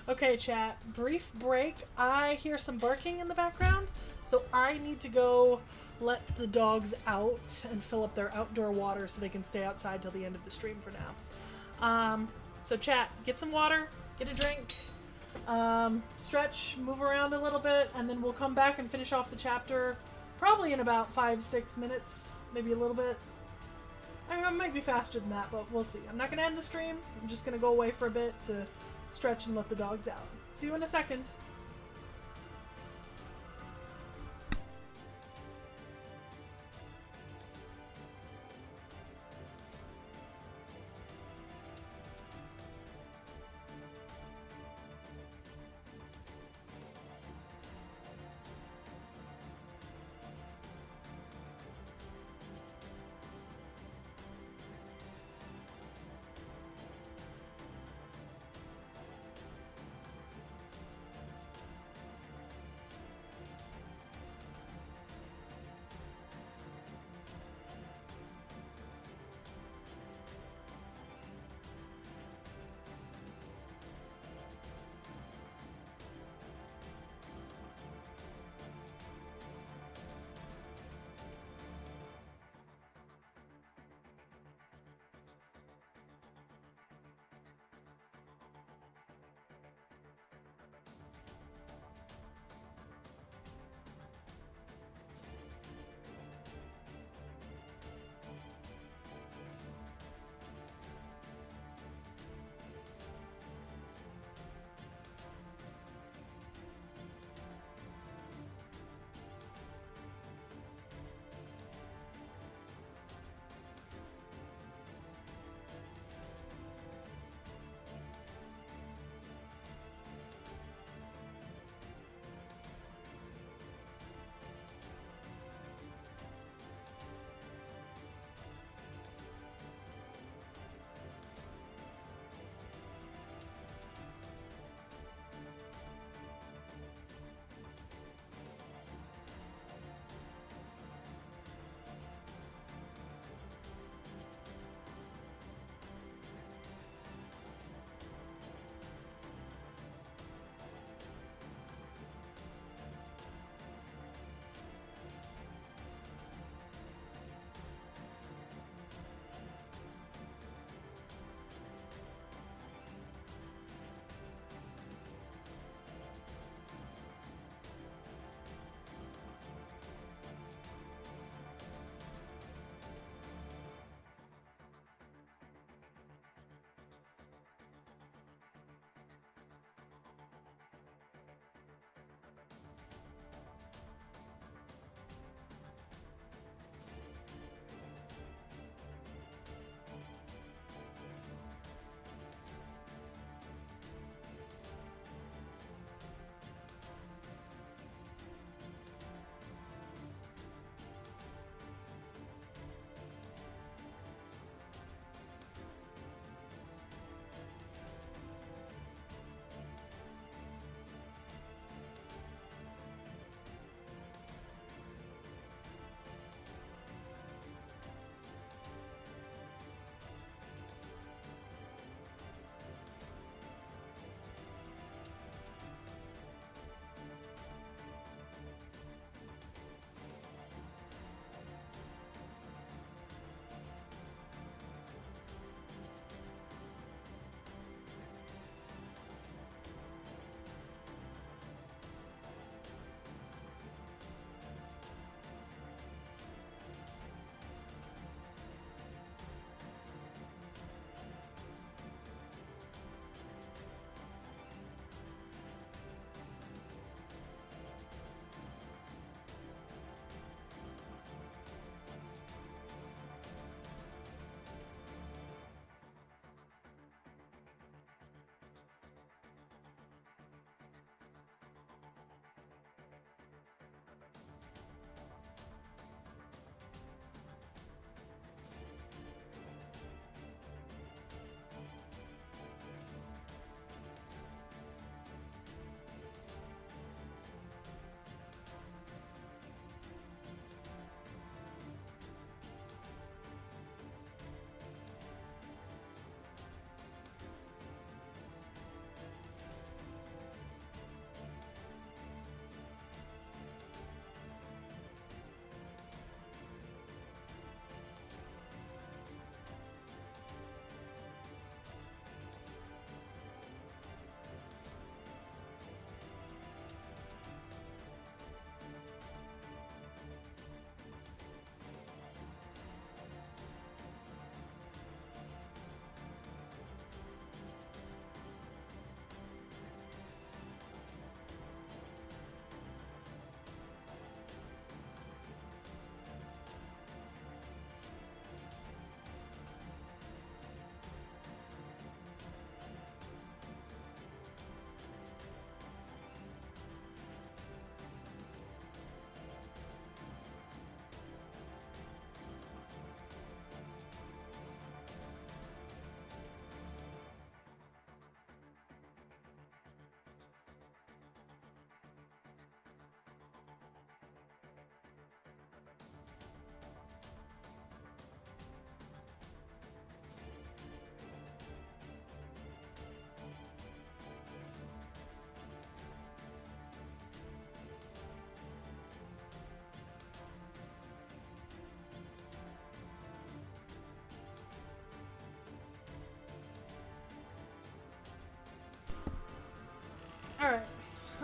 Okay, chat. Brief break. I hear some barking in the background, so I need to go let the dogs out and fill up their outdoor water so they can stay outside till the end of the stream for now. So chat, get some water, get a drink, stretch, move around a little bit, and then we'll come back and finish off the chapter probably in about 5-6 minutes, maybe a little bit. I mean, it might be faster than that, but we'll see. I'm not going to end the stream. I'm just going to go away for a bit to stretch and let the dogs out. See you in a second.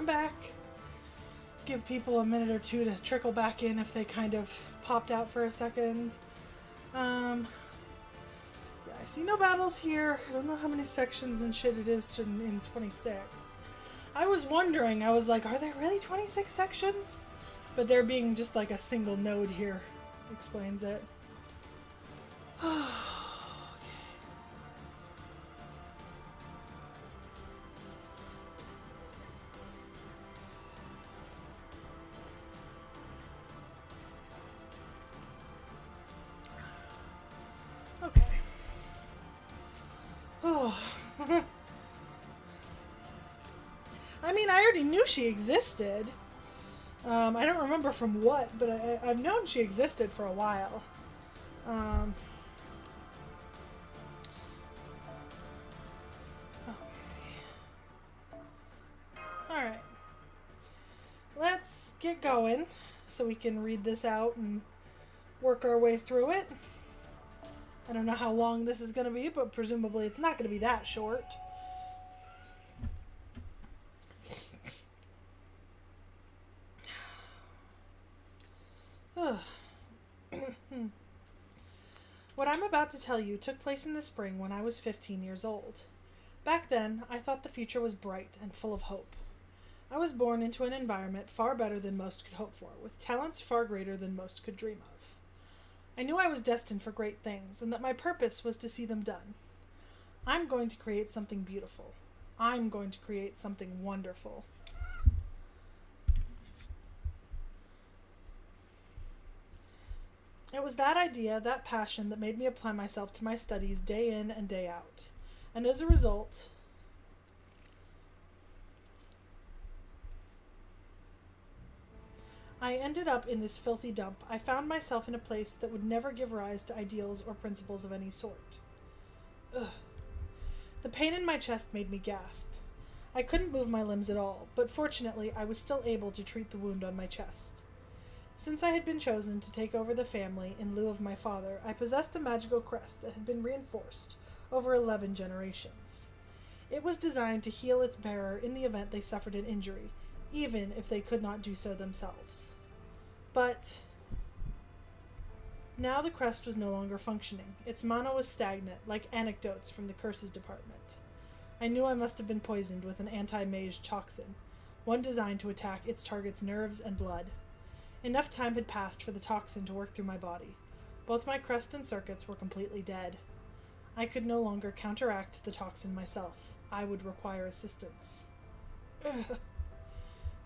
I'm back. Give people a minute or two to trickle back in if they kind of popped out for a second. Yeah, I see no battles here. I don't know how many sections and shit it is in 26. I was wondering, I was like, are there really 26 sections? But there being just like a single node here explains it. Okay. Oh. I mean, I already knew she existed. I don't remember from what, but I've known she existed for a while. Okay. Alright. Let's get going so we can read this out and work our way through it. I don't know how long this is going to be, but presumably it's not going to be that short. What I'm about to tell you took place in the spring when I was 15 years old. Back then, I thought the future was bright and full of hope. I was born into an environment far better than most could hope for, with talents far greater than most could dream of. I knew I was destined for great things, and that my purpose was to see them done. I'm going to create something beautiful. I'm going to create something wonderful. It was that idea, that passion, that made me apply myself to my studies day in and day out. And as a result, I ended up in this filthy dump. I found myself in a place that would never give rise to ideals or principles of any sort. Ugh. The pain in my chest made me gasp. I couldn't move my limbs at all, but fortunately I was still able to treat the wound on my chest. Since I had been chosen to take over the family in lieu of my father, I possessed a magical crest that had been reinforced over 11 generations. It was designed to heal its bearer in the event they suffered an injury, even if they could not do so themselves. But now the crest was no longer functioning. Its mana was stagnant, like anecdotes from the curses department. I knew I must have been poisoned with an anti-mage toxin, one designed to attack its target's nerves and blood. Enough time had passed for the toxin to work through my body. Both my crest and circuits were completely dead. I could no longer counteract the toxin myself. I would require assistance. Ugh.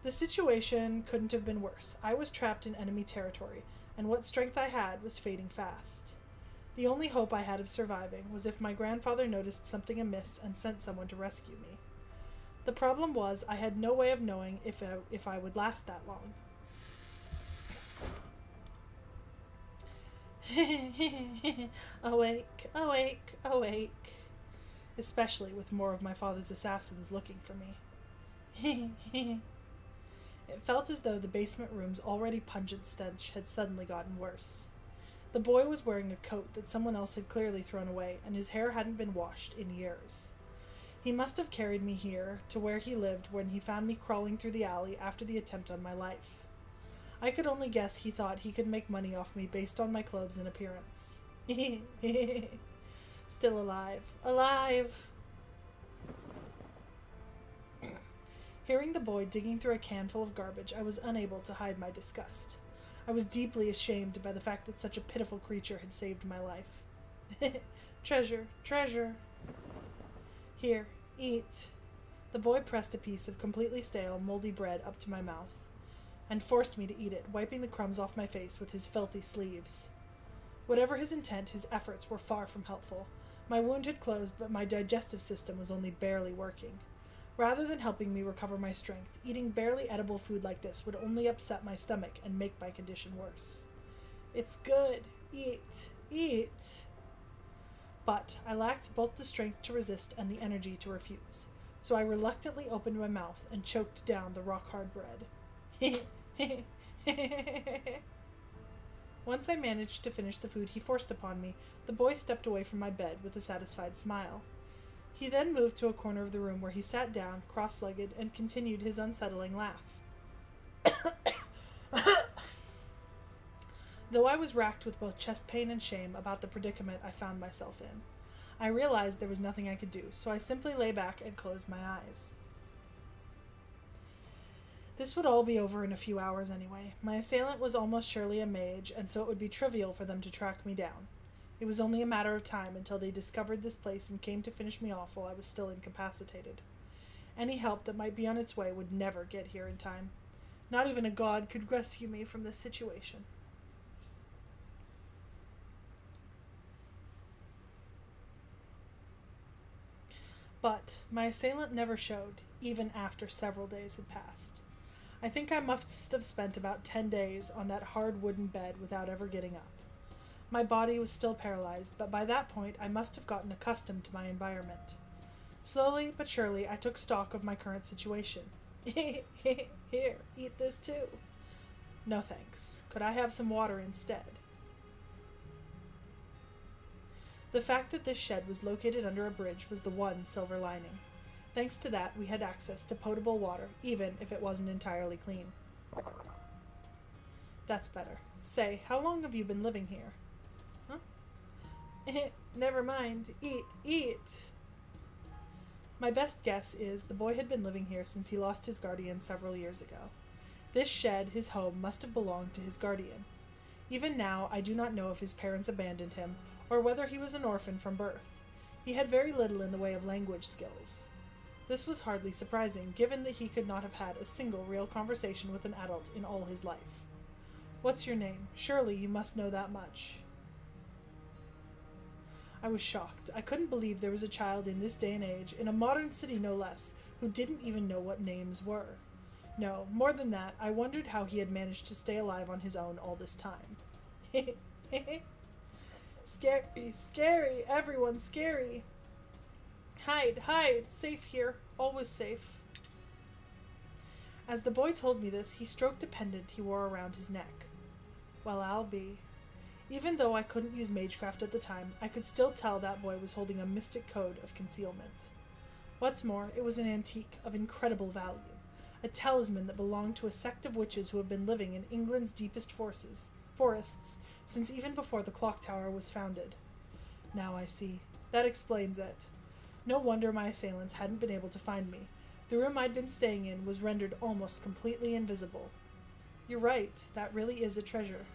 The situation couldn't have been worse. I was trapped in enemy territory, and what strength I had was fading fast. The only hope I had of surviving was if my grandfather noticed something amiss and sent someone to rescue me. The problem was I had no way of knowing if I would last that long. Awake, awake, awake. Especially with more of my father's assassins looking for me. It felt as though the basement room's already pungent stench had suddenly gotten worse. The boy was wearing a coat that someone else had clearly thrown away, and his hair hadn't been washed in years. He must have carried me here, to where he lived when he found me crawling through the alley after the attempt on my life. I could only guess he thought he could make money off me based on my clothes and appearance. Still alive. Alive! Hearing the boy digging through a can full of garbage, I was unable to hide my disgust. I was deeply ashamed by the fact that such a pitiful creature had saved my life. Treasure, treasure. Here, eat. The boy pressed a piece of completely stale, moldy bread up to my mouth, and forced me to eat it, wiping the crumbs off my face with his filthy sleeves. Whatever his intent, his efforts were far from helpful. My wound had closed, but my digestive system was only barely working. Rather than helping me recover my strength, eating barely edible food like this would only upset my stomach and make my condition worse. It's good. Eat. Eat. But I lacked both the strength to resist and the energy to refuse, so I reluctantly opened my mouth and choked down the rock-hard bread. Once I managed to finish the food he forced upon me, the boy stepped away from my bed with a satisfied smile. He then moved to a corner of the room where he sat down, cross-legged, and continued his unsettling laugh. Though I was racked with both chest pain and shame about the predicament I found myself in, I realized there was nothing I could do, so I simply lay back and closed my eyes. This would all be over in a few hours anyway. My assailant was almost surely a mage, and so it would be trivial for them to track me down. It was only a matter of time until they discovered this place and came to finish me off while I was still incapacitated. Any help that might be on its way would never get here in time. Not even a god could rescue me from this situation. But my assailant never showed, even after several days had passed. I think I must have spent about 10 days on that hard wooden bed without ever getting up. My body was still paralyzed, but by that point I must have gotten accustomed to my environment. Slowly but surely I took stock of my current situation. Here, eat this too. No thanks. Could I have some water instead? The fact that this shed was located under a bridge was the one silver lining. Thanks to that, we had access to potable water, even if it wasn't entirely clean. That's better. Say, how long have you been living here? Huh? Never mind. Eat. My best guess is the boy had been living here since he lost his guardian several years ago. This shed, his home, must have belonged to his guardian. Even now, I do not know if his parents abandoned him, or whether he was an orphan from birth. He had very little in the way of language skills. This was hardly surprising, given that he could not have had a single real conversation with an adult in all his life. What's your name? Surely you must know that much. I was shocked. I couldn't believe there was a child in this day and age, in a modern city no less, who didn't even know what names were. No, more than that, I wondered how he had managed to stay alive on his own all this time. Scary, everyone's scary. Hide, safe here, always safe. As the boy told me this, he stroked a pendant he wore around his neck. Well, I'll be. Even though I couldn't use magecraft at the time, I could still tell that boy was holding a mystic code of concealment. What's more, it was an antique of incredible value, a talisman that belonged to a sect of witches who have been living in England's deepest forests since even before the clock tower was founded. Now I see. That explains it. No wonder my assailants hadn't been able to find me. The room I'd been staying in was rendered almost completely invisible. You're right, that really is a treasure.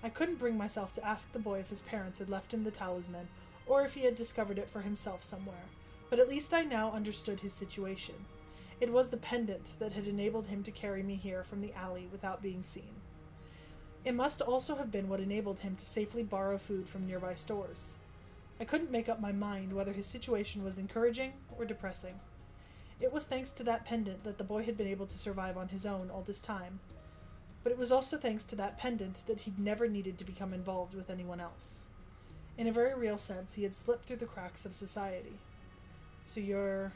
I couldn't bring myself to ask the boy if his parents had left him the talisman, or if he had discovered it for himself somewhere, but at least I now understood his situation. It was the pendant that had enabled him to carry me here from the alley without being seen. It must also have been what enabled him to safely borrow food from nearby stores. I couldn't make up my mind whether his situation was encouraging or depressing. It was thanks to that pendant that the boy had been able to survive on his own all this time, but it was also thanks to that pendant that he'd never needed to become involved with anyone else. In a very real sense, he had slipped through the cracks of society. So you're,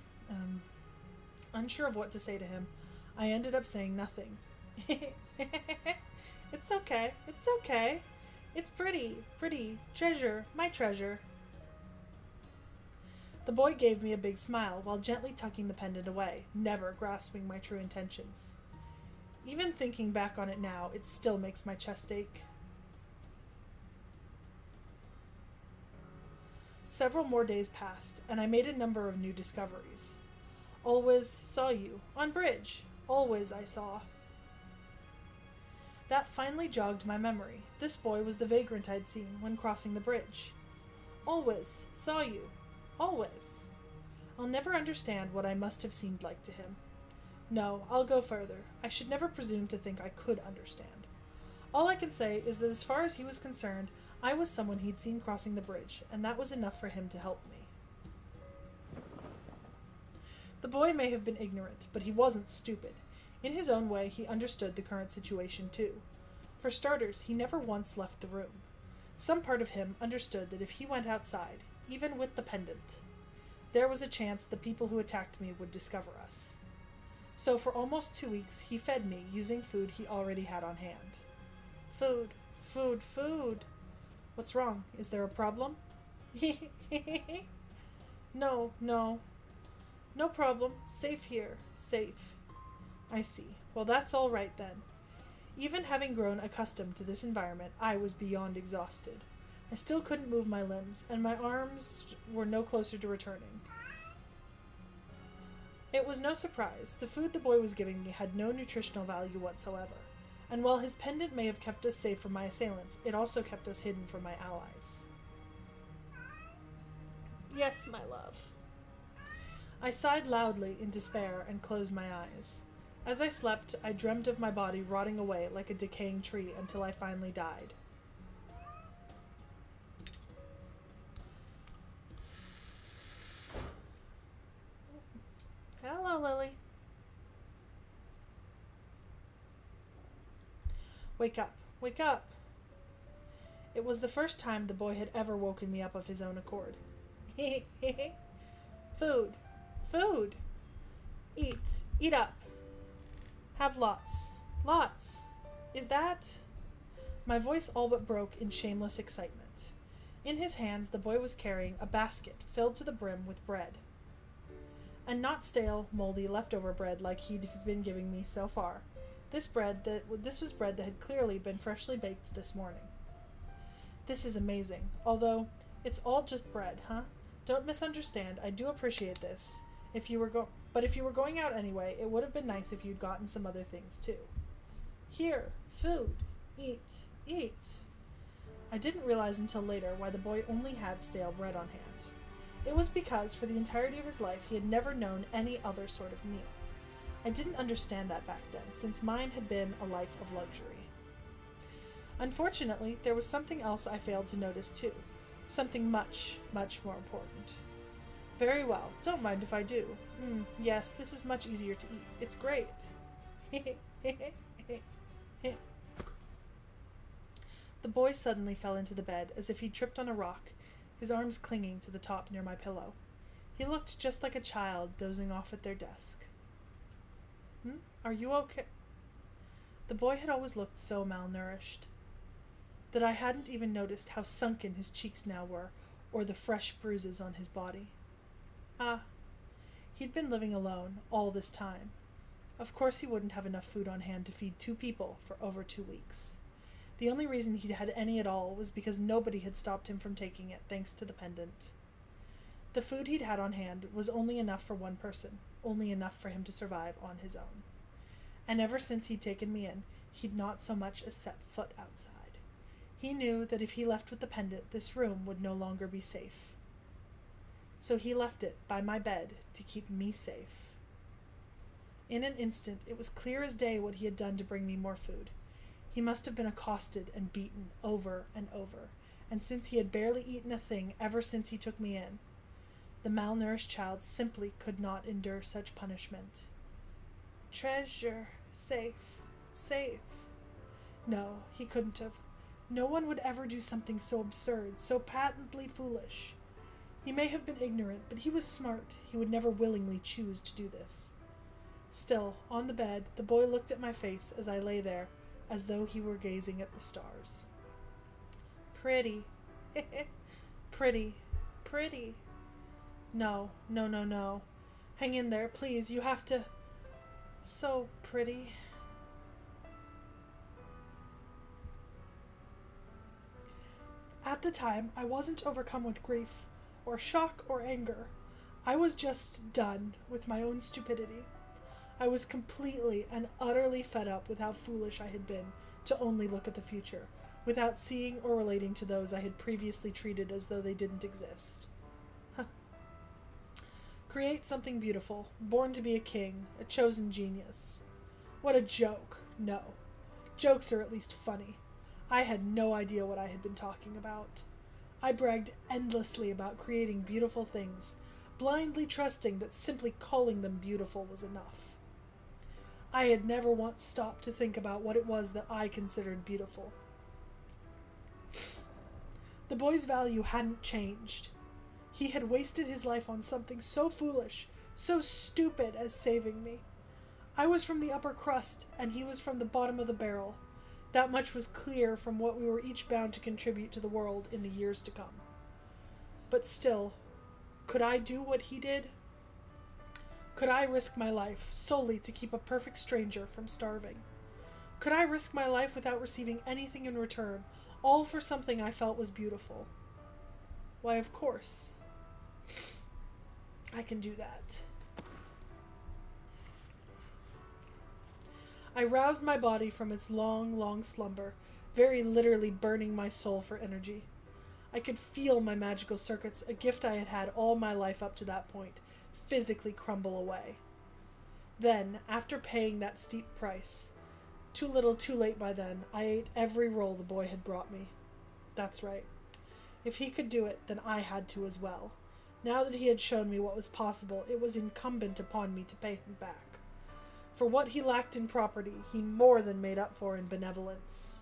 unsure of what to say to him, I ended up saying nothing. It's okay. It's pretty. Treasure, my treasure. The boy gave me a big smile while gently tucking the pendant away, never grasping my true intentions. Even thinking back on it now, it still makes my chest ache. Several more days passed, and I made a number of new discoveries. Always saw you, on bridge. Always I saw. That finally jogged my memory. This boy was the vagrant I'd seen when crossing the bridge. Always saw you. Always. I'll never understand what I must have seemed like to him. No, I'll go further. I should never presume to think I could understand. All I can say is that as far as he was concerned, I was someone he'd seen crossing the bridge, and that was enough for him to help me. The boy may have been ignorant, but he wasn't stupid. In his own way, he understood the current situation too. For starters, he never once left the room. Some part of him understood that if he went outside, even with the pendant, there was a chance the people who attacked me would discover us. So for almost 2 weeks, he fed me using food he already had on hand. Food. What's wrong? Is there a problem? No, no. No problem. Safe here. Safe. I see. Well, that's all right then. Even having grown accustomed to this environment, I was beyond exhausted. I still couldn't move my limbs, and my arms were no closer to returning. It was no surprise. The food the boy was giving me had no nutritional value whatsoever, and while his pendant may have kept us safe from my assailants, it also kept us hidden from my allies. Yes, my love. I sighed loudly in despair and closed my eyes. As I slept, I dreamt of my body rotting away like a decaying tree until I finally died. Hello, Lily. Wake up. Wake up. It was the first time the boy had ever woken me up of his own accord. Food. Food. Eat. Eat up. Have lots. Lots. Is that... My voice all but broke in shameless excitement. In his hands, the boy was carrying a basket filled to the brim with bread. And not stale, moldy, leftover bread like he'd been giving me so far. This was bread that had clearly been freshly baked this morning. This is amazing, although it's all just bread, huh? Don't misunderstand, I do appreciate this. But if you were going out anyway, it would have been nice if you'd gotten some other things too. Here, food. Eat. Eat. I didn't realize until later why the boy only had stale bread on hand. It was because, for the entirety of his life, he had never known any other sort of meal. I didn't understand that back then, since mine had been a life of luxury. Unfortunately, there was something else I failed to notice too. Something much, much more important. Very well, don't mind if I do. Yes, this is much easier to eat. It's great. The boy suddenly fell into the bed as if he'd tripped on a rock, his arms clinging to the top near my pillow. He looked just like a child dozing off at their desk. Are you okay? The boy had always looked so malnourished that I hadn't even noticed how sunken his cheeks now were, or the fresh bruises on his body. He'd been living alone all this time. Of course he wouldn't have enough food on hand to feed 2 people for over 2 weeks. The only reason he'd had any at all was because nobody had stopped him from taking it, thanks to the pendant. The food he'd had on hand was only enough for one person, only enough for him to survive on his own. And ever since he'd taken me in, he'd not so much as set foot outside. He knew that if he left with the pendant, this room would no longer be safe. So he left it by my bed to keep me safe. In an instant, it was clear as day what he had done to bring me more food. He must have been accosted and beaten over and over, and since he had barely eaten a thing ever since he took me in, the malnourished child simply could not endure such punishment. Treasure. Safe. Safe. No, he couldn't have. No one would ever do something so absurd, so patently foolish. He may have been ignorant, but he was smart. He would never willingly choose to do this. Still, on the bed, the boy looked at my face as I lay there, as though he were gazing at the stars. Pretty. Pretty. Pretty. No, no, no, no. Hang in there, please. You have to... So pretty. At the time, I wasn't overcome with grief, or shock, or anger. I was just done with my own stupidity. I was completely and utterly fed up with how foolish I had been to only look at the future, without seeing or relating to those I had previously treated as though they didn't exist. Create something beautiful, born to be a king, a chosen genius. What a joke. No. Jokes are at least funny. I had no idea what I had been talking about. I bragged endlessly about creating beautiful things, blindly trusting that simply calling them beautiful was enough. I had never once stopped to think about what it was that I considered beautiful. The boy's value hadn't changed. He had wasted his life on something so foolish, so stupid as saving me. I was from the upper crust, and he was from the bottom of the barrel. That much was clear from what we were each bound to contribute to the world in the years to come. But still, Could I do what he did? Could I risk my life solely to keep a perfect stranger from starving? Could I risk my life without receiving anything in return, all for something I felt was beautiful? Why, of course. I can do that. I roused my body from its long, long slumber, very literally burning my soul for energy. I could feel my magical circuits, a gift I had had all my life up to that point, physically crumble away. Then, after paying that steep price, too little too late by then, I ate every roll the boy had brought me. That's right. If he could do it, then I had to as well. Now that he had shown me what was possible, it was incumbent upon me to pay him back. For what he lacked in property, he more than made up for in benevolence.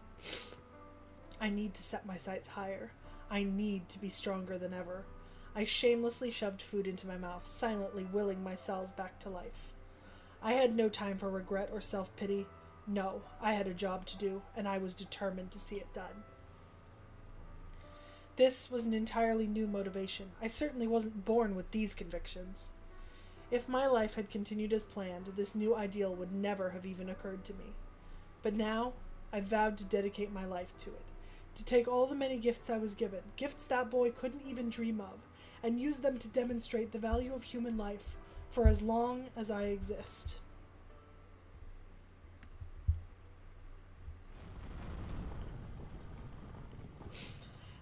I need to set my sights higher. I need to be stronger than ever. I shamelessly shoved food into my mouth, silently willing my cells back to life. I had no time for regret or self-pity. No, I had a job to do, and I was determined to see it done. This was an entirely new motivation. I certainly wasn't born with these convictions. If my life had continued as planned, this new ideal would never have even occurred to me. But now, I vowed to dedicate my life to it, to take all the many gifts I was given, gifts that boy couldn't even dream of, and use them to demonstrate the value of human life for as long as I exist.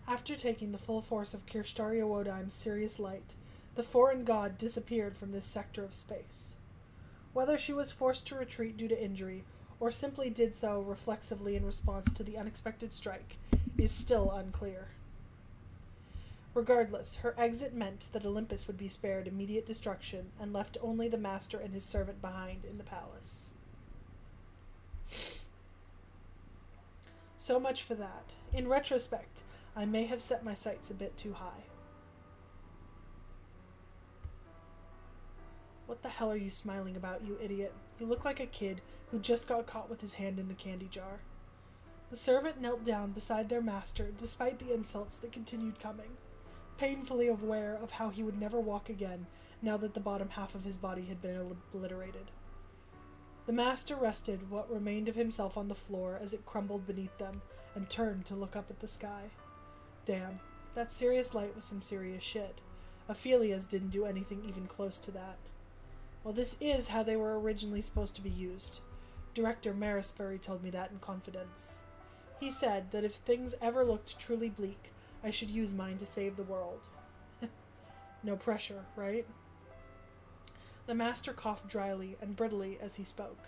After taking the full force of Kirstariawodaim's serious light, the foreign god disappeared from this sector of space. Whether she was forced to retreat due to injury, or simply did so reflexively in response to the unexpected strike, is still unclear. Regardless, her exit meant that Olympus would be spared immediate destruction and left only the master and his servant behind in the palace. So much for that. In retrospect, I may have set my sights a bit too high. What the hell are you smiling about, you idiot? You look like a kid who just got caught with his hand in the candy jar. The servant knelt down beside their master, despite the insults that continued coming, painfully aware of how he would never walk again now that the bottom half of his body had been obliterated. The master rested what remained of himself on the floor as it crumbled beneath them, and turned to look up at the sky. Damn, that serious light was some serious shit. Ophelia's didn't do anything even close to that. Well, this is how they were originally supposed to be used. Director Marisbury told me that in confidence. He said that if things ever looked truly bleak, I should use mine to save the world. No pressure, right? The master coughed dryly and brittly as he spoke.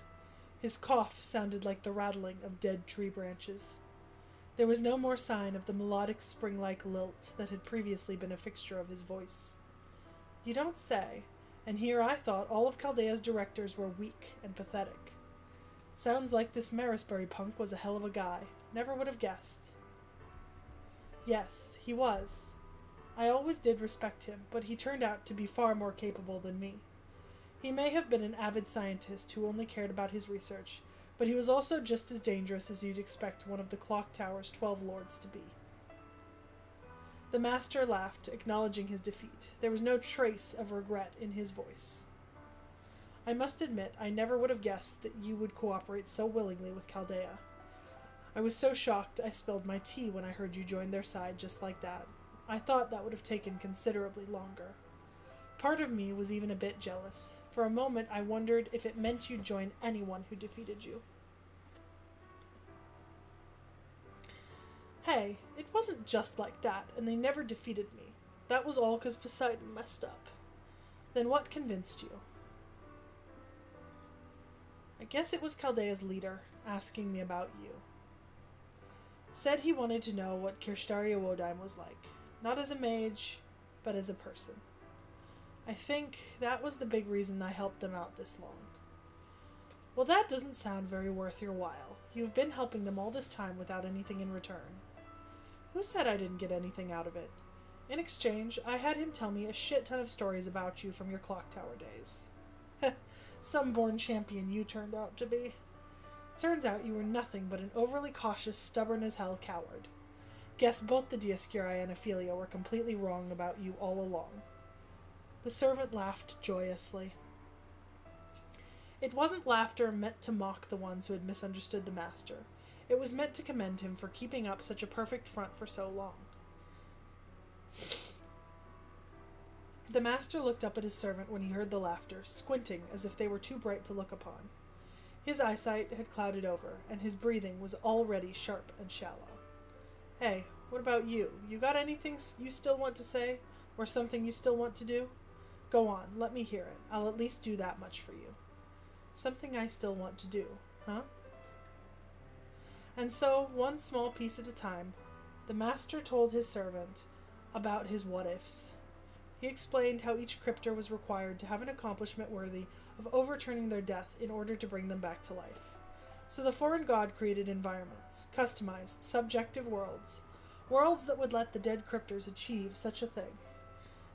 His cough sounded like the rattling of dead tree branches. There was no more sign of the melodic spring-like lilt that had previously been a fixture of his voice. You don't say, and here I thought all of Chaldea's directors were weak and pathetic. Sounds like this Marisbury punk was a hell of a guy. Never would have guessed. Yes, he was. I always did respect him, but he turned out to be far more capable than me. He may have been an avid scientist who only cared about his research, but he was also just as dangerous as you'd expect one of the clock tower's 12 lords to be. The master laughed, acknowledging his defeat. There was no trace of regret in his voice. I must admit, I never would have guessed that you would cooperate so willingly with Chaldea. I was so shocked I spilled my tea when I heard you join their side just like that. I thought that would have taken considerably longer. Part of me was even a bit jealous. For a moment I wondered if it meant you'd join anyone who defeated you. Hey, it wasn't just like that, and they never defeated me. That was all because Poseidon messed up. Then what convinced you? I guess it was Chaldea's leader, asking me about you. Said he wanted to know what Kirstariawodaim was like. Not as a mage, but as a person. I think that was the big reason I helped them out this long. Well, that doesn't sound very worth your while. You've been helping them all this time without anything in return. Who said I didn't get anything out of it? In exchange, I had him tell me a shit ton of stories about you from your clock tower days. Some born champion you turned out to be. Turns out you were nothing but an overly cautious, stubborn-as-hell coward. Guess both the Dioscuri and Ophelia were completely wrong about you all along. The servant laughed joyously. It wasn't laughter meant to mock the ones who had misunderstood the master. It was meant to commend him for keeping up such a perfect front for so long. The master looked up at his servant when he heard the laughter, squinting as if they were too bright to look upon. His eyesight had clouded over, and his breathing was already sharp and shallow. Hey, what about you? You got anything you still want to say? Or something you still want to do? Go on, let me hear it. I'll at least do that much for you. Something I still want to do, huh? And so, one small piece at a time, the master told his servant about his what-ifs. He explained how each crypter was required to have an accomplishment worthy of overturning their death in order to bring them back to life. So the foreign god created environments, customized, subjective worlds that would let the dead crypters achieve such a thing.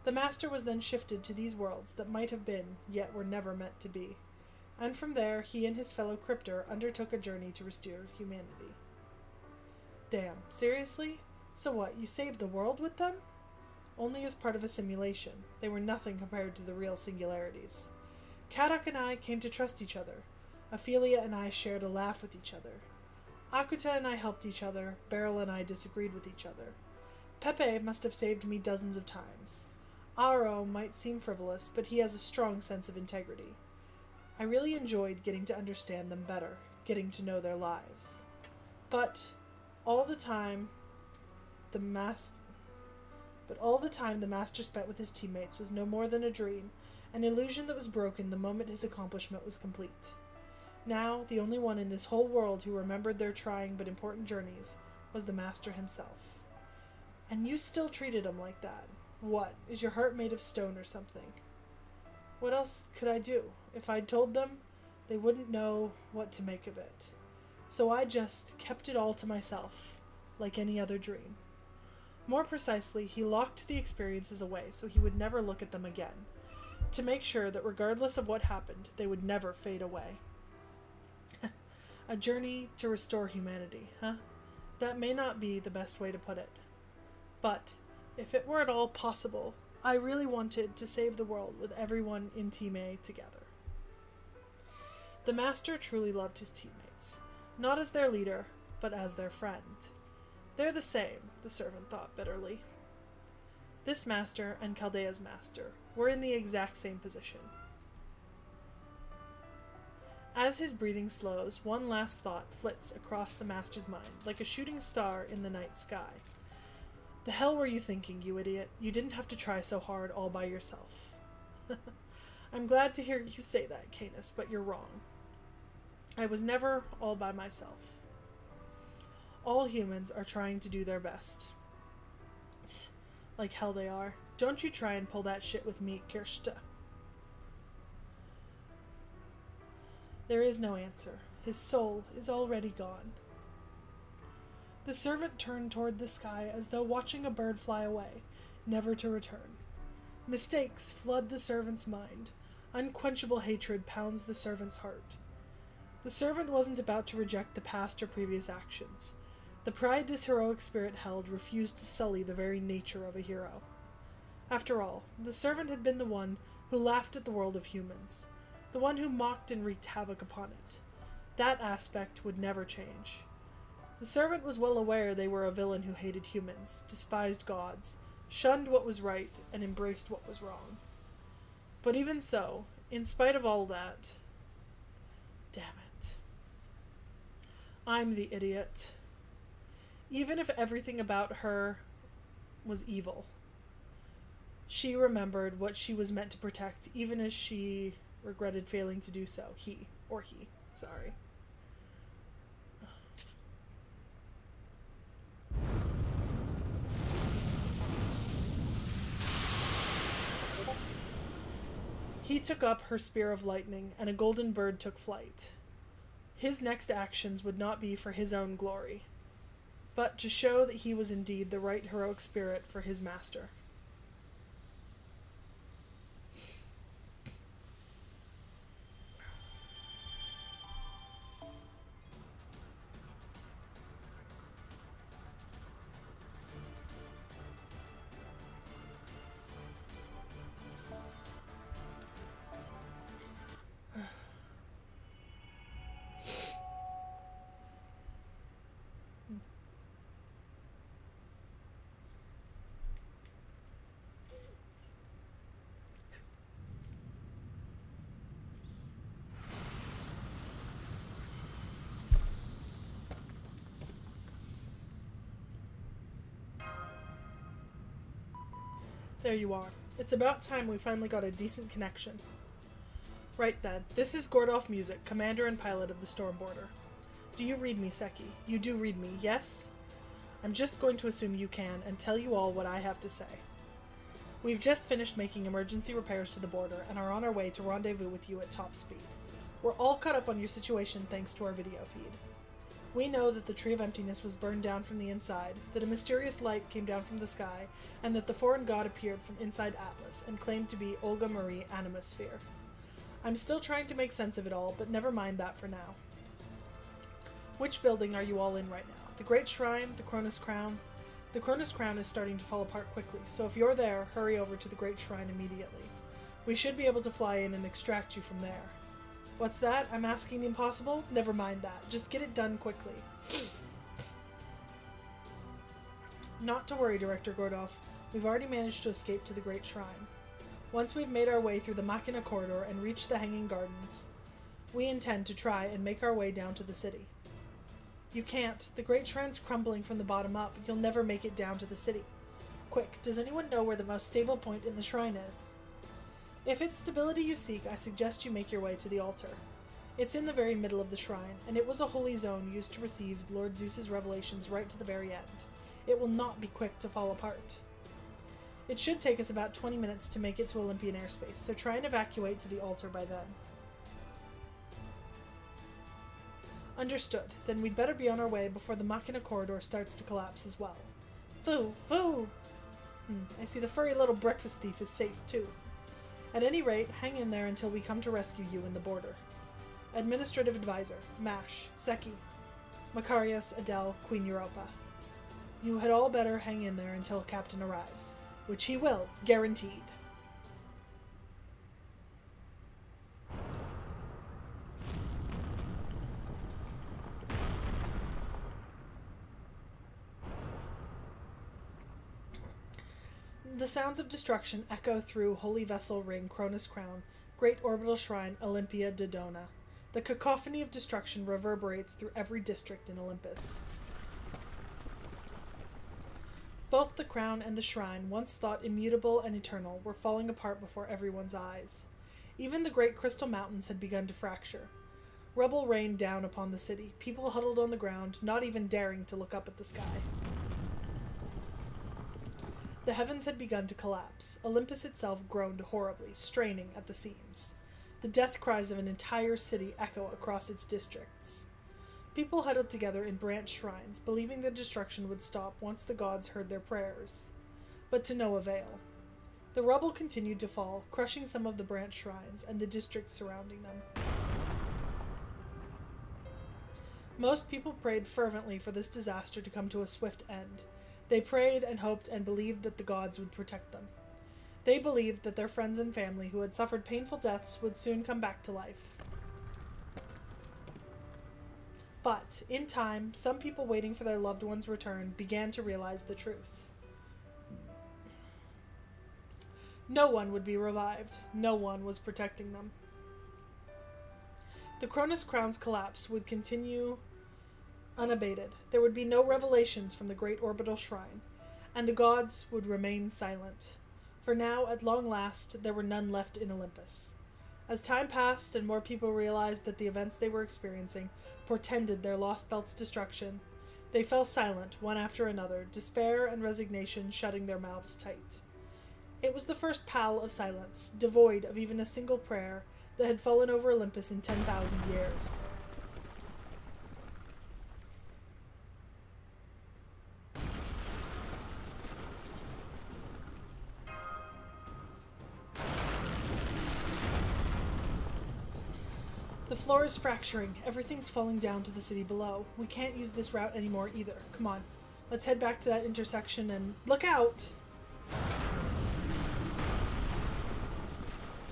The master was then shifted to these worlds that might have been, yet were never meant to be. And from there, he and his fellow crypter undertook a journey to restore humanity. Damn, seriously? So what, you saved the world with them? Only as part of a simulation. They were nothing compared to the real singularities. Karak and I came to trust each other. Ophelia and I shared a laugh with each other. Akuta and I helped each other. Beryl and I disagreed with each other. Pepe must have saved me dozens of times. Aro might seem frivolous, but he has a strong sense of integrity. I really enjoyed getting to understand them better, getting to know their lives. But all the time the master spent with his teammates was no more than a dream, an illusion that was broken the moment his accomplishment was complete. Now, the only one in this whole world who remembered their trying but important journeys was the master himself. And you still treated him like that. What, is your heart made of stone or something? What else could I do? If I'd told them, they wouldn't know what to make of it. So I just kept it all to myself, like any other dream. More precisely, he locked the experiences away so he would never look at them again, to make sure that regardless of what happened, they would never fade away. A journey to restore humanity, huh? That may not be the best way to put it. But, if it were at all possible, I really wanted to save the world with everyone in T.H.E together. The master truly loved his teammates, not as their leader, but as their friend. They're the same, the servant thought bitterly. This master and Chaldea's master were in the exact same position. As his breathing slows, one last thought flits across the master's mind, like a shooting star in the night sky. The hell were you thinking, you idiot? You didn't have to try so hard all by yourself. I'm glad to hear you say that, Canis, but you're wrong. I was never all by myself. All humans are trying to do their best. Like hell they are. Don't you try and pull that shit with me, Kirsta. There is no answer. His soul is already gone. The servant turned toward the sky as though watching a bird fly away, never to return. Mistakes flood the servant's mind. Unquenchable hatred pounds the servant's heart. The servant wasn't about to reject the past or previous actions. The pride this heroic spirit held refused to sully the very nature of a hero. After all, the servant had been the one who laughed at the world of humans, the one who mocked and wreaked havoc upon it. That aspect would never change. The servant was well aware they were a villain who hated humans, despised gods, shunned what was right, and embraced what was wrong. But even so, in spite of all that... Damn it. I'm the idiot. Even if everything about her was evil, she remembered what she was meant to protect, even as she regretted failing to do so. He. Sorry. He took up her spear of lightning, and a golden bird took flight. His next actions would not be for his own glory, but to show that he was indeed the right heroic spirit for his master. There you are. It's about time we finally got a decent connection. Right then, this is Gordolph Music, commander and pilot of the Stormborder. Do you read me, Seki? You do read me, yes? I'm just going to assume you can, and tell you all what I have to say. We've just finished making emergency repairs to the border, and are on our way to rendezvous with you at top speed. We're all caught up on your situation thanks to our video feed. We know that the Tree of Emptiness was burned down from the inside, that a mysterious light came down from the sky, and that the foreign god appeared from inside Atlas and claimed to be Olga Marie Animosphere. I'm still trying to make sense of it all, but never mind that for now. Which building are you all in right now? The Great Shrine? The Cronus Crown? The Cronus Crown is starting to fall apart quickly, so if you're there, hurry over to the Great Shrine immediately. We should be able to fly in and extract you from there. What's that? I'm asking the impossible? Never mind that. Just get it done quickly. Not to worry, Director Gordolph. We've already managed to escape to the Great Shrine. Once we've made our way through the Machina Corridor and reached the Hanging Gardens, we intend to try and make our way down to the city. You can't. The Great Shrine's crumbling from the bottom up. You'll never make it down to the city. Quick, does anyone know where the most stable point in the shrine is? If it's stability you seek, I suggest you make your way to the altar. It's in the very middle of the shrine, and it was a holy zone used to receive Lord Zeus's revelations right to the very end. It will not be quick to fall apart. It should take us about 20 minutes to make it to Olympian airspace, so try and evacuate to the altar by then. Understood. Then we'd better be on our way before the Machina Corridor starts to collapse as well. Foo! Foo! I see the furry little breakfast thief is safe too. At any rate, hang in there until we come to rescue you in the border. Administrative Advisor, Mash, Seki, Makarios, Adele, Queen Europa. You had all better hang in there until Captain arrives. Which he will, guaranteed. The sounds of destruction echo through Holy Vessel Ring, Cronus Crown, Great Orbital Shrine, Olympia, Dodona. The cacophony of destruction reverberates through every district in Olympus. Both the crown and the shrine, once thought immutable and eternal, were falling apart before everyone's eyes. Even the great crystal mountains had begun to fracture. Rubble rained down upon the city, people huddled on the ground, not even daring to look up at the sky. The heavens had begun to collapse. Olympus itself groaned horribly, straining at the seams. The death cries of an entire city echo across its districts. People huddled together in branch shrines, believing the destruction would stop once the gods heard their prayers. But to no avail. The rubble continued to fall, crushing some of the branch shrines and the districts surrounding them. Most people prayed fervently for this disaster to come to a swift end. They prayed and hoped and believed that the gods would protect them. They believed that their friends and family who had suffered painful deaths would soon come back to life. But, in time, some people waiting for their loved one's return began to realize the truth. No one would be revived. No one was protecting them. The Cronus Crown's collapse would continue unabated. There would be no revelations from the Great Orbital Shrine, and the gods would remain silent. For now, at long last, there were none left in Olympus. As time passed and more people realized that the events they were experiencing portended their lost belt's destruction, they fell silent, one after another, despair and resignation shutting their mouths tight. It was the first pall of silence, devoid of even a single prayer, that had fallen over Olympus in 10,000 years. The floor is fracturing. Everything's falling down to the city below. We can't use this route anymore either. Come on. Let's head back to that intersection and... Look out!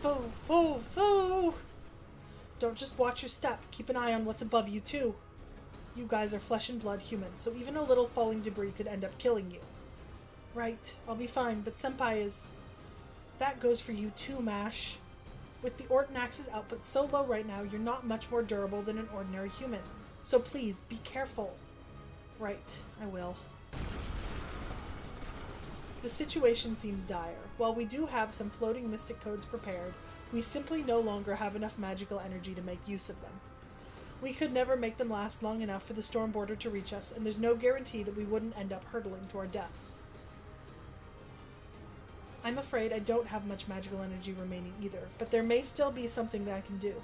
Foo! Foo! Foo! Don't just watch your step. Keep an eye on what's above you, too. You guys are flesh and blood humans, so even a little falling debris could end up killing you. Right. I'll be fine, but Senpai is... That goes for you too, Mash. With the Orton Axe's output so low right now, you're not much more durable than an ordinary human. So please, be careful. Right, I will. The The situation seems dire. While we do have some floating mystic codes prepared, we simply no longer have enough magical energy to make use of them. We could never make them last long enough for the storm border to reach us, and there's no guarantee that we wouldn't end up hurtling to our deaths. I'm afraid I don't have much magical energy remaining either, but there may still be something that I can do.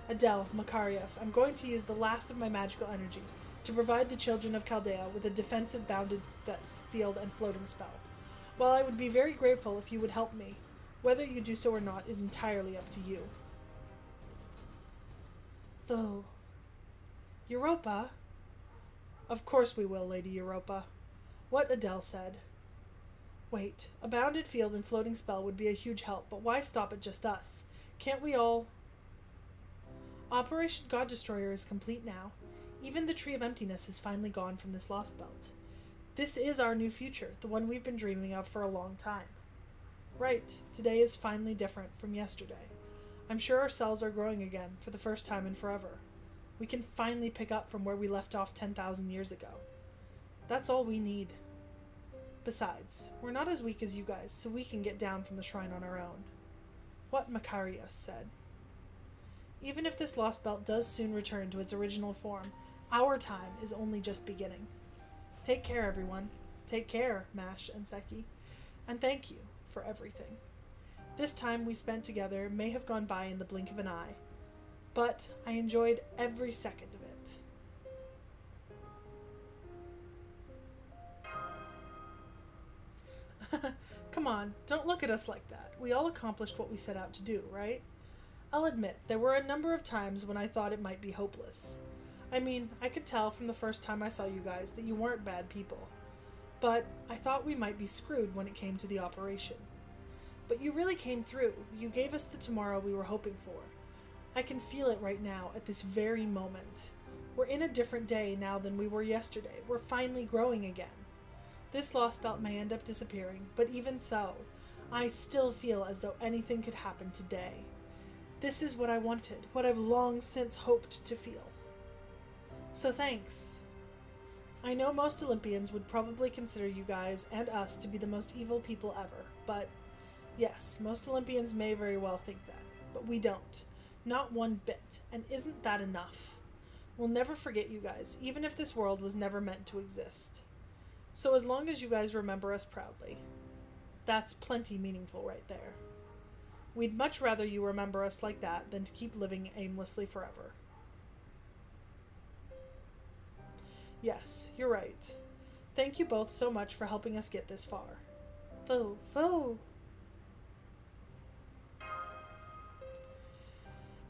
Adele, Makarios, I'm going to use the last of my magical energy to provide the children of Chaldea with a defensive bounded field and floating spell. While I would be very grateful if you would help me, whether you do so or not is entirely up to you. Though... Europa? Of course we will, Lady Europa. What Adele said. Wait, a bounded field and floating spell would be a huge help, but why stop at just us? Can't we all... Operation God Destroyer is complete now. Even the Tree of Emptiness is finally gone from this lost belt. This is our new future, the one we've been dreaming of for a long time. Right, today is finally different from yesterday. I'm sure our cells are growing again, for the first time in forever. We can finally pick up from where we left off 10,000 years ago. That's all we need. Besides, we're not as weak as you guys, so we can get down from the shrine on our own. What Makarios said. Even if this lost belt does soon return to its original form, our time is only just beginning. Take care, everyone. Take care, Mash and Seki. And thank you for everything. This time we spent together may have gone by in the blink of an eye, but I enjoyed every second of it. Come on, don't look at us like that. We all accomplished what we set out to do, right? I'll admit, there were a number of times when I thought it might be hopeless. I mean, I could tell from the first time I saw you guys that you weren't bad people. But I thought we might be screwed when it came to the operation. But you really came through. You gave us the tomorrow we were hoping for. I can feel it right now, at this very moment. We're in a different day now than we were yesterday. We're finally growing again. This lost belt may end up disappearing, but even so, I still feel as though anything could happen today. This is what I wanted, what I've long since hoped to feel. So thanks. I know most Olympians would probably consider you guys and us to be the most evil people ever, but yes, most Olympians may very well think that, but we don't. Not one bit, and isn't that enough? We'll never forget you guys, even if this world was never meant to exist. So as long as you guys remember us proudly, that's plenty meaningful right there. We'd much rather you remember us like that than to keep living aimlessly forever. Yes, you're right. Thank you both so much for helping us get this far. Vo.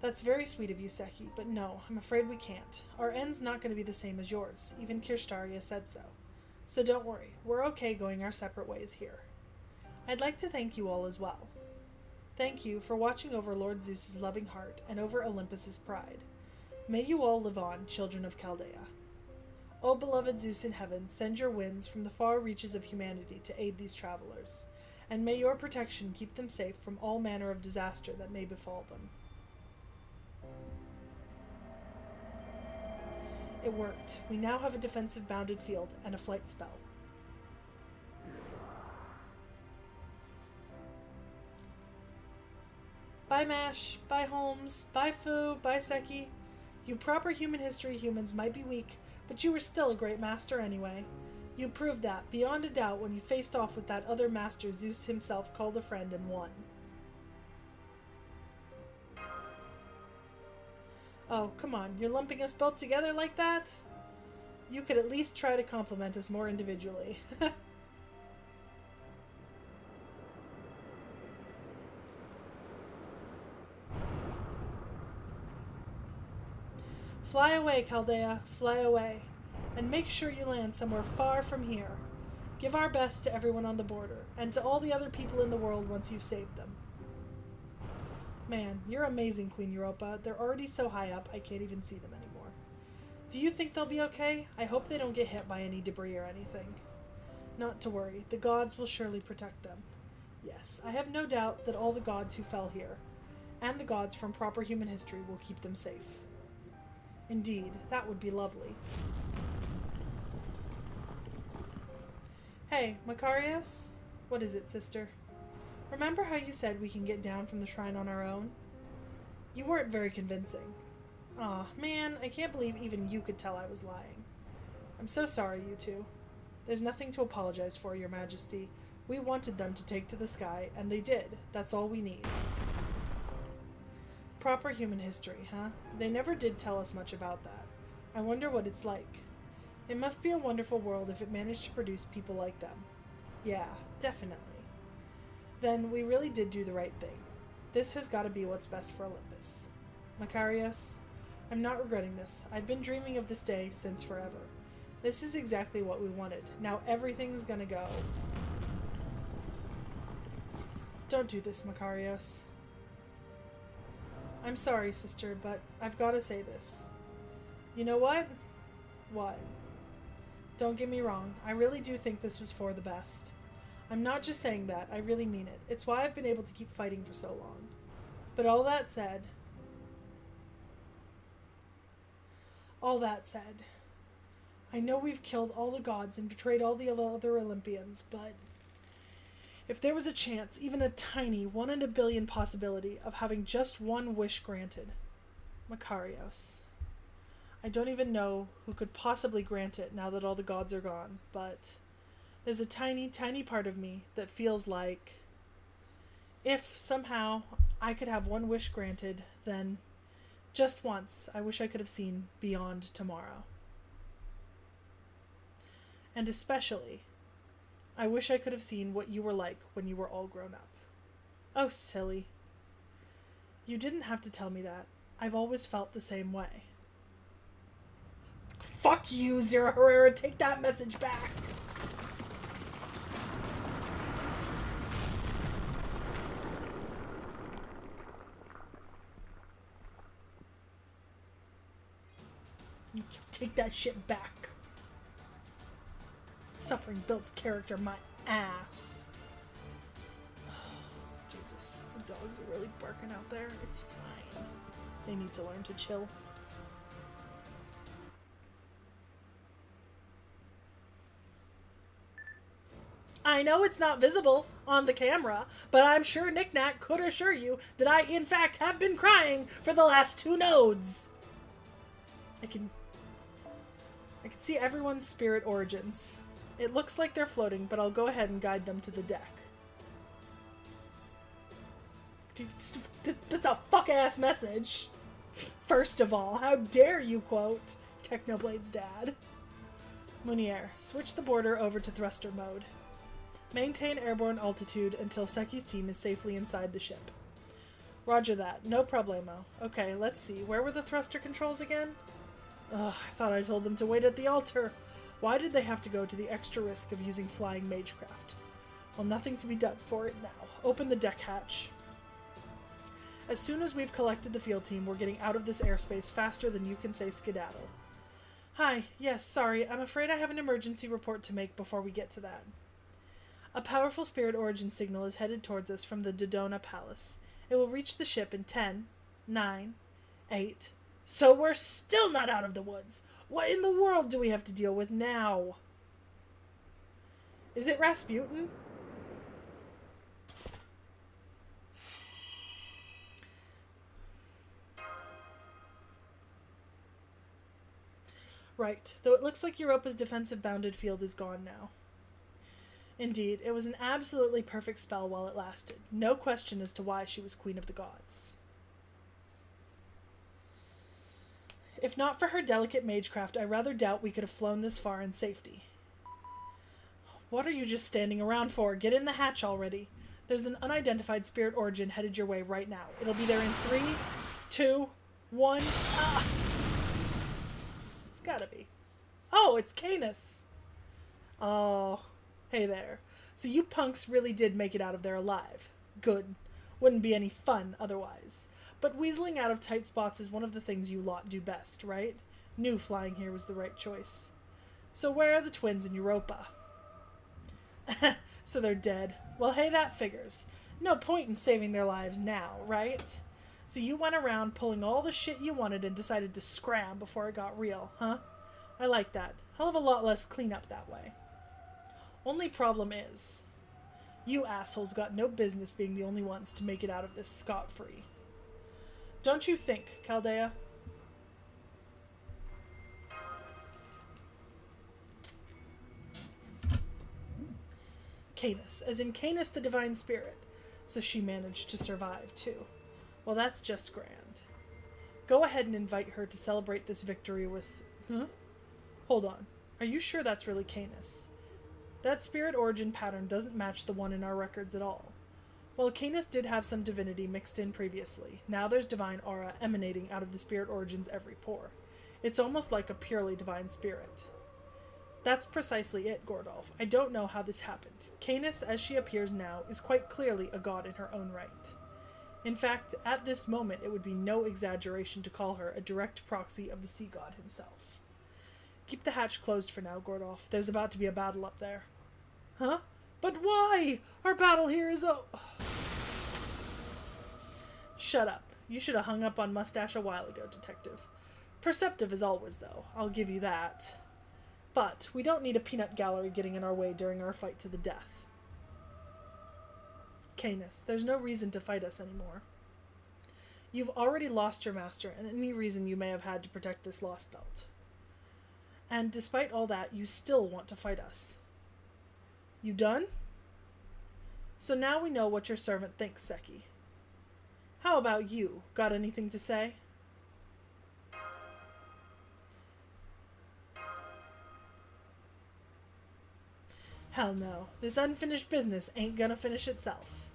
That's very sweet of you, Seki, but no, I'm afraid we can't. Our end's not going to be the same as yours. Even Kirstaria said so. So don't worry, we're okay going our separate ways here. I'd like to thank you all as well. Thank you for watching over Lord Zeus's loving heart and over Olympus's pride. May you all live on, children of Chaldea. O beloved Zeus in heaven, send your winds from the far reaches of humanity to aid these travelers, and may your protection keep them safe from all manner of disaster that may befall them. It worked. We now have a defensive bounded field and a flight spell. Bye Mash, bye Holmes, bye Fu, bye Seki. You proper human history humans might be weak, but you were still a great master anyway. You proved that, beyond a doubt, when you faced off with that other master Zeus himself called a friend and won. Oh, come on, you're lumping us both together like that? You could at least try to compliment us more individually. Fly away, Chaldea, fly away. And make sure you land somewhere far from here. Give our best to everyone on the border, and to all the other people in the world once you've saved them. Man, you're amazing, Queen Europa. They're already so high up, I can't even see them anymore. Do you think they'll be okay? I hope they don't get hit by any debris or anything. Not to worry, the gods will surely protect them. Yes, I have no doubt that all the gods who fell here, and the gods from proper human history, will keep them safe. Indeed, that would be lovely. Hey, Makarios? What is it, sister? Remember how you said we can get down from the shrine on our own? You weren't very convincing. Aw, man, I can't believe even you could tell I was lying. I'm so sorry, you two. There's nothing to apologize for, Your Majesty. We wanted them to take to the sky, and they did. That's all we need. Proper human history, huh? They never did tell us much about that. I wonder what it's like. It must be a wonderful world if it managed to produce people like them. Yeah, definitely. Then we really did do the right thing. This has got to be what's best for Olympus. Makarios, I'm not regretting this. I've been dreaming of this day since forever. This is exactly what we wanted. Now everything's gonna go. Don't do this, Makarios. I'm sorry, sister, but I've got to say this. You know what? What? Don't get me wrong. I really do think this was for the best. I'm not just saying that. I really mean it. It's why I've been able to keep fighting for so long. But all that said, I know we've killed all the gods and betrayed all the other Olympians, but if there was a chance, even a tiny 1 in a billion possibility of having just one wish granted, Makarios. I don't even know who could possibly grant it now that all the gods are gone, but there's a tiny, tiny part of me that feels like if somehow I could have one wish granted, then just once I wish I could have seen beyond tomorrow. And especially, I wish I could have seen what you were like when you were all grown up. Oh, silly. You didn't have to tell me that. I've always felt the same way. Fuck you, Zero Herrera. Take that message back. You take that shit back. Suffering builds character, my ass. Oh, Jesus, the dogs are really barking out there. It's fine. They need to learn to chill. I know it's not visible on the camera, but I'm sure Knick-Knack could assure you that I, in fact, have been crying for the last 2 nodes. I can see everyone's spirit origins. It looks like they're floating, but I'll go ahead and guide them to the deck. That's a fuck-ass message. First of all, how dare you quote Technoblade's dad? Munier, switch the border over to thruster mode. Maintain airborne altitude until Seki's team is safely inside the ship. Roger that. No problemo. Okay, let's see. Where were the thruster controls again? Ugh, I thought I told them to wait at the altar. Why did they have to go to the extra risk of using flying magecraft? Well, nothing to be done for it now. Open the deck hatch. As soon as we've collected the field team, we're getting out of this airspace faster than you can say skedaddle. Hi, yes, sorry, I'm afraid I have an emergency report to make before we get to that. A powerful spirit origin signal is headed towards us from the Dodona Palace. It will reach the ship in 10, 9, 8... So we're still not out of the woods. What in the world do we have to deal with now? Is it Rasputin? Right, though it looks like Europa's defensive bounded field is gone now. Indeed, it was an absolutely perfect spell while it lasted. No question as to why she was Queen of the Gods. If not for her delicate magecraft, I rather doubt we could have flown this far in safety. What are you just standing around for? Get in the hatch already. There's an unidentified spirit origin headed your way right now. It'll be there in 3, 2, 1... Ah! It's gotta be. Oh, it's Canis! Oh, hey there. So you punks really did make it out of there alive. Good. Wouldn't be any fun otherwise. But weaseling out of tight spots is one of the things you lot do best, right? Knew flying here was the right choice. So where are the twins in Europa? So they're dead. Well, hey, that figures. No point in saving their lives now, right? So you went around pulling all the shit you wanted and decided to scram before it got real, huh? I like that. Hell of a lot less cleanup that way. Only problem is, You assholes got no business being the only ones to make it out of this scot-free. Don't you think, Chaldea? Canis, as in Canis the Divine Spirit. So she managed to survive, too. Well, that's just grand. Go ahead and invite her to celebrate this victory with... Huh? Hold on. Are you sure that's really Canis? That spirit origin pattern doesn't match the one in our records at all. While Canis did have some divinity mixed in previously, now there's divine aura emanating out of the spirit origin's every pore. It's almost like a purely divine spirit. That's precisely it, Gordolf. I don't know how this happened. Canis, as she appears now, is quite clearly a god in her own right. In fact, at this moment, it would be no exaggeration to call her a direct proxy of the sea god himself. Keep the hatch closed for now, Gordolf. There's about to be a battle up there. Huh? But why? Our battle here is Shut up. You should have hung up on Mustache a while ago, Detective. Perceptive as always, though. I'll give you that. But we don't need a peanut gallery getting in our way during our fight to the death. Canis, there's no reason to fight us anymore. You've already lost your master and any reason you may have had to protect this lost belt. And despite all that, you still want to fight us. You done? So now we know what your servant thinks, Seki. How about you? Got anything to say? Hell no. This unfinished business ain't gonna finish itself.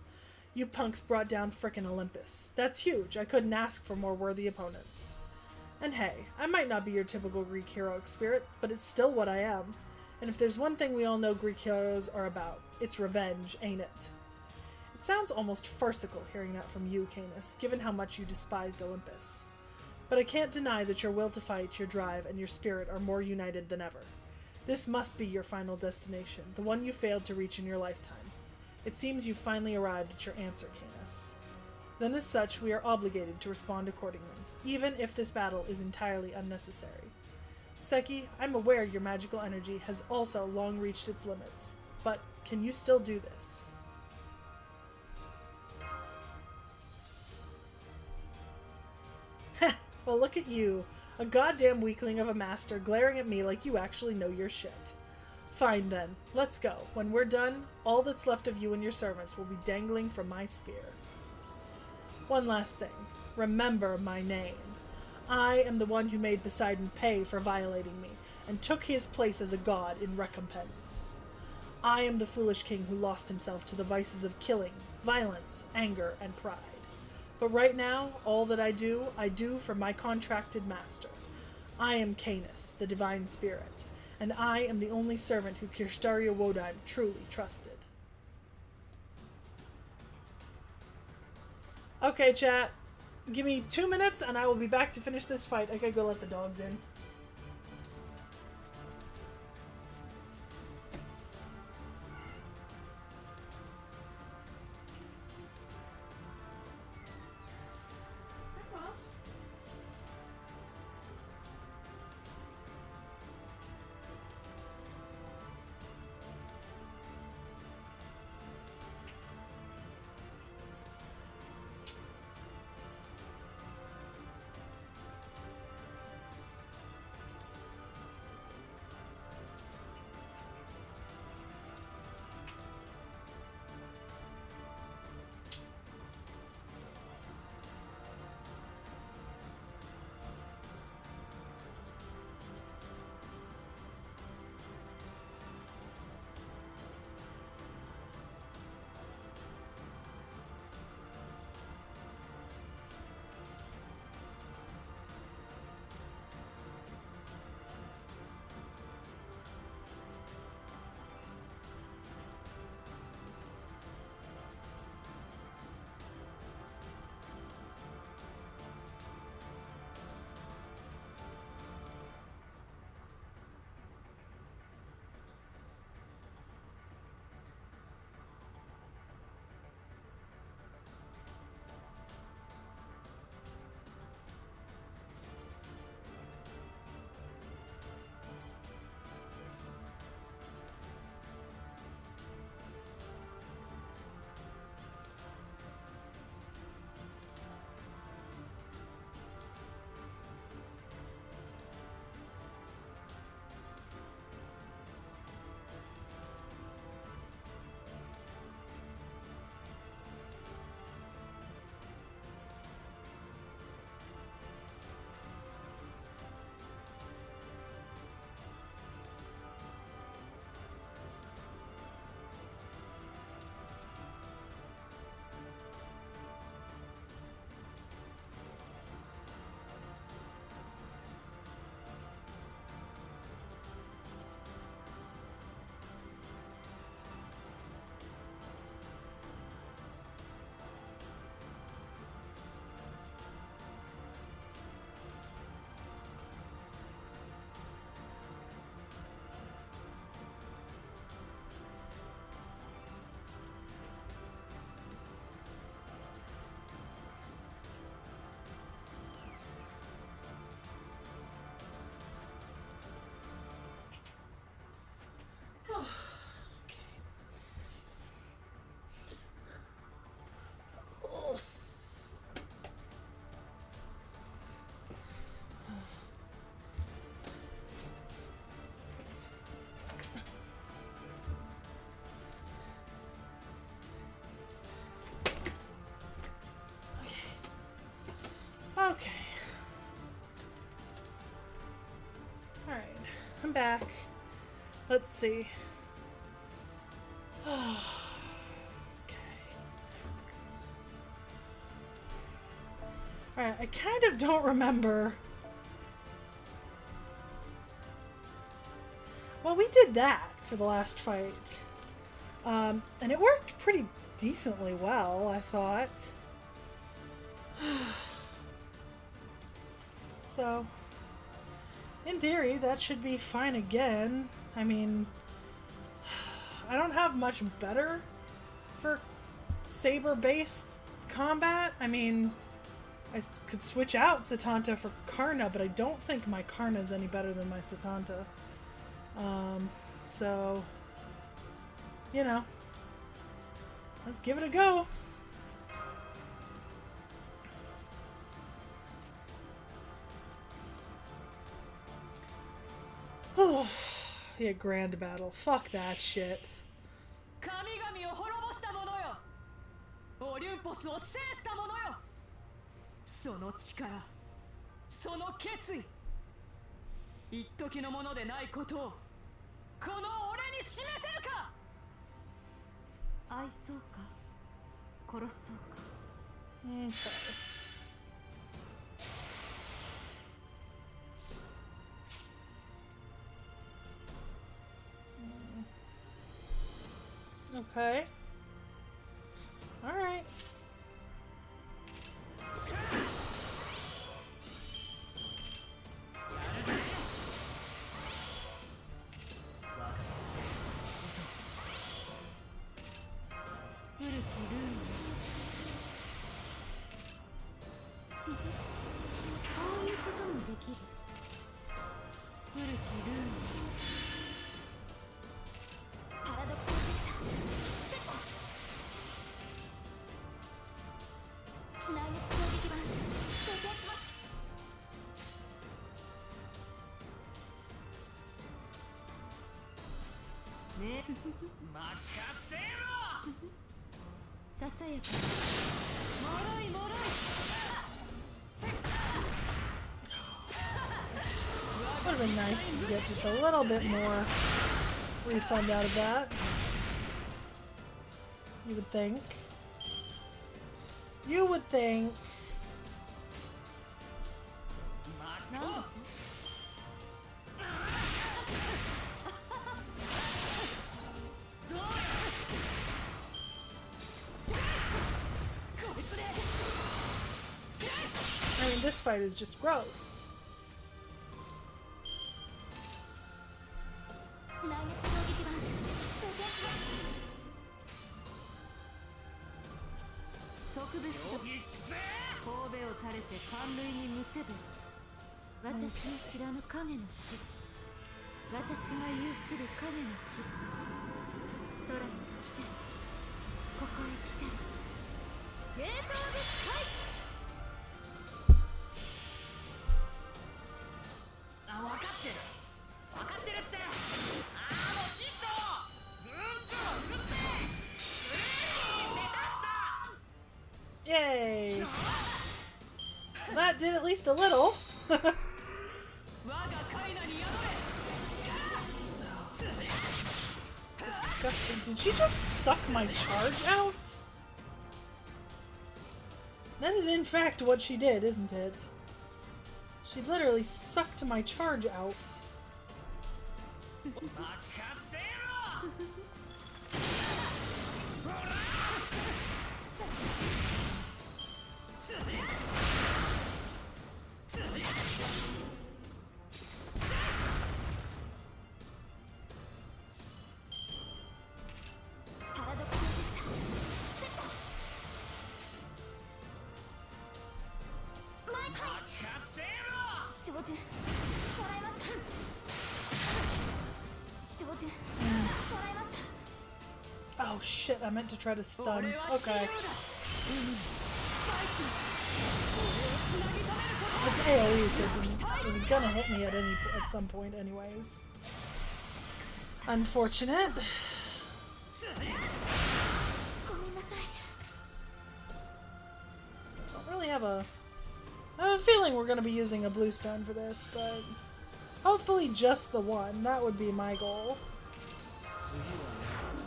You punks brought down frickin' Olympus. That's huge. I couldn't ask for more worthy opponents. And hey, I might not be your typical Greek heroic spirit, but it's still what I am. And if there's one thing we all know Greek heroes are about, it's revenge, ain't it? It sounds almost farcical hearing that from you, Canis, given how much you despised Olympus. But I can't deny that your will to fight, your drive, and your spirit are more united than ever. This must be your final destination, the one you failed to reach in your lifetime. It seems you've finally arrived at your answer, Canis. Then as such, we are obligated to respond accordingly, even if this battle is entirely unnecessary. Seki, I'm aware your magical energy has also long reached its limits, but can you still do this? Heh, well look at you, a goddamn weakling of a master glaring at me like you actually know your shit. Fine then, let's go. When we're done, all that's left of you and your servants will be dangling from my spear. One last thing. Remember my name. I am the one who made Poseidon pay for violating me, and took his place as a god in recompense. I am the foolish king who lost himself to the vices of killing, violence, anger, and pride. But right now, all that I do for my contracted master. I am Canis, the divine spirit, and I am the only servant who Kirstaria Wodime truly trusted. Okay, chat. Give me 2 minutes and I will be back to finish this fight. I gotta go let the dogs in. I'm back. Let's see. Okay. Alright, I kind of don't remember. Well, we did that for the last fight. And it worked pretty decently well, I thought. So, in theory, that should be fine again. I mean, I don't have much better for saber-based combat. I mean, I could switch out Satanta for Karna, but I don't think my Karna is any better than my Satanta. So, you know, let's give it a go. Oh, yeah, grand battle. Fuck that shit. 神々を滅ぼした者よ、オリュンポスを制した者よ、その力、その決意、一時のものでないことをこの俺に示せるか。愛そうか殺そうか。 Okay. Okay. All right. Would have been nice to get just a little bit more refund out of that. You would think. You would think. No. I mean, this fight is just gross. Yay! That did at least a little. Disgusting. Did she just suck my charge out? That is in fact what she did, isn't it? She literally sucked my charge out. Oh shit, I meant to try to stun. Okay. It's AoE, so it was gonna hit me at some point anyways. Unfortunate. Don't really have a... I have a feeling we're gonna be using a blue stone for this, but... Hopefully just the one. That would be my goal. 次はね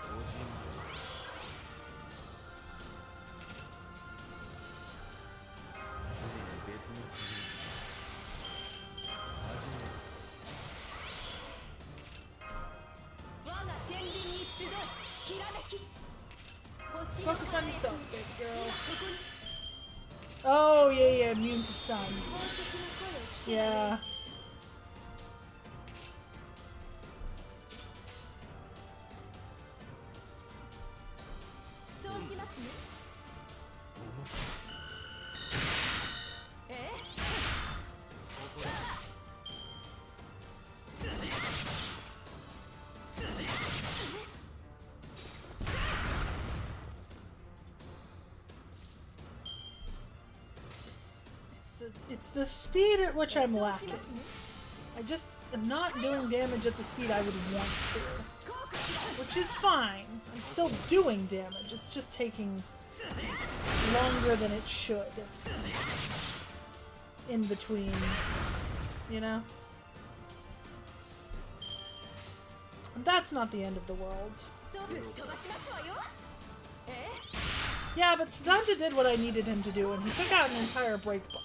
おじますでに別の国です初めて Focus on yourself, big girl. Oh, yeah, yeah, immune to stun. Yeah. It's the speed at which I'm lacking. I just am not doing damage at the speed I would want to. Which is fine. I'm still doing damage. It's just taking longer than it should. In between. You know? And that's not the end of the world. Yeah, but Sedanta did what I needed him to do, and he took out an entire break bar.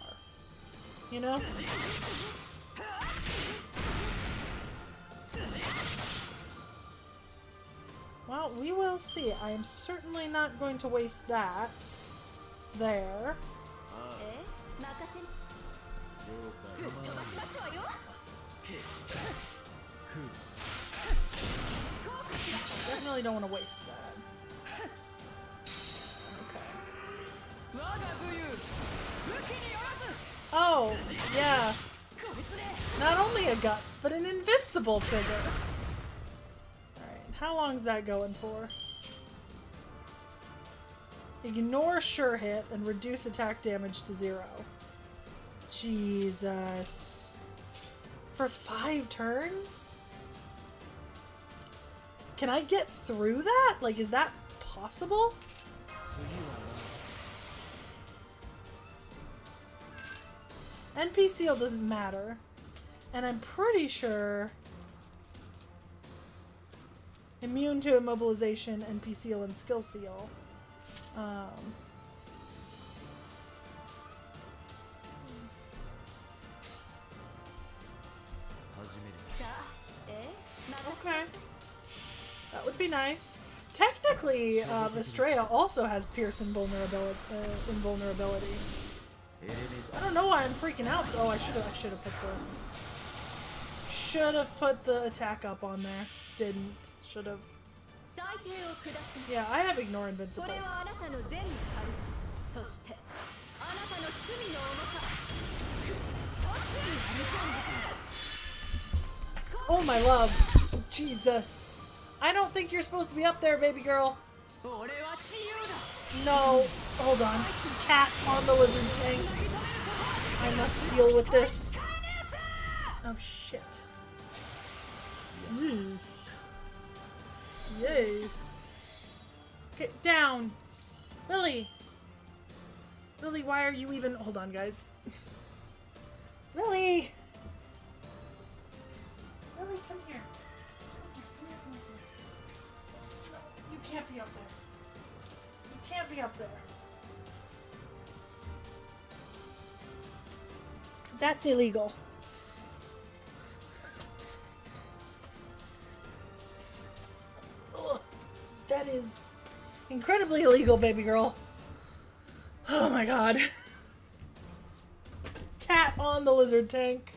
You know? Well, we will see. I am certainly not going to waste that. There. Definitely don't want to waste that. Okay. Oh, yeah. Not only a guts, but an invincible trigger. Alright, how long's that going for? Ignore sure hit and reduce attack damage to 0. Jesus. For 5 turns? Can I get through that? Like, is that possible? 次は NP seal doesn't matter. And I'm pretty sure immune to immobilization, NP seal, and skill seal. Okay. That would be nice. Technically, Estrella also has Pierce invulnerability. I don't know why I'm freaking out. Oh, I should have put the attack up on there. Didn't. Should have. Yeah, I have ignore invincible. Oh my love. Jesus. I don't think you're supposed to be up there, baby girl. No. Hold on. Cat on the lizard tank. I must deal with this. Oh shit. Yay. Get down. Lily. Lily, why are you even... Hold on, guys. Lily! Lily, come here. Come here. No, you can't be up there. You can't be up there. That's illegal. Ugh, that is incredibly illegal, baby girl. Oh my god. Cat on the lizard tank.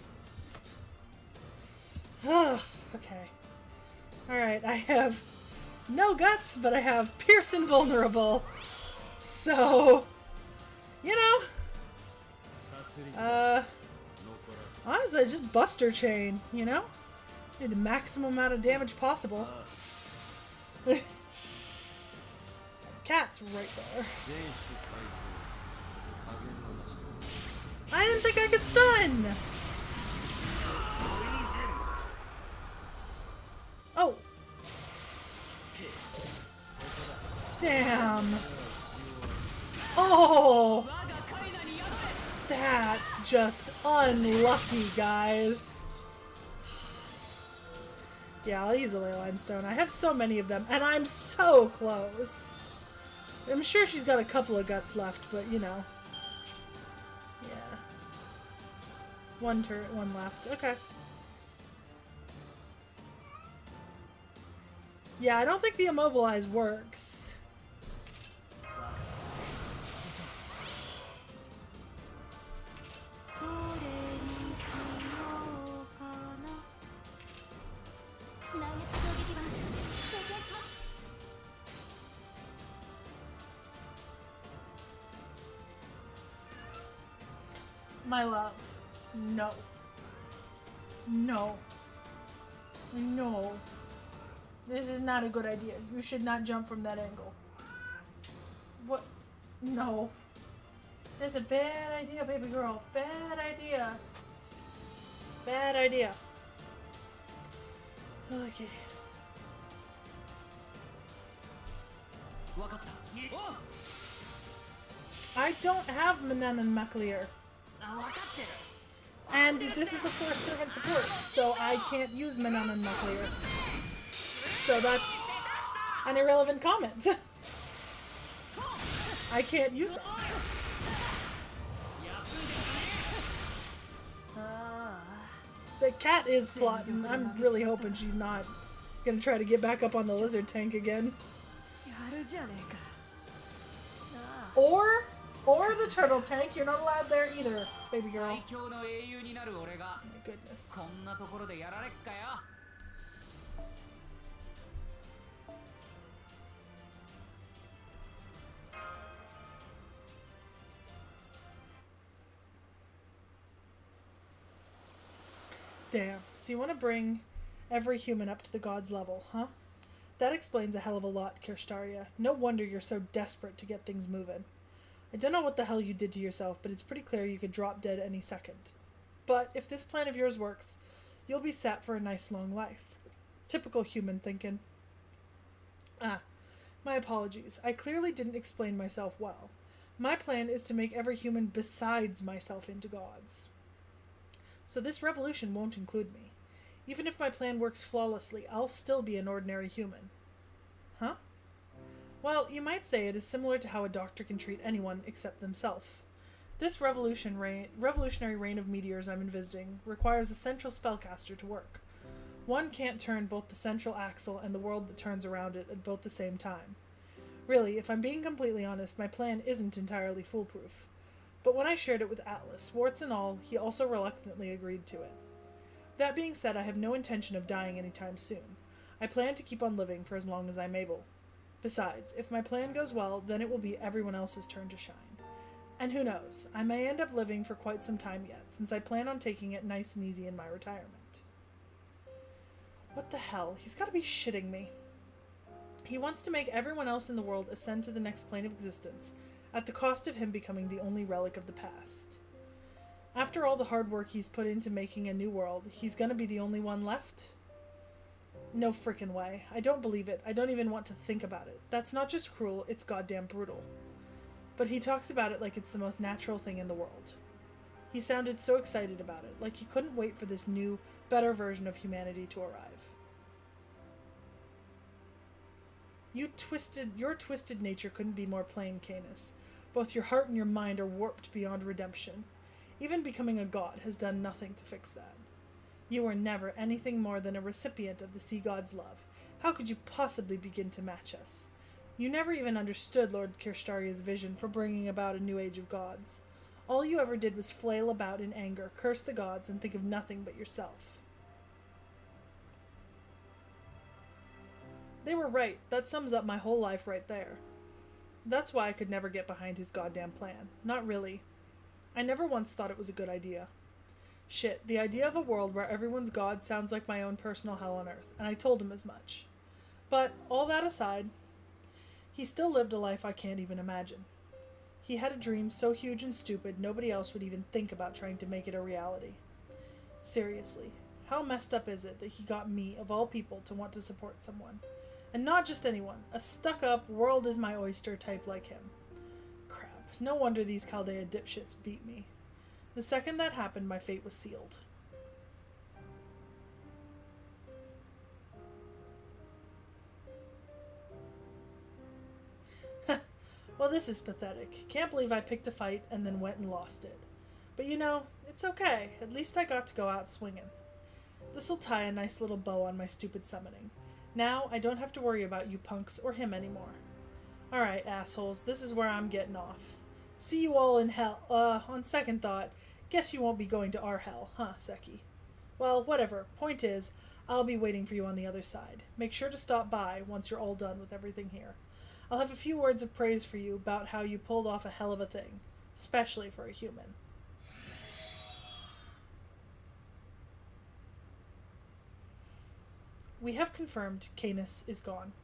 Oh, okay. Alright, I have no guts, but I have Pierce invulnerable. So, you know. Honestly, just Buster Chain, you know? Need the maximum amount of damage possible. Cat's right there. I didn't think I could stun! Oh! Damn! Oh! That's just unlucky, guys. Yeah, I'll use a Leyline Stone. I have so many of them, and I'm so close. I'm sure she's got a couple of guts left, but you know. Yeah. One turret, one left. Okay. Yeah, I don't think the immobilize works. My love. No. No. No. This is not a good idea. You should not jump from that angle. What? No. That's a bad idea, baby girl. Bad idea. Bad idea. Okay. わかった。お I don't have Manan and Maclear. あ、わかってる。 And this is a force servant support, so I can't use Manan and Maclear. So that's an irrelevant comment. I can't use that. The cat is plotting. I'm really hoping she's not gonna try to get back up on the lizard tank again. Or the turtle tank. You're not allowed there either, baby girl. 最強の英雄になる俺が My goodness. こんなところでやられっかよ。 Damn. So you want to bring every human up to the god's level, huh? That explains a hell of a lot, Kirstaria. No wonder you're so desperate to get things moving. I don't know what the hell you did to yourself, but it's pretty clear you could drop dead any second. But if this plan of yours works, you'll be set for a nice long life. Typical human thinking. Ah, my apologies. I clearly didn't explain myself well. My plan is to make every human besides myself into gods. So this revolution won't include me. Even if my plan works flawlessly, I'll still be an ordinary human. Huh? Well, you might say it is similar to how a doctor can treat anyone except themselves. This revolutionary reign of meteors I'm envisaging requires a central spellcaster to work. One can't turn both the central axle and the world that turns around it at both the same time. Really, if I'm being completely honest, my plan isn't entirely foolproof. But when I shared it with Atlas, warts and all, he also reluctantly agreed to it. That being said, I have no intention of dying anytime soon. I plan to keep on living for as long as I'm able. Besides, if my plan goes well, then it will be everyone else's turn to shine. And who knows, I may end up living for quite some time yet, since I plan on taking it nice and easy in my retirement. What the hell? He's gotta be shitting me. He wants to make everyone else in the world ascend to the next plane of existence, at the cost of him becoming the only relic of the past. After all the hard work he's put into making a new world, he's gonna be the only one left? No frickin' way. I don't believe it. I don't even want to think about it. That's not just cruel, it's goddamn brutal. But he talks about it like it's the most natural thing in the world. He sounded so excited about it, like he couldn't wait for this new, better version of humanity to arrive. Your twisted nature couldn't be more plain, Canis. Both your heart and your mind are warped beyond redemption. Even becoming a god has done nothing to fix that. You were never anything more than a recipient of the sea god's love. How could you possibly begin to match us? You never even understood Lord Kirstaria's vision for bringing about a new age of gods. All you ever did was flail about in anger, curse the gods, and think of nothing but yourself. They were right. That sums up my whole life right there. That's why I could never get behind his goddamn plan. Not really. I never once thought it was a good idea. Shit, the idea of a world where everyone's god sounds like my own personal hell on earth, and I told him as much. But, all that aside, he still lived a life I can't even imagine. He had a dream so huge and stupid nobody else would even think about trying to make it a reality. Seriously, how messed up is it that he got me, of all people, to want to support someone? And not just anyone, a stuck-up, world is my oyster type like him. Crap, no wonder these Chaldea dipshits beat me. The second that happened, my fate was sealed. Well, this is pathetic. Can't believe I picked a fight and then went and lost it. But you know, it's okay. At least I got to go out swinging. This'll tie a nice little bow on my stupid summoning. Now, I don't have to worry about you punks or him anymore. Alright, assholes, this is where I'm getting off. See you all in hell. On second thought, guess you won't be going to our hell, huh, Seki? Well, whatever. Point is, I'll be waiting for you on the other side. Make sure to stop by once you're all done with everything here. I'll have a few words of praise for you about how you pulled off a hell of a thing, especially for a human. We have confirmed Canis is gone.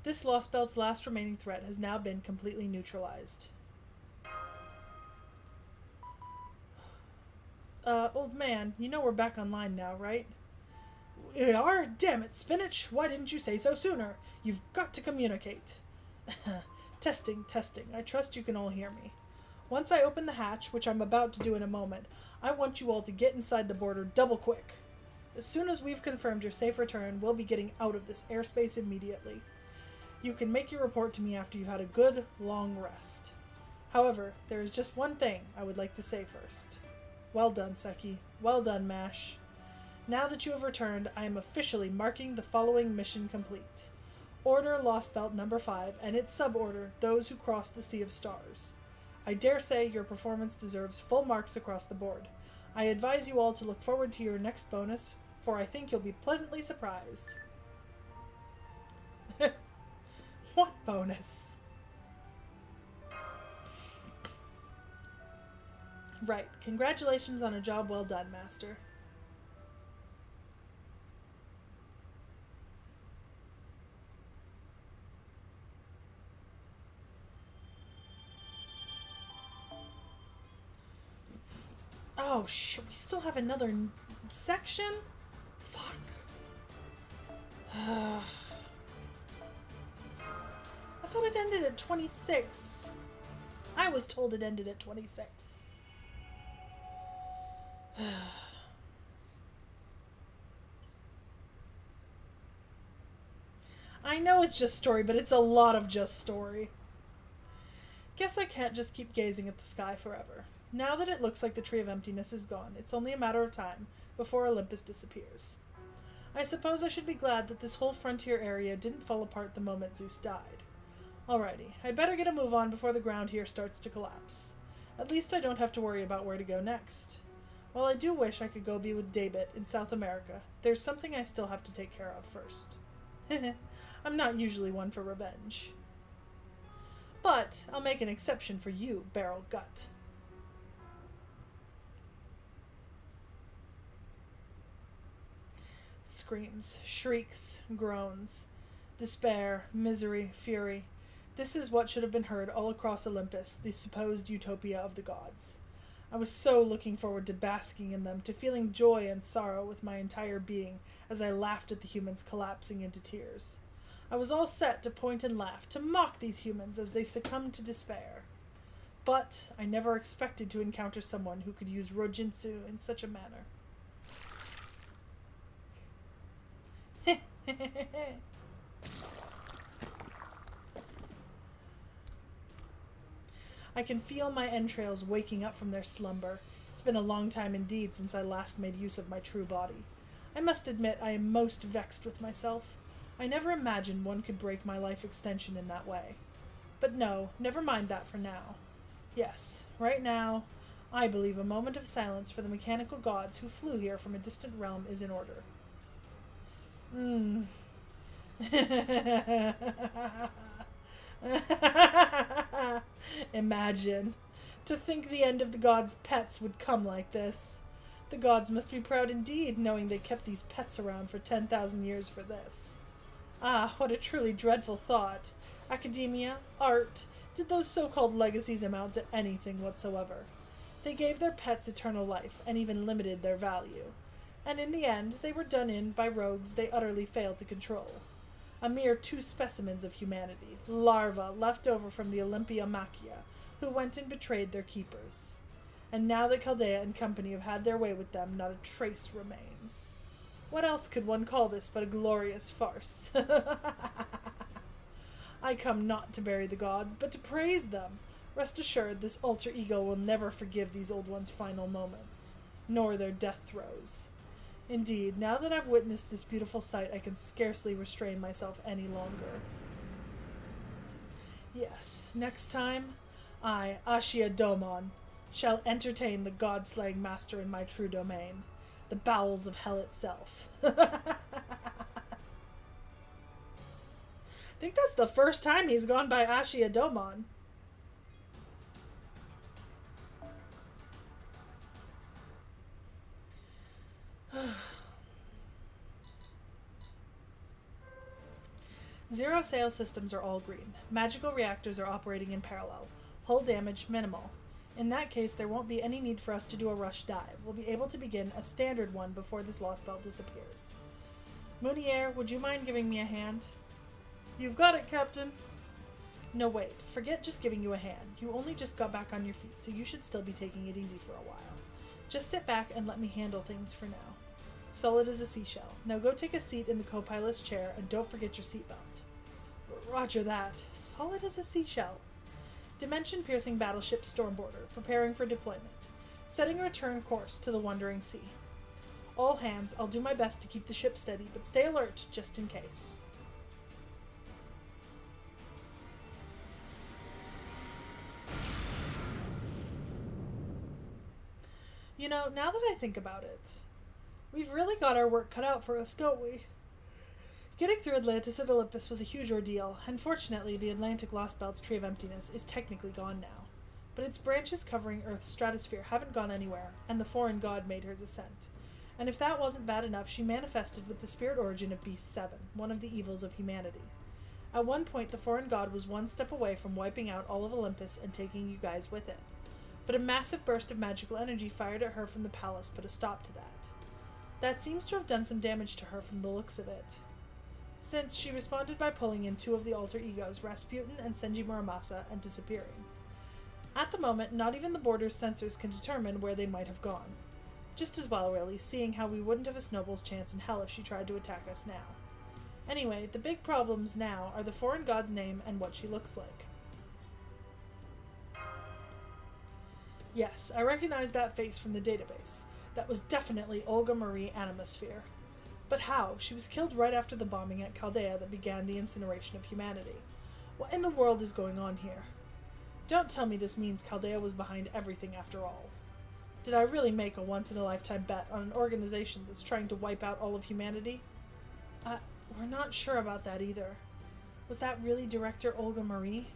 This Lost Belt's last remaining threat has now been completely neutralized. Old man, you know we're back online now, right? We are? Damn it, Spinach! Why didn't you say so sooner? You've got to communicate. Testing. I trust you can all hear me. Once I open the hatch, which I'm about to do in a moment, I want you all to get inside the border double quick. As soon as we've confirmed your safe return, we'll be getting out of this airspace immediately. You can make your report to me after you've had a good, long rest. However, there is just one thing I would like to say first. Well done, Seki. Well done, MASH. Now that you have returned, I am officially marking the following mission complete. Order Lost Belt number 5, and its suborder, Those Who Cross the Sea of Stars. I dare say your performance deserves full marks across the board. I advise you all to look forward to your next bonus, for I think you'll be pleasantly surprised. What bonus? Right. Congratulations on a job well done, Master. Oh, shit. We still have another section? Fuck. I thought it ended at 26. I was told it ended at 26. I know it's just story, but it's a lot of just story. Guess I can't just keep gazing at the sky forever. Now that it looks like the Tree of Emptiness is gone, it's only a matter of time before Olympus disappears. I suppose I should be glad that this whole frontier area didn't fall apart the moment Zeus died. Alrighty, I better get a move on before the ground here starts to collapse. At least I don't have to worry about where to go next. While I do wish I could go be with David in South America, there's something I still have to take care of first. I'm not usually one for revenge. But I'll make an exception for you, Barrel Gut. Screams, shrieks, groans, despair, misery, fury. This is what should have been heard all across Olympus, the supposed utopia of the gods. I was so looking forward to basking in them, to feeling joy and sorrow with my entire being as I laughed at the humans collapsing into tears. I was all set to point and laugh, to mock these humans as they succumbed to despair. But I never expected to encounter someone who could use Rojinsu in such a manner. I can feel my entrails waking up from their slumber. It's been a long time indeed since I last made use of my true body. I must admit I am most vexed with myself. I never imagined one could break my life extension in that way. But no, never mind that for now. Yes, right now, I believe a moment of silence for the mechanical gods who flew here from a distant realm is in order. Imagine. To think the end of the gods' pets would come like this. The gods must be proud indeed, knowing they kept these pets around for 10,000 years for this. Ah, what a truly dreadful thought. Academia, art, did those so-called legacies amount to anything whatsoever? They gave their pets eternal life, and even limited their value. And in the end, they were done in by rogues they utterly failed to control. A mere 2 specimens of humanity, larvae left over from the Olympia Machia, who went and betrayed their keepers. And now that Chaldea and company have had their way with them, not a trace remains. What else could one call this but a glorious farce? I come not to bury the gods, but to praise them. Rest assured, this alter ego will never forgive these old ones' final moments, nor their death throes. Indeed, now that I've witnessed this beautiful sight, I can scarcely restrain myself any longer. Yes, next time, I, Ashia Domon, shall entertain the god-slaying master in my true domain, the bowels of hell itself. I think that's the first time he's gone by Ashia Domon. Zero sail systems are all green. Magical reactors are operating in parallel. Hull damage minimal. In that case, there won't be any need for us to do a rush dive. We'll be able to begin a standard one before this lost belt disappears. Moonier, would you mind giving me a hand? You've got it, Captain. No, wait. Forget just giving you a hand. You only just got back on your feet, so you should still be taking it easy for a while. Just sit back and let me handle things for now. Solid as a seashell. Now go take a seat in the co-pilot's chair and don't forget your seatbelt. Roger that. Solid as a seashell. Dimension-piercing battleship Stormboarder, preparing for deployment. Setting a return course to the Wandering Sea. All hands, I'll do my best to keep the ship steady, but stay alert just in case. You know, now that I think about it, we've really got our work cut out for us, don't we? Getting through Atlantis and Olympus was a huge ordeal, and fortunately the Atlantic Lost Belt's Tree of Emptiness is technically gone now. But its branches covering Earth's stratosphere haven't gone anywhere, and the foreign god made her descent. And if that wasn't bad enough, she manifested with the spirit origin of Beast 7, one of the evils of humanity. At one point, the foreign god was one step away from wiping out all of Olympus and taking you guys with it. But a massive burst of magical energy fired at her from the palace put a stop to that. That seems to have done some damage to her from the looks of it, since she responded by pulling in two of the alter egos, Rasputin and Senji Muramasa, and disappearing. At the moment, not even the border's sensors can determine where they might have gone. Just as well, really, seeing how we wouldn't have a snowball's chance in hell if she tried to attack us now. Anyway, the big problems now are the foreign god's name and what she looks like. Yes, I recognize that face from the database. That was definitely Olga Marie Animosphere. But how? She was killed right after the bombing at Chaldea that began the incineration of humanity. What in the world is going on here? Don't tell me this means Chaldea was behind everything after all. Did I really make a once-in-a-lifetime bet on an organization that's trying to wipe out all of humanity? We're not sure about that either. Was that really Director Olga Marie?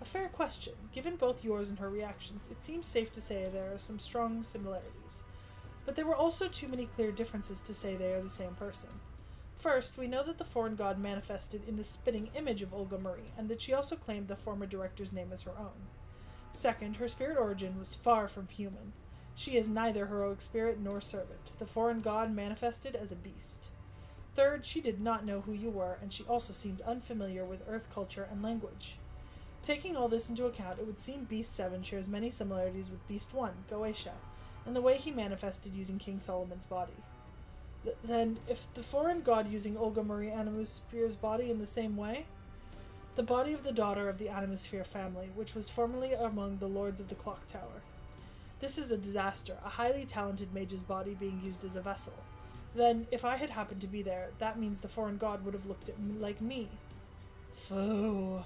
A fair question. Given both yours and her reactions, it seems safe to say there are some strong similarities. But there were also too many clear differences to say they are the same person. First, we know that the foreign god manifested in the spitting image of Olga Marie, and that she also claimed the former director's name as her own. Second, her spirit origin was far from human. She is neither heroic spirit nor servant. The foreign god manifested as a beast. Third, she did not know who you were, and she also seemed unfamiliar with Earth culture and language. Taking all this into account, it would seem Beast 7 shares many similarities with Beast 1, Goetia, and the way he manifested using King Solomon's body. Then, if the foreign god using Olga Marie Animosphere's body in the same way, the body of the daughter of the Animosphere family, which was formerly among the lords of the Clock Tower. This is a disaster, a highly talented mage's body being used as a vessel. Then, if I had happened to be there, that means the foreign god would have looked at me like me. Fool.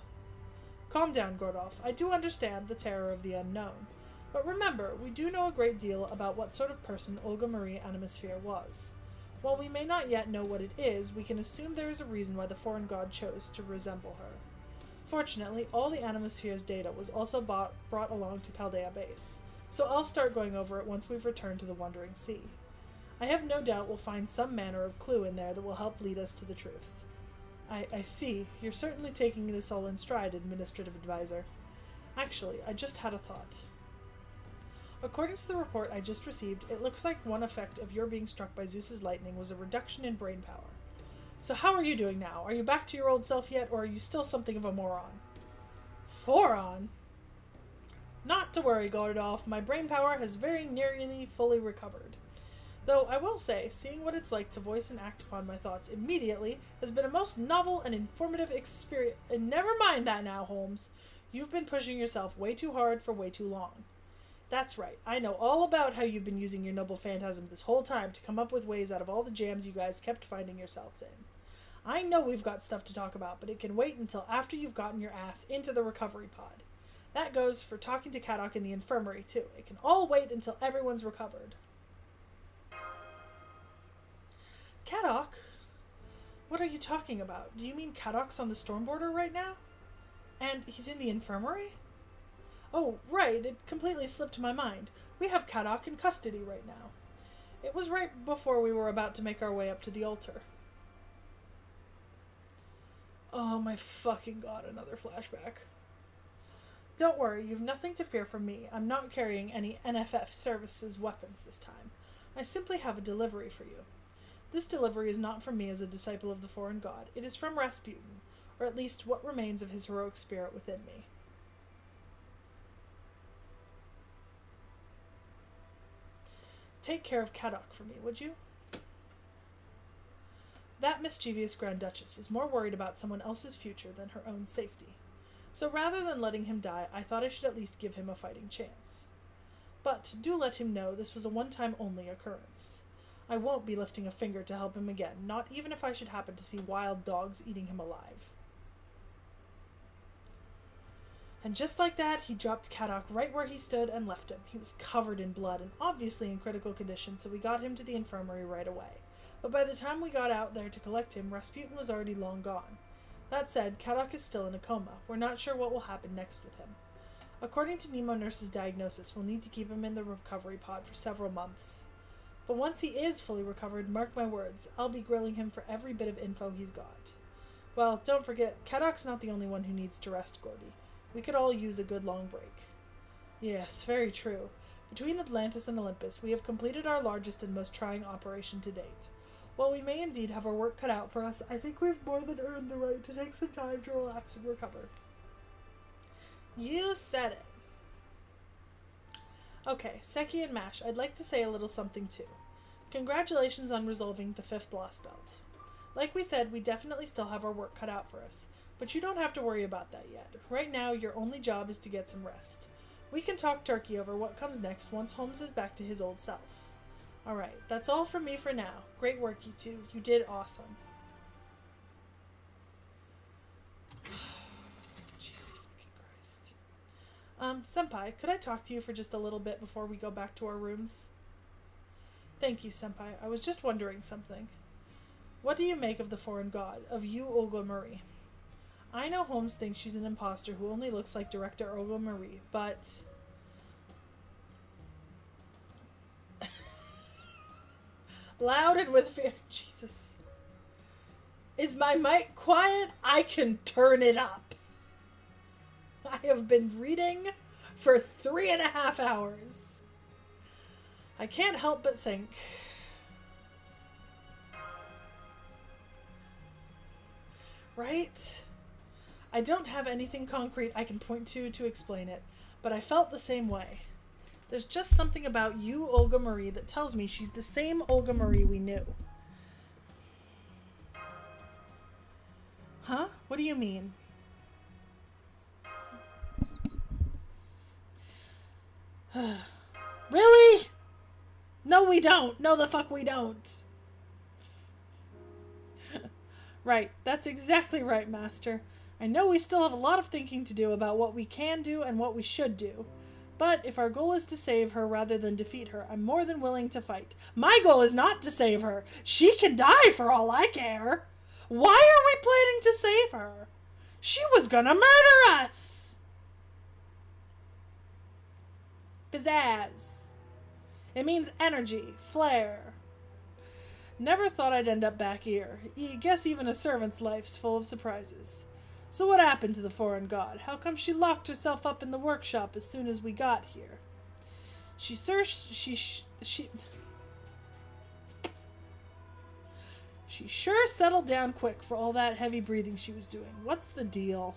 Calm down, Gordolf. I do understand the terror of the unknown. But remember, we do know a great deal about what sort of person Olga Marie Animosphere was. While we may not yet know what it is, we can assume there is a reason why the foreign god chose to resemble her. Fortunately, all the Animosphere's data was also brought along to Chaldea Base, so I'll start going over it once we've returned to the Wandering Sea. I have no doubt we'll find some manner of clue in there that will help lead us to the truth. I see. You're certainly taking this all in stride, Administrative Advisor. Actually, I just had a thought. According to the report I just received, it looks like one effect of your being struck by Zeus's lightning was a reduction in brain power. So how are you doing now? Are you back to your old self yet, or are you still something of a moron? Foron? Not to worry, Gordolf. My brain power has very nearly fully recovered. Though I will say, seeing what it's like to voice and act upon my thoughts immediately has been a most novel and informative experience. And never mind that now, Holmes. You've been pushing yourself way too hard for way too long. That's right. I know all about how you've been using your noble phantasm this whole time to come up with ways out of all the jams you guys kept finding yourselves in. I know we've got stuff to talk about, but it can wait until after you've gotten your ass into the recovery pod. That goes for talking to Kadok in the infirmary, too. It can all wait until everyone's recovered. Kadok? What are you talking about? Do you mean Kadok's on the storm border right now? And he's in the infirmary? Oh, right, it completely slipped my mind. We have Kadok in custody right now. It was right before we were about to make our way up to the altar. Oh my fucking god, another flashback. Don't worry, you've nothing to fear from me. I'm not carrying any NFF services weapons this time. I simply have a delivery for you. This delivery is not from me as a disciple of the foreign god. It is from Rasputin, or at least what remains of his heroic spirit within me. Take care of Kadok for me, would you? That mischievous Grand Duchess was more worried about someone else's future than her own safety. So rather than letting him die, I thought I should at least give him a fighting chance. But do let him know this was a one-time only occurrence. I won't be lifting a finger to help him again, not even if I should happen to see wild dogs eating him alive. And just like that, he dropped Kadok right where he stood and left him. He was covered in blood and obviously in critical condition, so we got him to the infirmary right away. But by the time we got out there to collect him, Rasputin was already long gone. That said, Kadok is still in a coma. We're not sure what will happen next with him. According to Nemo Nurse's diagnosis, we'll need to keep him in the recovery pod for several months. But once he is fully recovered, mark my words, I'll be grilling him for every bit of info he's got. Well, don't forget, Kadok's not the only one who needs to rest, Gordy. We could all use a good long break. Yes, very true. Between Atlantis and Olympus, we have completed our largest and most trying operation to date. While we may indeed have our work cut out for us, I think we've more than earned the right to take some time to relax and recover. You said it. Okay, Seki and Mash, I'd like to say a little something too. Congratulations on resolving the 5th Lost Belt. Like we said, we definitely still have our work cut out for us, but you don't have to worry about that yet. Right now, your only job is to get some rest. We can talk turkey over what comes next once Holmes is back to his old self. Alright, that's all from me for now. Great work, you two. You did awesome. Jesus fucking Christ. Senpai, could I talk to you for just a little bit before we go back to our rooms? Thank you, Senpai. I was just wondering something. What do you make of the foreign god, of you, Olga Marie? I know Holmes thinks she's an imposter who only looks like Director Olga Marie, but... Loud and with fear. Jesus. Is my mic quiet? I can turn it up. I have been reading for 3.5 hours. I can't help but think. Right? I don't have anything concrete I can point to explain it, but I felt the same way. There's just something about you, Olga Marie, that tells me she's the same Olga Marie we knew. Huh? What do you mean? Really? No, we don't. No, the fuck we don't. Right. That's exactly right, Master. I know we still have a lot of thinking to do about what we can do and what we should do. But if our goal is to save her rather than defeat her, I'm more than willing to fight. My goal is not to save her. She can die for all I care. Why are we planning to save her? She was gonna murder us. Pizzazz. It means energy, flair. Never thought I'd end up back here. Guess even a servant's life's full of surprises. So what happened to the foreign god? How come she locked herself up in the workshop as soon as we got here? She sure settled down quick for all that heavy breathing she was doing. What's the deal?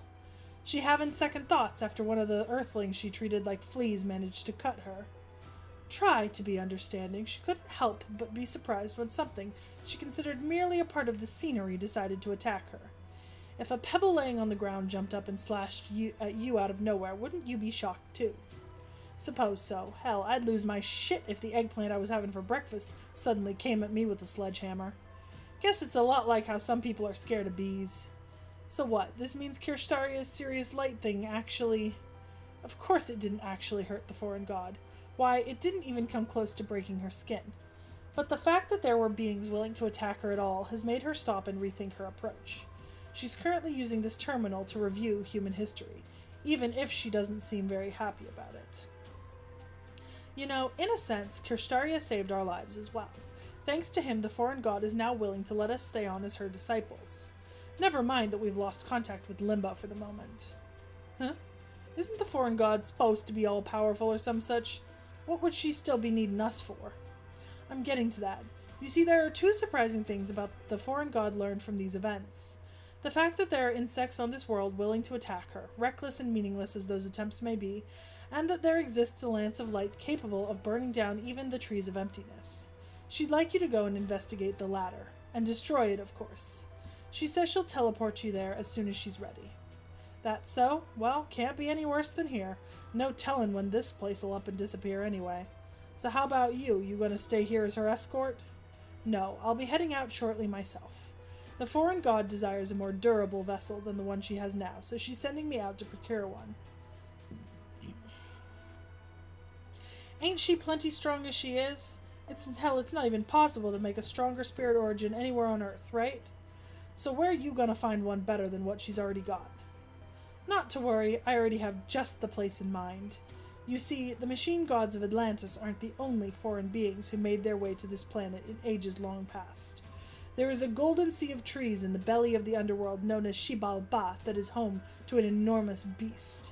She having second thoughts after one of the earthlings she treated like fleas managed to cut her. Try to be understanding, she couldn't help but be surprised when something she considered merely a part of the scenery decided to attack her. If a pebble laying on the ground jumped up and slashed at you out of nowhere, wouldn't you be shocked too? Suppose so. Hell, I'd lose my shit if the eggplant I was having for breakfast suddenly came at me with a sledgehammer. Guess it's a lot like how some people are scared of bees. So what? This means Kirstaria's serious light thing actually... Of course it didn't actually hurt the foreign god. Why, it didn't even come close to breaking her skin. But the fact that there were beings willing to attack her at all has made her stop and rethink her approach. She's currently using this terminal to review human history, even if she doesn't seem very happy about it. You know, in a sense, Kirstaria saved our lives as well. Thanks to him, the foreign god is now willing to let us stay on as her disciples. Never mind that we've lost contact with Limbo for the moment. Huh? Isn't the foreign god supposed to be all-powerful or some such? What would she still be needing us for? I'm getting to that. You see, there are two surprising things about the foreign god learned from these events. The fact that there are insects on this world willing to attack her, reckless and meaningless as those attempts may be, and that there exists a lance of light capable of burning down even the trees of emptiness. She'd like you to go and investigate the latter, and destroy it, of course. She says she'll teleport you there as soon as she's ready. That so? Well, can't be any worse than here. No telling when this place'll up and disappear anyway. So how about you? You gonna stay here as her escort? No, I'll be heading out shortly myself. The foreign god desires a more durable vessel than the one she has now, so she's sending me out to procure one. Ain't she plenty strong as she is? It's not even possible to make a stronger spirit origin anywhere on Earth, right? So where are you gonna find one better than what she's already got? Not to worry, I already have just the place in mind. You see, the machine gods of Atlantis aren't the only foreign beings who made their way to this planet in ages long past. There is a golden sea of trees in the belly of the underworld known as Xibalba that is home to an enormous beast.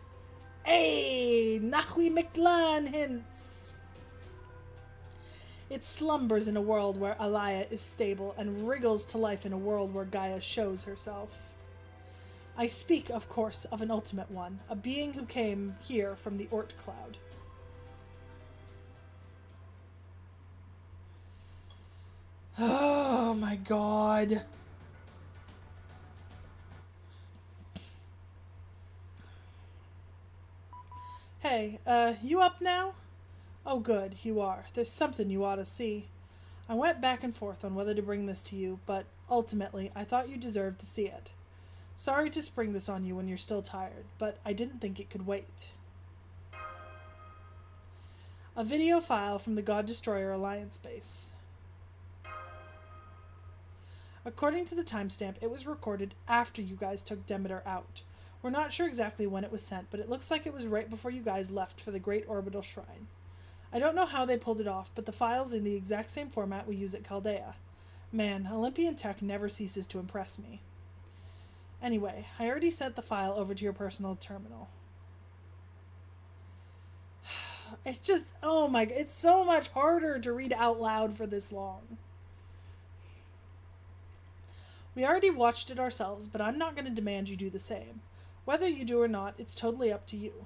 Ay, Nahui Mictlan hints! It slumbers in a world where Alaya is stable and wriggles to life in a world where Gaia shows herself. I speak, of course, of an ultimate one, a being who came here from the Oort Cloud. Oh my god. Hey, you up now? Oh good, you are. There's something you ought to see. I went back and forth on whether to bring this to you, but ultimately I thought you deserved to see it. Sorry to spring this on you when you're still tired, but I didn't think it could wait. A video file from the God Destroyer Alliance base. According to the timestamp, it was recorded after you guys took Demeter out. We're not sure exactly when it was sent, but it looks like it was right before you guys left for the Great Orbital Shrine. I don't know how they pulled it off, but the file's in the exact same format we use at Chaldea. Man, Olympian tech never ceases to impress me. Anyway, I already sent the file over to your personal terminal. It's just, oh my, it's so much harder to read out loud for this long. We already watched it ourselves, but I'm not going to demand you do the same. Whether you do or not, it's totally up to you.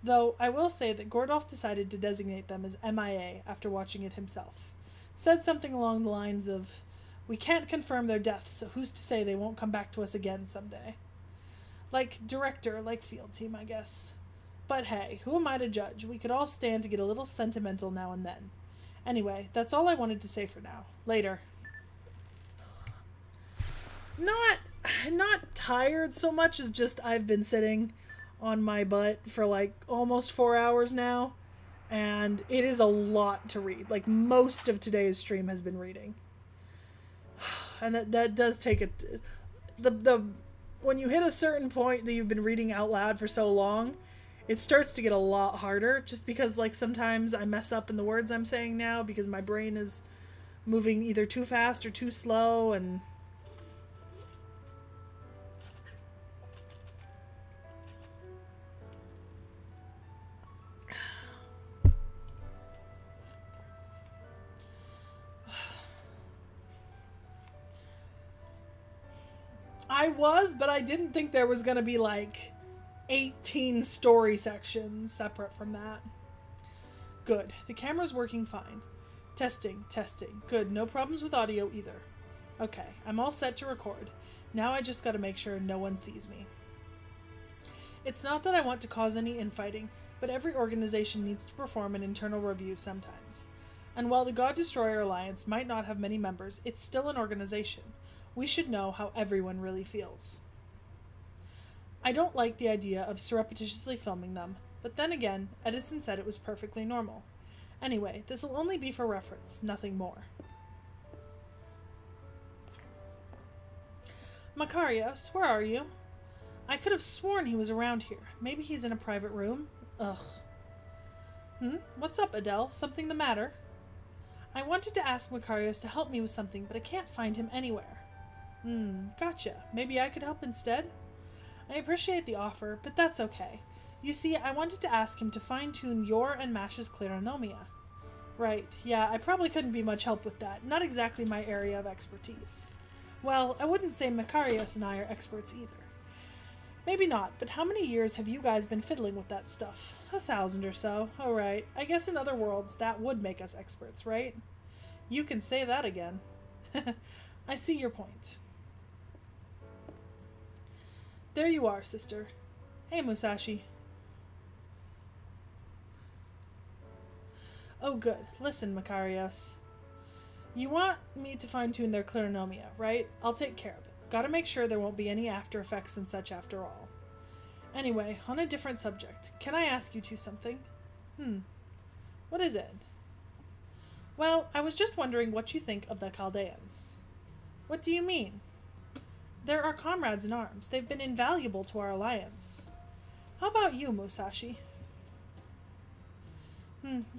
Though, I will say that Gordolf decided to designate them as MIA after watching it himself. Said something along the lines of, "We can't confirm their deaths, so who's to say they won't come back to us again someday?" Like director, like field team, I guess. But hey, who am I to judge? We could all stand to get a little sentimental now and then. Anyway, that's all I wanted to say for now. Later. Not tired so much as just I've been sitting on my butt for like almost 4 hours now, and it is a lot to read. Like most of today's stream has been reading. And that does take it. When you hit a certain point that you've been reading out loud for so long, it starts to get a lot harder, just because like sometimes I mess up in the words I'm saying now because my brain is moving either too fast or too slow, and I was, but I didn't think there was going to be like 18 story sections separate from that. Good. The camera's working fine. Testing, testing. Good. No problems with audio either. Okay, I'm all set to record. Now I just gotta make sure no one sees me. It's not that I want to cause any infighting, but every organization needs to perform an internal review sometimes. And while the God Destroyer Alliance might not have many members, it's still an organization. We should know how everyone really feels. I don't like the idea of surreptitiously filming them, but then again, Edison said it was perfectly normal. Anyway, this will only be for reference, nothing more. Makarios, where are you? I could have sworn he was around here. Maybe he's in a private room? Ugh. What's up, Adele? Something the matter? I wanted to ask Makarios to help me with something, but I can't find him anywhere. Gotcha. Maybe I could help instead? I appreciate the offer, but that's okay. You see, I wanted to ask him to fine-tune your and Mash's clarinomia. Right, yeah, I probably couldn't be much help with that. Not exactly my area of expertise. Well, I wouldn't say Makarios and I are experts either. Maybe not, but how many years have you guys been fiddling with that stuff? 1,000 or so. Oh, right. I guess in other worlds that would make us experts, right? You can say that again. I see your point. There you are, sister. Hey, Musashi. Oh, good. Listen, Makarios. You want me to fine-tune their clarinomia, right? I'll take care of it. Gotta make sure there won't be any after effects and such after all. Anyway, on a different subject, can I ask you two something? What is it? Well, I was just wondering what you think of the Chaldeans. What do you mean? They're our comrades in arms. They've been invaluable to our alliance. How about you, Musashi?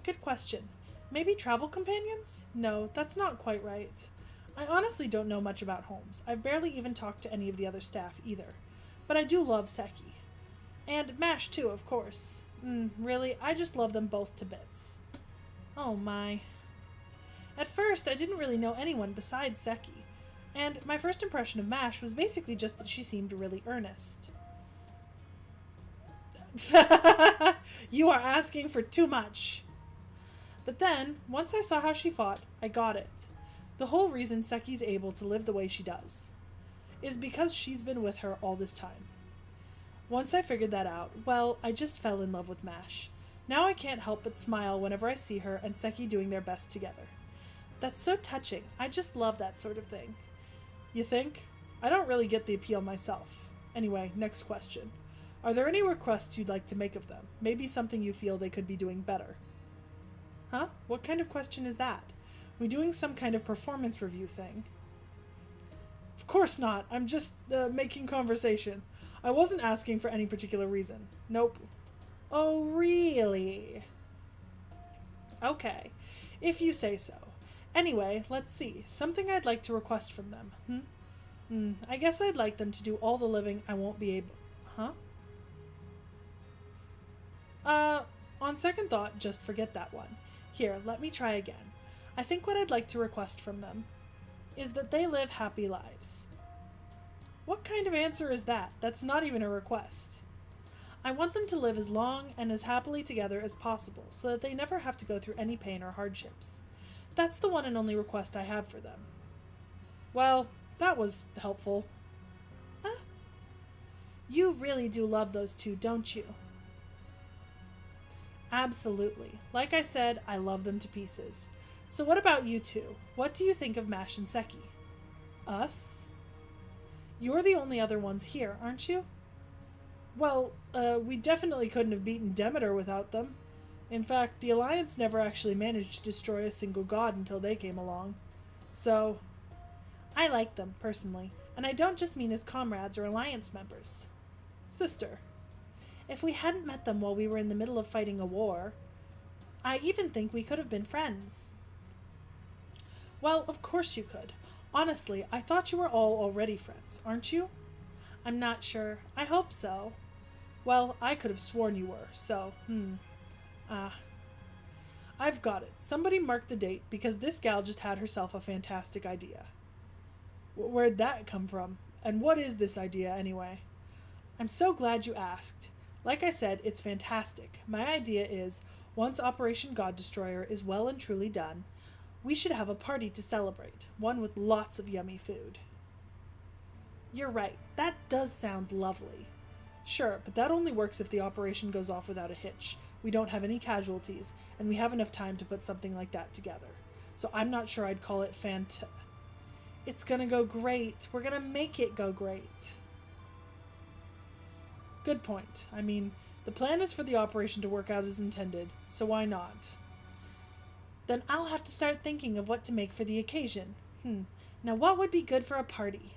Good question. Maybe travel companions? No, that's not quite right. I honestly don't know much about Holmes. I've barely even talked to any of the other staff either. But I do love Seki. And Mash too, of course. Really, I just love them both to bits. Oh my. At first, I didn't really know anyone besides Seki. And my first impression of Mash was basically just that she seemed really earnest. You are asking for too much. But then, once I saw how she fought, I got it. The whole reason Seki's able to live the way she does is because she's been with her all this time. Once I figured that out, well, I just fell in love with Mash. Now I can't help but smile whenever I see her and Seki doing their best together. That's so touching. I just love that sort of thing. You think? I don't really get the appeal myself. Anyway, next question. Are there any requests you'd like to make of them? Maybe something you feel they could be doing better? Huh? What kind of question is that? We doing some kind of performance review thing? Of course not. I'm just making conversation. I wasn't asking for any particular reason. Nope. Oh, really? Okay. If you say so. Anyway, let's see. Something I'd like to request from them. I guess I'd like them to do all the living I won't be able... On second thought, just forget that one. Here, let me try again. I think what I'd like to request from them is that they live happy lives. What kind of answer is that? That's not even a request. I want them to live as long and as happily together as possible so that they never have to go through any pain or hardships. That's the one and only request I have for them. Well, that was helpful. Huh? You really do love those two, don't you? Absolutely. Like I said, I love them to pieces. So what about you two? What do you think of Mash and Seki? Us? You're the only other ones here, aren't you? Well, we definitely couldn't have beaten Demeter without them. In fact, the Alliance never actually managed to destroy a single god until they came along. So, I like them, personally, and I don't just mean as comrades or Alliance members. Sister, if we hadn't met them while we were in the middle of fighting a war, I even think we could have been friends. Well, of course you could. Honestly, I thought you were all already friends, aren't you? I'm not sure. I hope so. Well, I could have sworn you were, so, I've got it. Somebody mark the date, because this gal just had herself a fantastic idea. Where'd that come from? And what is this idea, anyway? I'm so glad you asked. Like I said, it's fantastic. My idea is, once Operation God Destroyer is well and truly done, we should have a party to celebrate, one with lots of yummy food. You're right, that does sound lovely. Sure, but that only works if the operation goes off without a hitch. We don't have any casualties, and we have enough time to put something like that together. So I'm not sure I'd call it It's gonna go great. We're gonna make it go great. Good point. I mean, the plan is for the operation to work out as intended, so why not? Then I'll have to start thinking of what to make for the occasion. Now what would be good for a party?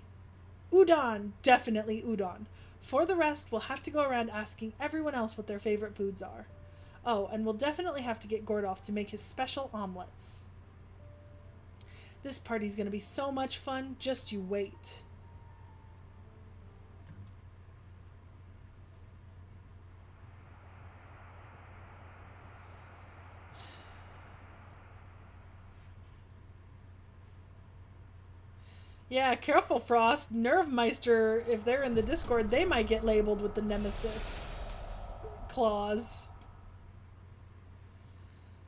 Udon! Definitely udon. For the rest, we'll have to go around asking everyone else what their favorite foods are. Oh, and we'll definitely have to get Gordolf to make his special omelets. This party's gonna be so much fun, just you wait. Yeah, careful, Frost. Nervemeister, if they're in the Discord, they might get labeled with the Nemesis clause.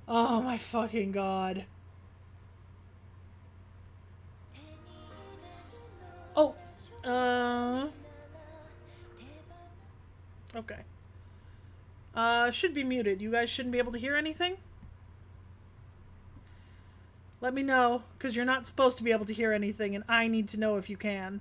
Oh my fucking god. Oh, okay. Should be muted. You guys shouldn't be able to hear anything? Let me know, because you're not supposed to be able to hear anything, and I need to know if you can.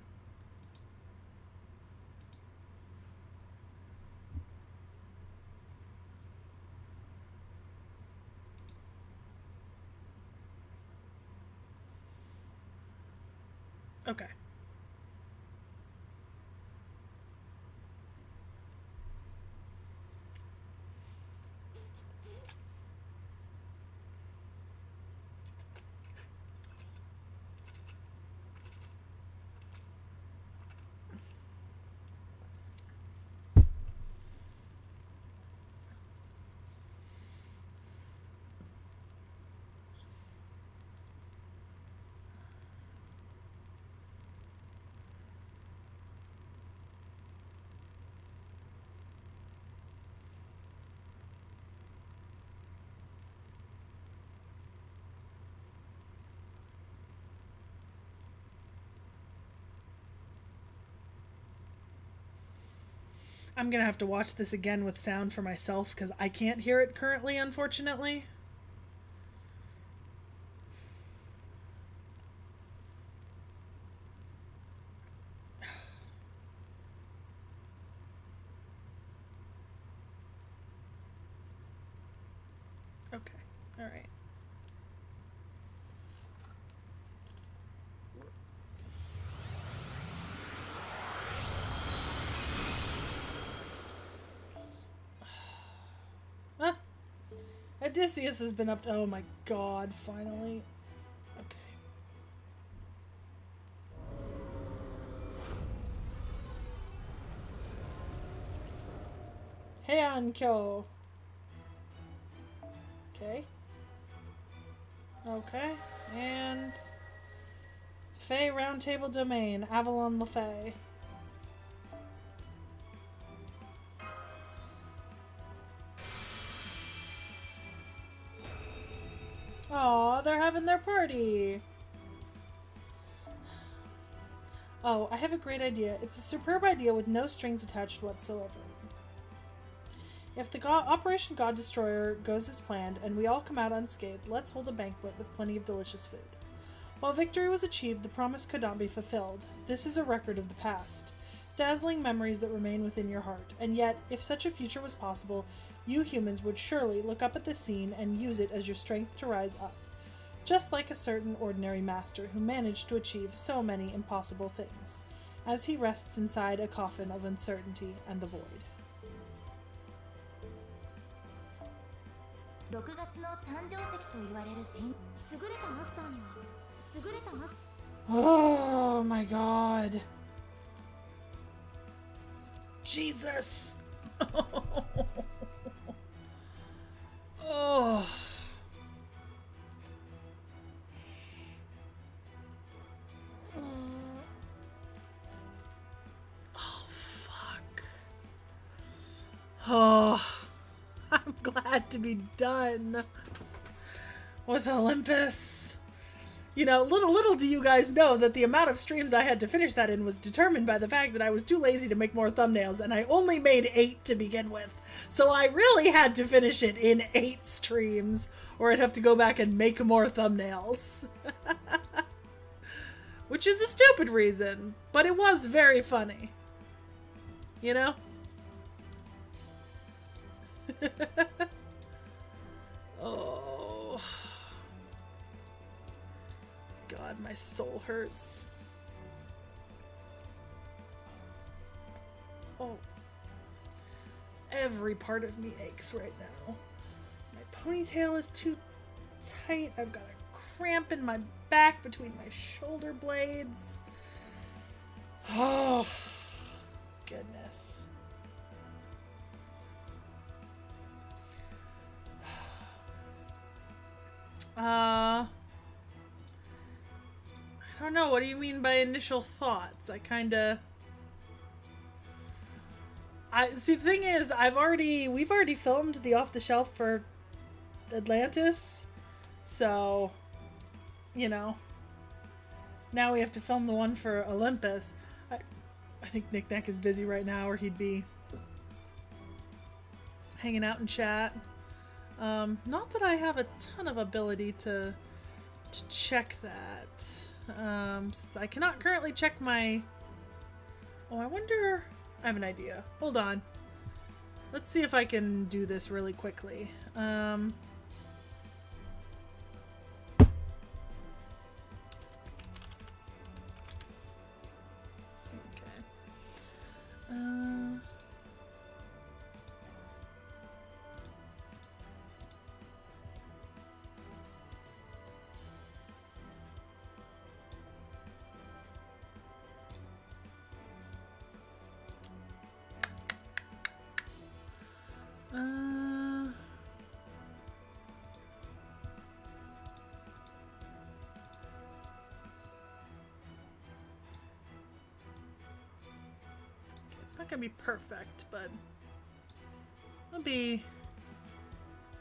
Okay. I'm gonna have to watch this again with sound for myself because I can't hear it currently, unfortunately. Okay, alright. Odysseus has been up to... Oh my god, finally. Okay. Heian-kyo. Okay. Okay. And... Fey Roundtable Domain, Avalon LaFay. Aw, they're having their party. Oh, I have a great idea. It's a superb idea with no strings attached whatsoever. If the Operation God Destroyer goes as planned and we all come out unscathed, let's hold a banquet with plenty of delicious food. While victory was achieved, the promise could not be fulfilled. This is a record of the past. Dazzling memories that remain within your heart. And yet, if such a future was possible, you humans would surely look up at this scene and use it as your strength to rise up. Just like a certain ordinary master who managed to achieve so many impossible things, as he rests inside a coffin of uncertainty and the void. 6月の誕生石と言われる新優れたマスターには優れたマス Oh my god. Jesus. Oh. had to be done with Olympus. You know, little do you guys know that the amount of streams I had to finish that in was determined by the fact that I was too lazy to make more thumbnails, and I only made 8 to begin with. So I really had to finish it in 8 streams, or I'd have to go back and make more thumbnails. Which is a stupid reason, but it was very funny. You know? Oh. God, my soul hurts. Oh. Every part of me aches right now. My ponytail is too tight. I've got a cramp in my back between my shoulder blades. Oh, goodness. I don't know. What do you mean by initial thoughts? See, the thing is, we've already filmed the off the shelf for Atlantis, so, you know, now we have to film the one for Olympus. I think Nick Nack is busy right now, or he'd be hanging out in chat. Not that I have a ton of ability to check that, since I cannot currently check my... Oh, I wonder... I have an idea. Hold on. Let's see if I can do this really quickly. Okay. It's not gonna be perfect, but it'll be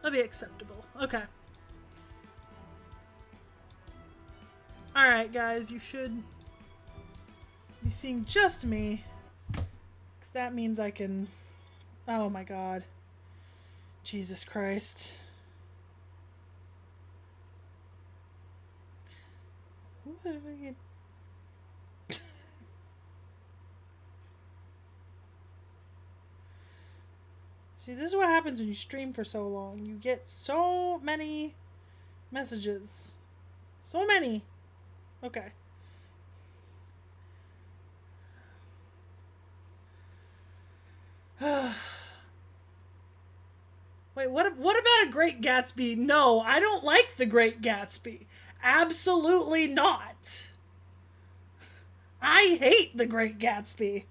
acceptable. Okay. Alright, guys, you should be seeing just me, because that means I can... Oh my god. Jesus Christ. See, this is what happens when you stream for so long. You get so many messages. So many. Okay. Wait, what about a Great Gatsby? No, I don't like the Great Gatsby. Absolutely not. I hate the Great Gatsby.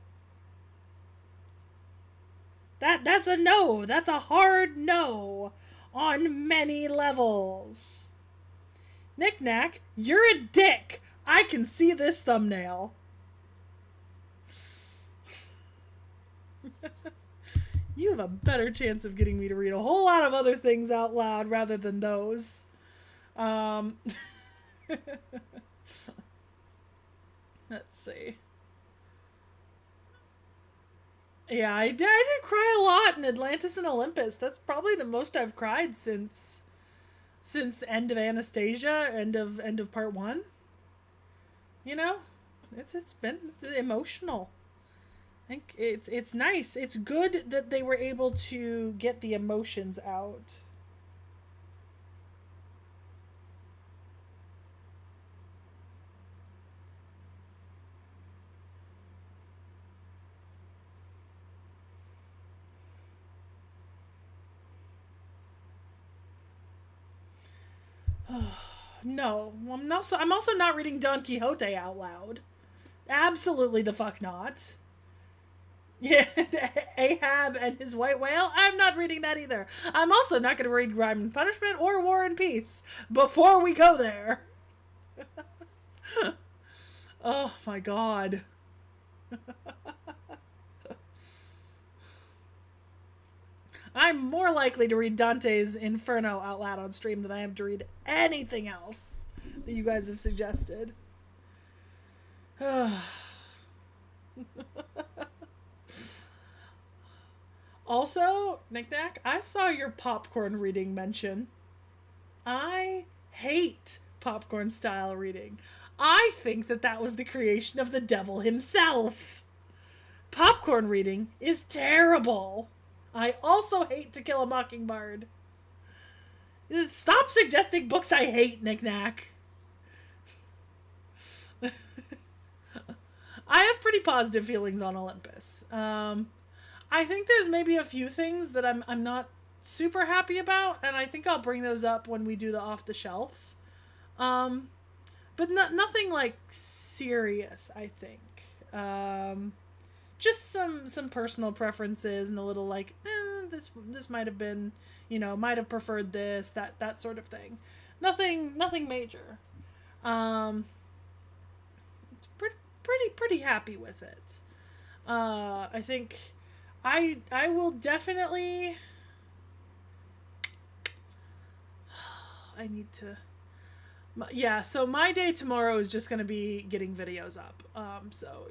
That's a no. That's a hard no on many levels. Knick Knack, you're a dick. I can see this thumbnail. You have a better chance of getting me to read a whole lot of other things out loud rather than those. Let's see. Yeah, I did cry a lot in Atlantis and Olympus. That's probably the most I've cried since the end of Anastasia, end of part 1. You know, it's been emotional. I think it's nice. It's good that they were able to get the emotions out. No, I'm also not reading Don Quixote out loud. Absolutely the fuck not. Yeah, Ahab and his white whale. I'm not reading that either. I'm also not going to read Crime and Punishment or War and Peace before we go there. Oh my god. I'm more likely to read Dante's Inferno out loud on stream than I am to read anything else that you guys have suggested. Also, Knick-Knack, I saw your popcorn reading mention. I hate popcorn style reading. I think that that was the creation of the devil himself. Popcorn reading is terrible. I also hate To Kill a Mockingbird. Stop suggesting books I hate, Knick-Knack. I have pretty positive feelings on Olympus. I think there's maybe a few things that I'm not super happy about, and I think I'll bring those up when we do the off the shelf. But nothing like serious, I think. Just some personal preferences and a little like, this might have been, might have preferred this, that sort of thing. Nothing major. Pretty happy with it. I think I will definitely. I need to. Yeah, so my day tomorrow is just going to be getting videos up. So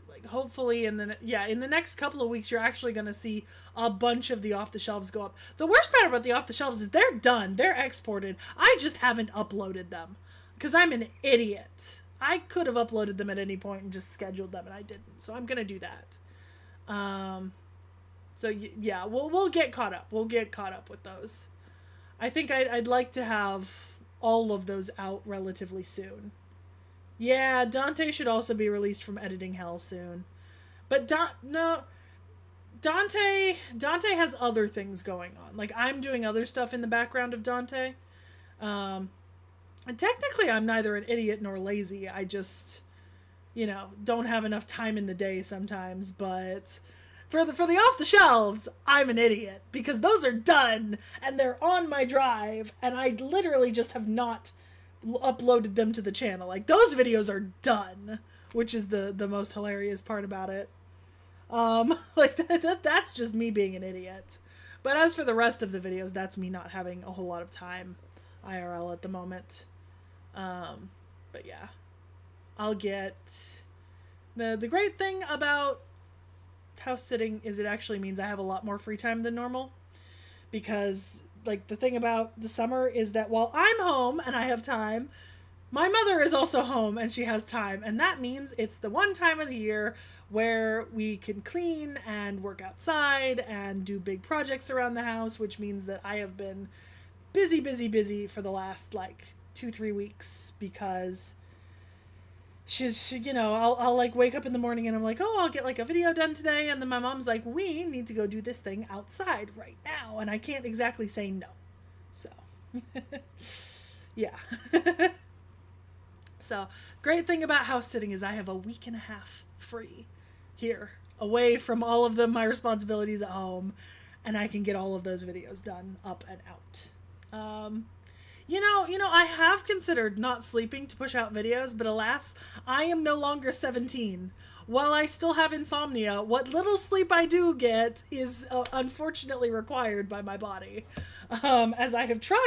like hopefully in the next couple of weeks you're actually going to see a bunch of the off the shelves go up. The worst part about the off the shelves is they're done. They're exported. I just haven't uploaded them because I'm an idiot. I could have uploaded them at any point and just scheduled them, and I didn't. So I'm going to do that. So yeah, we'll get caught up. We'll get caught up with those. I think I'd like to have all of those out relatively soon. Yeah, Dante should also be released from editing hell soon. But Dante has other things going on. Like, I'm doing other stuff in the background of Dante. And technically I'm neither an idiot nor lazy. I just, don't have enough time in the day sometimes, but for the off the shelves, I'm an idiot because those are done and they're on my drive and I literally just have not uploaded them to the channel. Like, those videos are done, which is the most hilarious part about it. Like that's just me being an idiot. But as for the rest of the videos, that's me not having a whole lot of time IRL at the moment. But yeah, I'll get the great thing about house sitting is it actually means I have a lot more free time than normal, because like the thing about the summer is that while I'm home and I have time, my mother is also home and she has time, and that means it's the one time of the year where we can clean and work outside and do big projects around the house, which means that I have been busy for the last like 2-3 weeks because I'll like wake up in the morning and I'm like, oh, I'll get like a video done today, and then my mom's like, we need to go do this thing outside right now, and I can't exactly say no. So yeah. So great thing about house sitting is I have a week and a half free here, away from all of my responsibilities at home, and I can get all of those videos done, up and out. I have considered not sleeping to push out videos, but alas, I am no longer 17. While I still have insomnia, what little sleep I do get is unfortunately required by my body, as I have tried